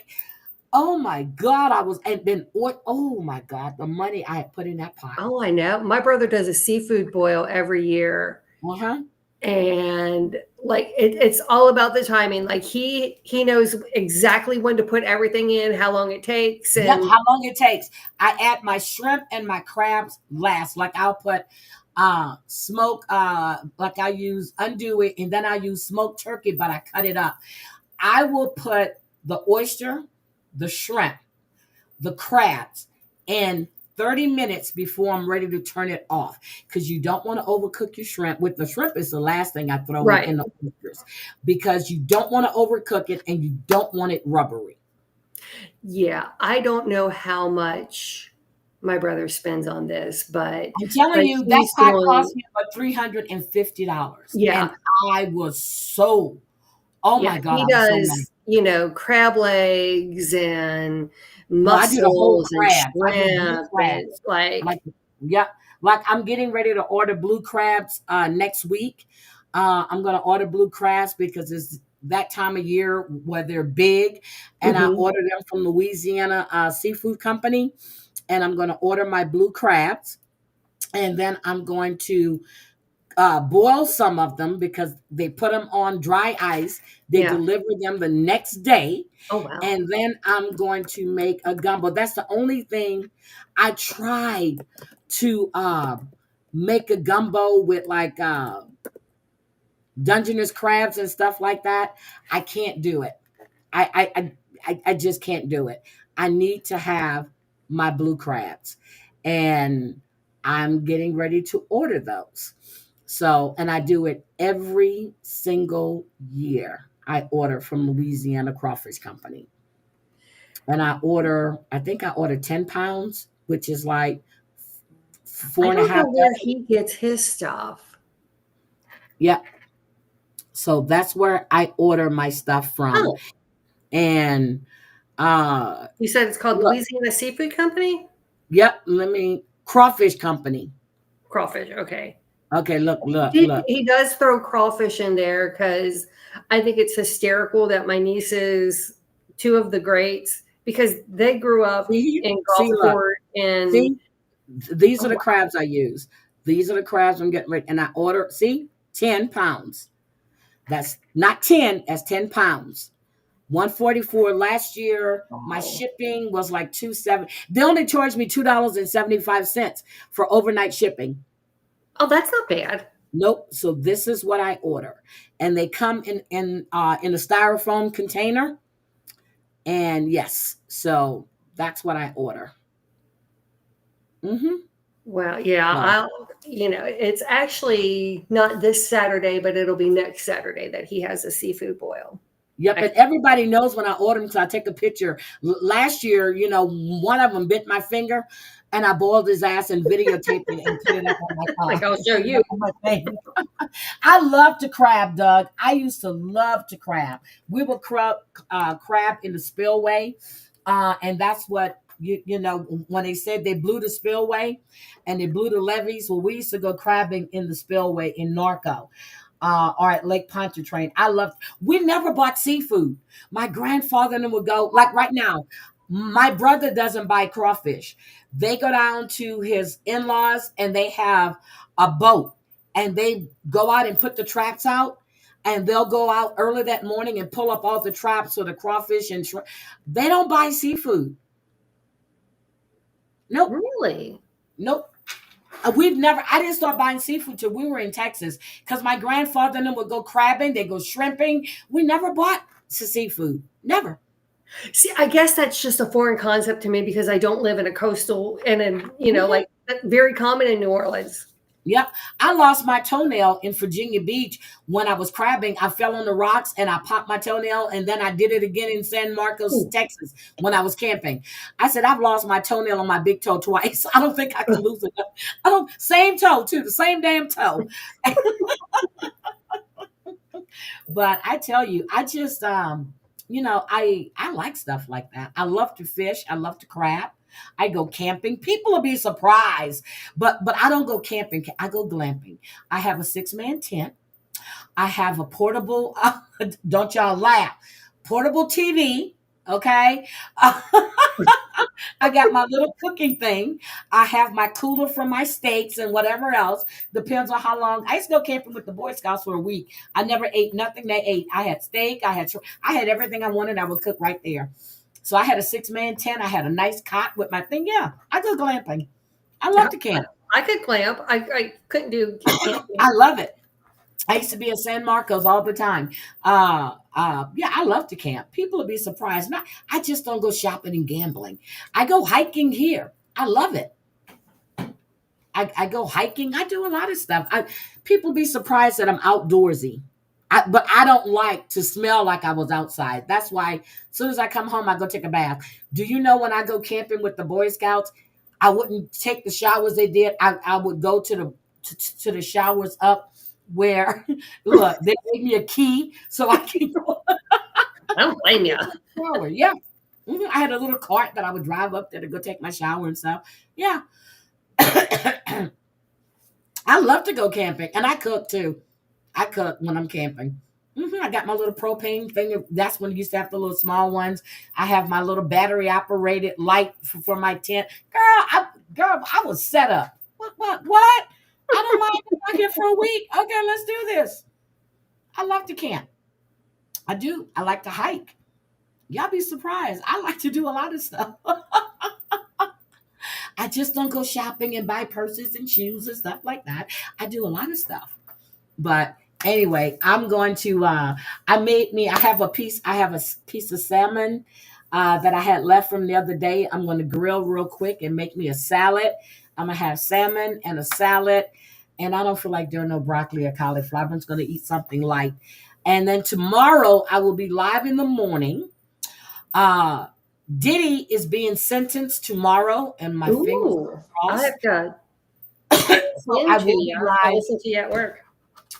A: Oh my God, I was, and then what? Oh my God, the money I had put in that pot.
D: Oh, I know. My brother does a seafood boil every year.
A: Uh-huh.
D: And like it's all about the timing. Like he knows exactly when to put everything in, how long it takes,
A: Yep,
D: and
A: how long it takes. I add my shrimp and my crabs last. Like I'll put smoke, like I use undo it, and then I use smoked turkey, but I cut it up. I will put the oyster, the shrimp, the crabs in 30 minutes before I'm ready to turn it off, because you don't want to overcook your shrimp. With the shrimp, is the last thing I throw
D: right.
A: in the oysters, because you don't want to overcook it and you don't want it rubbery.
D: Yeah, I don't know how much my brother spends on this, but
A: I'm telling
D: like
A: you, that
D: he's
A: pot
D: doing,
A: cost me about $350.
D: yeah,
A: And I was so, oh
D: yeah,
A: my God,
D: he
A: I was so mad.
D: does, crab legs and
A: No, I do the whole
D: mussels and
A: crabs. I do blue
D: shrimp and
A: crabs.
D: like,
A: Like, yeah, like I'm getting ready to order blue crabs next week. I'm going to order blue crabs because it's that time of year where they're big. And I
D: mhm,
A: order them from Louisiana Seafood Company. And I'm going to order my blue crabs. And then I'm going to boil some of them because they put them on dry ice. They
D: yeah.
A: deliver them the next day.
D: Oh wow.
A: And then I'm going to make a gumbo. That's the only thing I tried to make a gumbo with, like Dungeness crabs and stuff like that. I can't do it. I just can't do it. I need to have my blue crabs, and I'm getting ready to order those. So, and I do it every single year. I order from Louisiana Crawfish Company, and I think I order 10 pounds, which is like four
D: I
A: and a
D: don't
A: half
D: know where
A: dozen.
D: he gets his stuff.
A: Yep. So that's where I order my stuff from.
D: Oh,
A: And
D: you said it's called
A: look,
D: Louisiana Seafood Company?
A: yep, Crawfish Company.
D: Crawfish, okay.
A: Okay, look, look,
D: He
A: look.
D: he does throw crawfish in there because I think it's hysterical that my nieces, two of the greats, because they grew up in
A: Look,
D: Gulfport and
A: see, these
D: oh
A: are the
D: wow.
A: crabs I use. These are the crabs I'm getting ready. And I order, see, 10 pounds. That's not 10, that's 10 pounds. 144 last year. My
D: Wow.
A: shipping was like 270. They only charged me $2.75 for overnight shipping.
D: Oh, that's not bad.
A: Nope. So this is what I order, and they come in a styrofoam container. And yes, so that's what I order. Mm-hmm.
D: Well, yeah,
A: So,
D: it's actually not this Saturday, but it'll be next Saturday that he has a seafood boil.
A: yep,
D: I,
A: and everybody knows when I order them because I take a picture. Last year, one of them bit my finger, and I boiled his ass and videotaped it and put it up on
D: like, I'll show
A: put it
D: you.
A: up on my thing. I love to crab, Doug. I used to love to crab. We would crab in the spillway, and that's what when they said they blew the spillway, and they blew the levees. Well, we used to go crabbing in the spillway in Norco. Or at Lake Pontchartrain. We never bought seafood. My grandfather and them would go, like right now, my brother doesn't buy crawfish. They go down to his in-laws and they have a boat and they go out and put the traps out, and they'll go out early that morning and pull up all the traps for the crawfish and they don't buy seafood. Nope.
D: Really?
A: Nope. I didn't start buying seafood till we were in Texas because my grandfather and them would go crabbing, they go shrimping. We never bought seafood. Never.
D: See, I guess that's just a foreign concept to me because I don't live in a coastal and like very common in New Orleans.
A: Yep. I lost my toenail in Virginia Beach when I was crabbing. I fell on the rocks and I popped my toenail, and then I did it again in San Marcos,
D: Ooh.
A: Texas when I was camping. I said, I've lost my toenail on my big toe twice. I don't think I can lose it. I don't, same toe too, the same damn toe. But I tell you, I just I like stuff like that. I love to fish. I love to crab. I go camping. People will be surprised, but I don't go camping. I go glamping. I have a 6-man tent. I have a portable. Don't y'all laugh. Portable TV. Okay. I got my little cooking thing. I have my cooler for my steaks and whatever else. Depends on how long. I used to go camping with the Boy Scouts for a week. I never ate nothing they ate. I had steak. I had everything I wanted. I would cook right there. So I had a 6-man tent. I had a nice cot with my thing. Yeah, I go glamping. I love to camp.
D: I could clamp. I couldn't do camping.
A: I love it. I used to be in San Marcos all the time. Yeah, I love to camp. People will be surprised. I just don't go shopping and gambling. I go hiking here. I love it. I go hiking. I do a lot of stuff. People be surprised that I'm outdoorsy. But I don't like to smell like I was outside. That's why as soon as I come home, I go take a bath. Do you know when I go camping with the Boy Scouts, I wouldn't take the showers they did. I would go to the showers up where look, they gave me a key so I can go
D: I don't blame you.
A: shower. Yeah. I had a little cart that I would drive up there to go take my shower and stuff. Yeah. I love to go camping, and I cook too. I cook when I'm camping. I got my little propane thing. That's when you used to have the little small ones. I have my little battery operated light for my tent. Girl, I was set up. What? I don't mind being out here for a week. Okay, let's do this. I love to camp. I do. I like to hike. Y'all be surprised. I like to do a lot of stuff. I just don't go shopping and buy purses and shoes and stuff like that. I do a lot of stuff. But anyway, I'm going to I have a piece of salmon that I had left from the other day. I'm going to grill real quick and make me a salad. I'm going to have salmon and a salad, and I don't feel like doing no broccoli or cauliflower. I'm just going to eat something light. And then tomorrow I will be live in the morning. Diddy is being sentenced tomorrow, and my fingers are
D: I
A: crossed.
D: have to
A: So I will be live.
D: listen to you at work.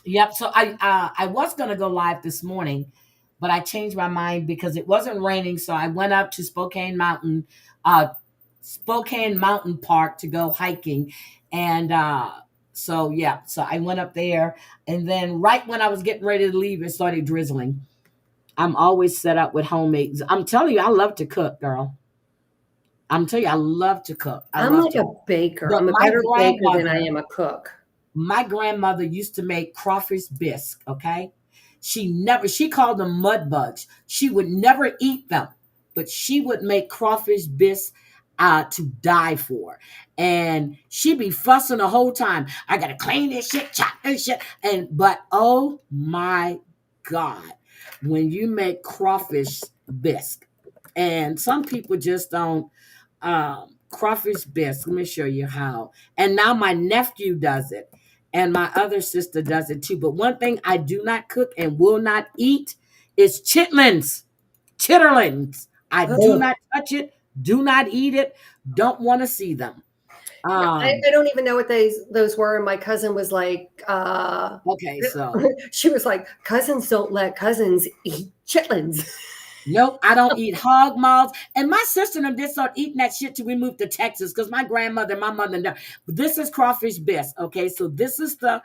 A: Yep. So I was gonna go live this morning, but I changed my mind because it wasn't raining. So I went up to Spokane Mountain Park to go hiking, and so yeah. So I went up there, and then right when I was getting ready to leave, it started drizzling. I'm always set up with homemade. I'm telling you, I love to cook, girl. I'm telling you, I love to cook.
D: I'm like a baker.
A: But
D: I'm a
A: my
D: better baker than I
A: grandmother-
D: am a cook.
A: My grandmother used to make crawfish bisque, okay? She called them mud bugs. She would never eat them, but she would make crawfish bisque to die for. And she'd be fussing the whole time. I gotta clean this shit, chop this shit. But oh my God, when you make crawfish bisque, and some people just don't crawfish bisque. Let me show you how. And now my nephew does it, and my other sister does it too. But one thing I do not cook and will not eat is chitlins, chitterlings. I do
D: Oh,
A: not touch it, do not eat it, don't want to see them.
D: yeah,
A: Um,
D: I don't even know what those were. And my cousin was like,
A: okay, so
D: she was like, cousins don't let cousins eat chitlins.
A: nope, I don't eat hog maws. And my sister and them did start eating that shit till we moved to Texas because my grandmother and my mother. This is crawfish bisque. Okay, so this is the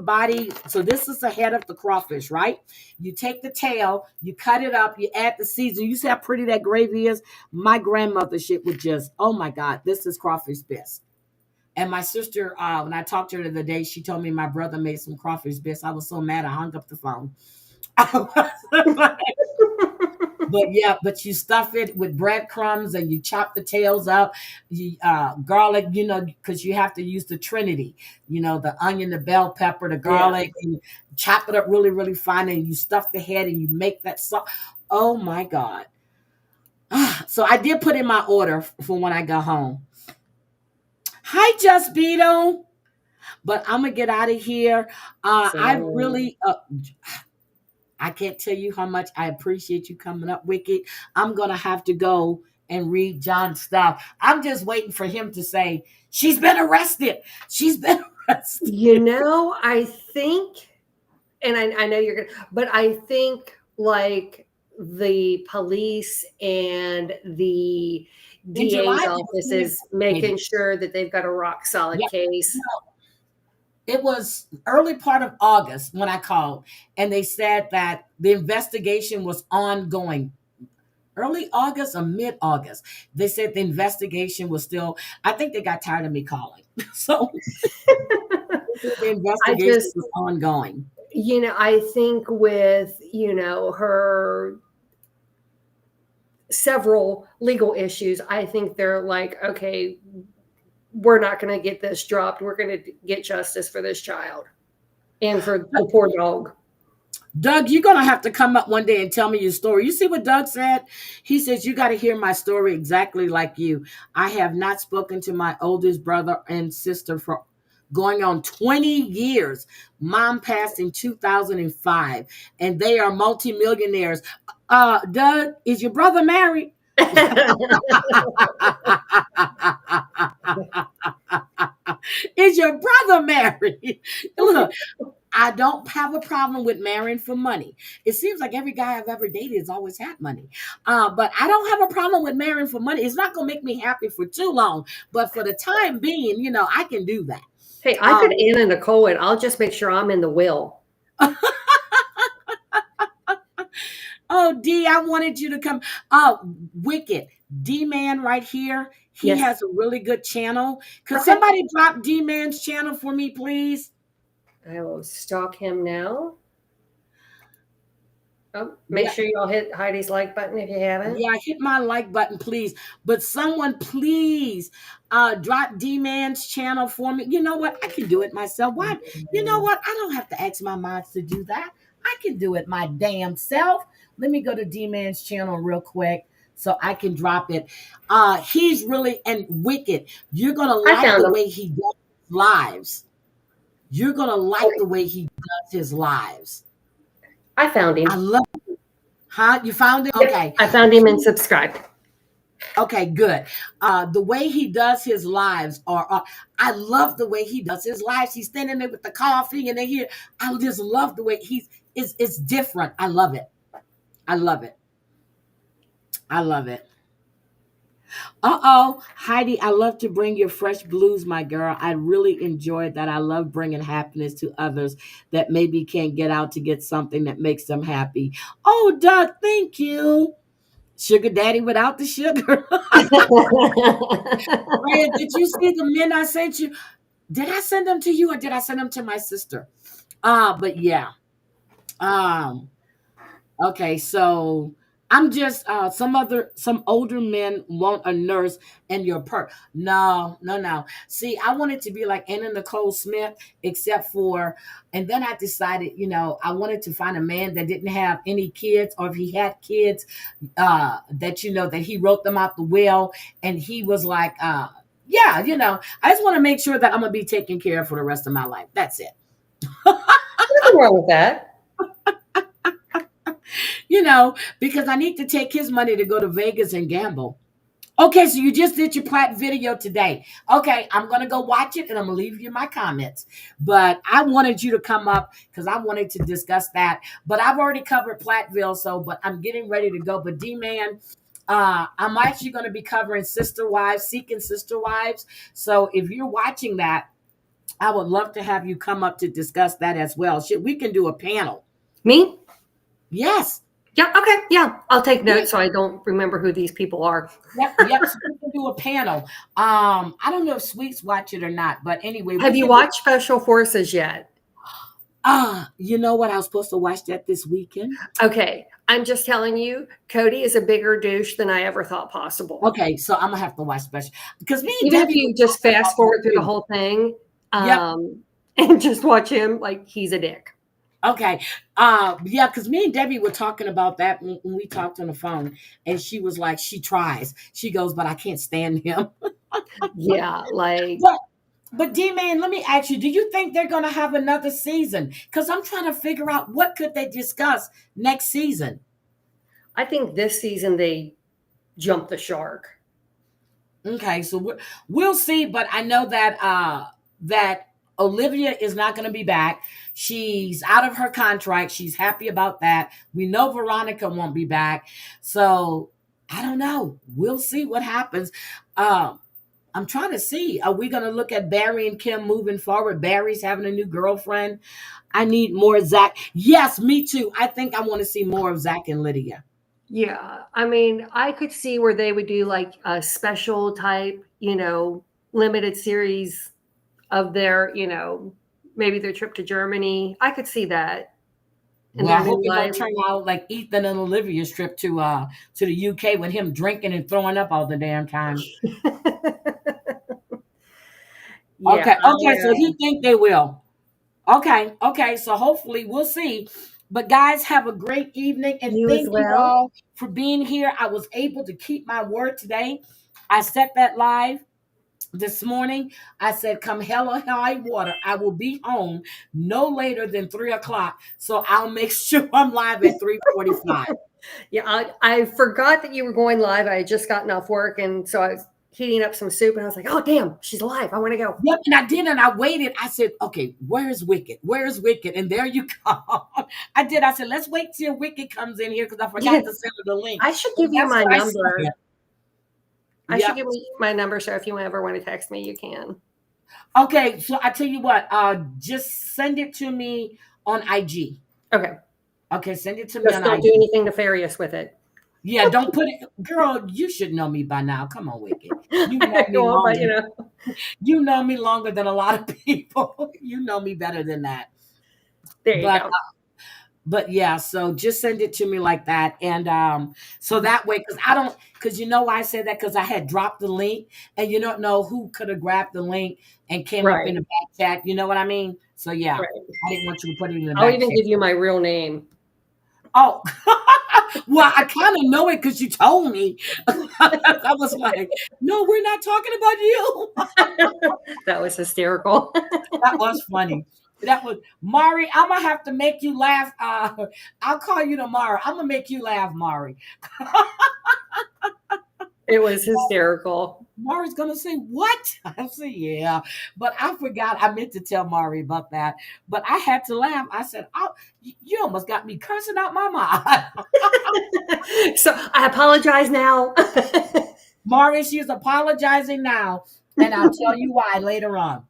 A: body. So this is the head of the crawfish, right? You take the tail, you cut it up, you add the seasoning. You see how pretty that gravy is? My grandmother shit would just, oh my God, this is crawfish bisque. And my sister, when I talked to her the other day, she told me my brother made some crawfish bisque. I was so mad I hung up the phone. But yeah, but you stuff it with breadcrumbs and you chop the tails up, you garlic, because you have to use the Trinity, the onion, the bell pepper, the
D: Yeah.
A: garlic, and you chop it up really, really fine, and you stuff the head and you make that sauce. Oh my God. So I did put in my order for when I go home. Hi, Just Beetle. But I'm gonna get out of here. I
D: So
A: really I can't tell you how much I appreciate you coming up, Wicked. I'm going to have to go and read John's stuff. I'm just waiting for him to say, she's been arrested. She's been arrested.
D: I think, and I know you're gonna, but I think like the police and the
A: In
D: DA's
A: July,
D: office
A: they
D: is making
A: investigated.
D: sure that they've got a rock solid
A: Yep.
D: case.
A: It was early part of August when I called, and they said that the investigation was ongoing. Early August or mid August. They said the investigation was still, I think they got tired of me calling. So the
D: I
A: investigation
D: just,
A: was ongoing.
D: I think with, her several legal issues, I think they're like, okay, we're not going to get this dropped. We're going to get justice for this child and for the poor dog.
A: Doug, you're going to have to come up one day and tell me your story. You see what Doug said? He says, you got to hear my story exactly like you. I have not spoken to my oldest brother and sister for going on 20 years. Mom passed in 2005, and they are multimillionaires. Doug, is your brother married? Is your brother married? Look, I don't have a problem with marrying for money. It seems like every guy I've ever dated has always had money. But I don't have a problem with marrying for money. It's not going to make me happy for too long. But for the time being, I can do that.
D: Hey, I could Anna Nicole it. I'll just make sure I'm in the will.
A: Oh, D, I wanted you to come. Wicked. D-Man right here. He
D: Yes.
A: has a really good channel. Could
D: Okay.
A: somebody drop D-Man's channel for me, please?
D: I will stalk him now. Oh, make
A: Yeah.
D: sure you all hit Heidi's like button if you haven't.
A: Yeah, hit my like button, please. But someone, please, drop D-Man's channel for me. You know what? I can do it myself. Why? You know what? I don't have to ask my mods to do that. I can do it my damn self. Let me go to D-Man's channel real quick so I can drop it. He's really and wicked. You're gonna
D: I
A: like
D: found
A: the
D: him.
A: way he does his lives. You're gonna like the way he does his lives.
D: I found him.
A: I love. Huh? You found it? Okay.
D: I found him and subscribed.
A: Okay, good. The way he does his lives I love the way he does his lives. He's standing there with the coffee and they hear, I just love the way it's different. I love it. I love it. I love it. Heidi, I love to bring your fresh blues, my girl. I really enjoyed that. I love bringing happiness to others that maybe can't get out to get something that makes them happy. Oh, Doug, thank you. Sugar daddy without the sugar. Rhea, did you see the men I sent you? Did I send them to you or did I send them to my sister? But yeah. Um, okay, so I'm just some older men want a nurse and your perk. No, no, no. See, I wanted to be like Anna Nicole Smith, except for, and then I decided, I wanted to find a man that didn't have any kids, or if he had kids, that that he wrote them out the will, and he was like, yeah, I just want to make sure that I'm gonna be taken care of for the rest of my life. That's it.
D: Nothing wrong with that.
A: Because I need to take his money to go to Vegas and gamble. Okay, so you just did your Platt video today. Okay, I'm going to go watch it and I'm going to leave you my comments. But I wanted you to come up because I wanted to discuss that. But I've already covered Plathville, but I'm getting ready to go. But D-Man, I'm actually going to be covering Sister Wives, Seeking Sister Wives. So if you're watching that, I would love to have you come up to discuss that as well. We can do a panel.
D: Me?
A: Yes.
D: Yeah, okay. Yeah. I'll take notes so I don't remember who these people are.
A: Yep. So we can do a panel. I don't know if Sweets watch it or not, but anyway.
D: Have you watched Special Forces yet?
A: You know what? I was supposed to watch that this weekend.
D: Okay. I'm just telling you, Cody is a bigger douche than I ever thought possible.
A: Okay, so I'm gonna have to watch Special because
D: even if you just fast forward through the whole thing, and just watch him, like he's a dick.
A: Okay. Yeah, because me and Debbie were talking about that when we talked on the phone, and she was like, she tries. She goes, but I can't stand him.
D: Yeah, like.
A: But D-Man, let me ask you, do you think they're going to have another season? Because I'm trying to figure out what could they discuss next season.
D: I think this season they jumped the shark.
A: Okay, so we'll see. But I know that Olivia is not going to be back. She's out of her contract. She's happy about that. We know Veronica won't be back. So I don't know. We'll see what happens. I'm trying to see. Are we going to look at Barry and Kim moving forward? Barry's having a new girlfriend. I need more Zach. Yes, me too. I think I want to see more of Zach and Lydia.
D: Yeah. I mean, I could see where they would do like a special type, limited series of their, maybe their trip to Germany. I could see that.
A: Well, I hope it don't turn out like Ethan and Olivia's trip to the UK with him drinking and throwing up all the damn time. Okay, so he think they will. Okay, so hopefully we'll see. But guys, have a great evening, and thank you all for being here. I was able to keep my word today. I set that live this morning. I said, come hell or high water, I will be home no later than 3:00. So I'll make sure I'm live at 3:45.
D: Yeah, I forgot that you were going live. I had just gotten off work, and so I was heating up some soup, and I was like, oh, damn, she's alive. I want to go.
A: Yep, and I did, and I waited. I said, okay, where's Wicked? Where's Wicked? And there you come. I did. I said, let's wait till Wicked comes in here because I forgot to send her the link.
D: I should give you my number. I should give you my number, so if you ever want to text me, you can.
A: Okay, so I tell you what, just send it to me on IG. Okay, send it to me on IG.
D: Don't do anything nefarious with it.
A: Yeah, don't put it, girl. You should know me by now. Come on, Wicked. You know me longer. You know me longer than a lot of people. You know me better than that.
D: There you go.
A: But yeah, so just send it to me like that, and so that way, because you know why I said that, because I had dropped the link, and you don't know who could have grabbed the link and came up in the back chat. You know what I mean? So yeah, I didn't want you to put it in the back chat.
D: I'll even give you my real name.
A: Oh, well, I kind of know it because you told me. I was like, no, we're not talking about you.
D: That was hysterical.
A: That was funny. That was Mari. I'm gonna have to make you laugh. I'll call you tomorrow. I'm gonna make you laugh, Mari.
D: It was hysterical.
A: Mari's gonna say, what? I said, yeah. But I forgot. I meant to tell Mari about that. But I had to laugh. I said, oh, you almost got me cursing out my mind.
D: So I apologize now.
A: Mari, she's apologizing now. And I'll tell you why later on.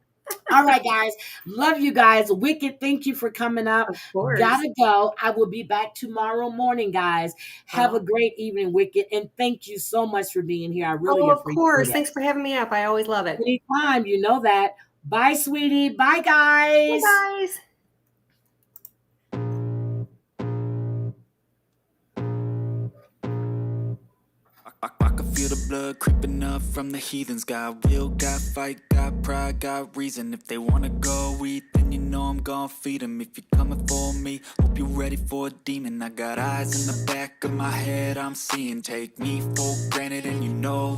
A: All right, guys. Love you guys. Wicked, thank you for coming up.
D: Of course.
A: Gotta go. I will be back tomorrow morning, guys. Have a great evening, Wicked. And thank you so much for being here. I really appreciate it.
D: Of course. Thanks for having me up. I always love it.
A: Anytime. You know that. Bye, sweetie. Bye, guys.
D: Bye, guys.
E: blood creeping up from the heathens. Got will, got fight, got pride, got reason. If they wanna go eat, then you know I'm gon' feed them. If you're coming for me, hope you're ready for a demon. I got eyes in the back of my head, I'm seeing. Take me for granted and you know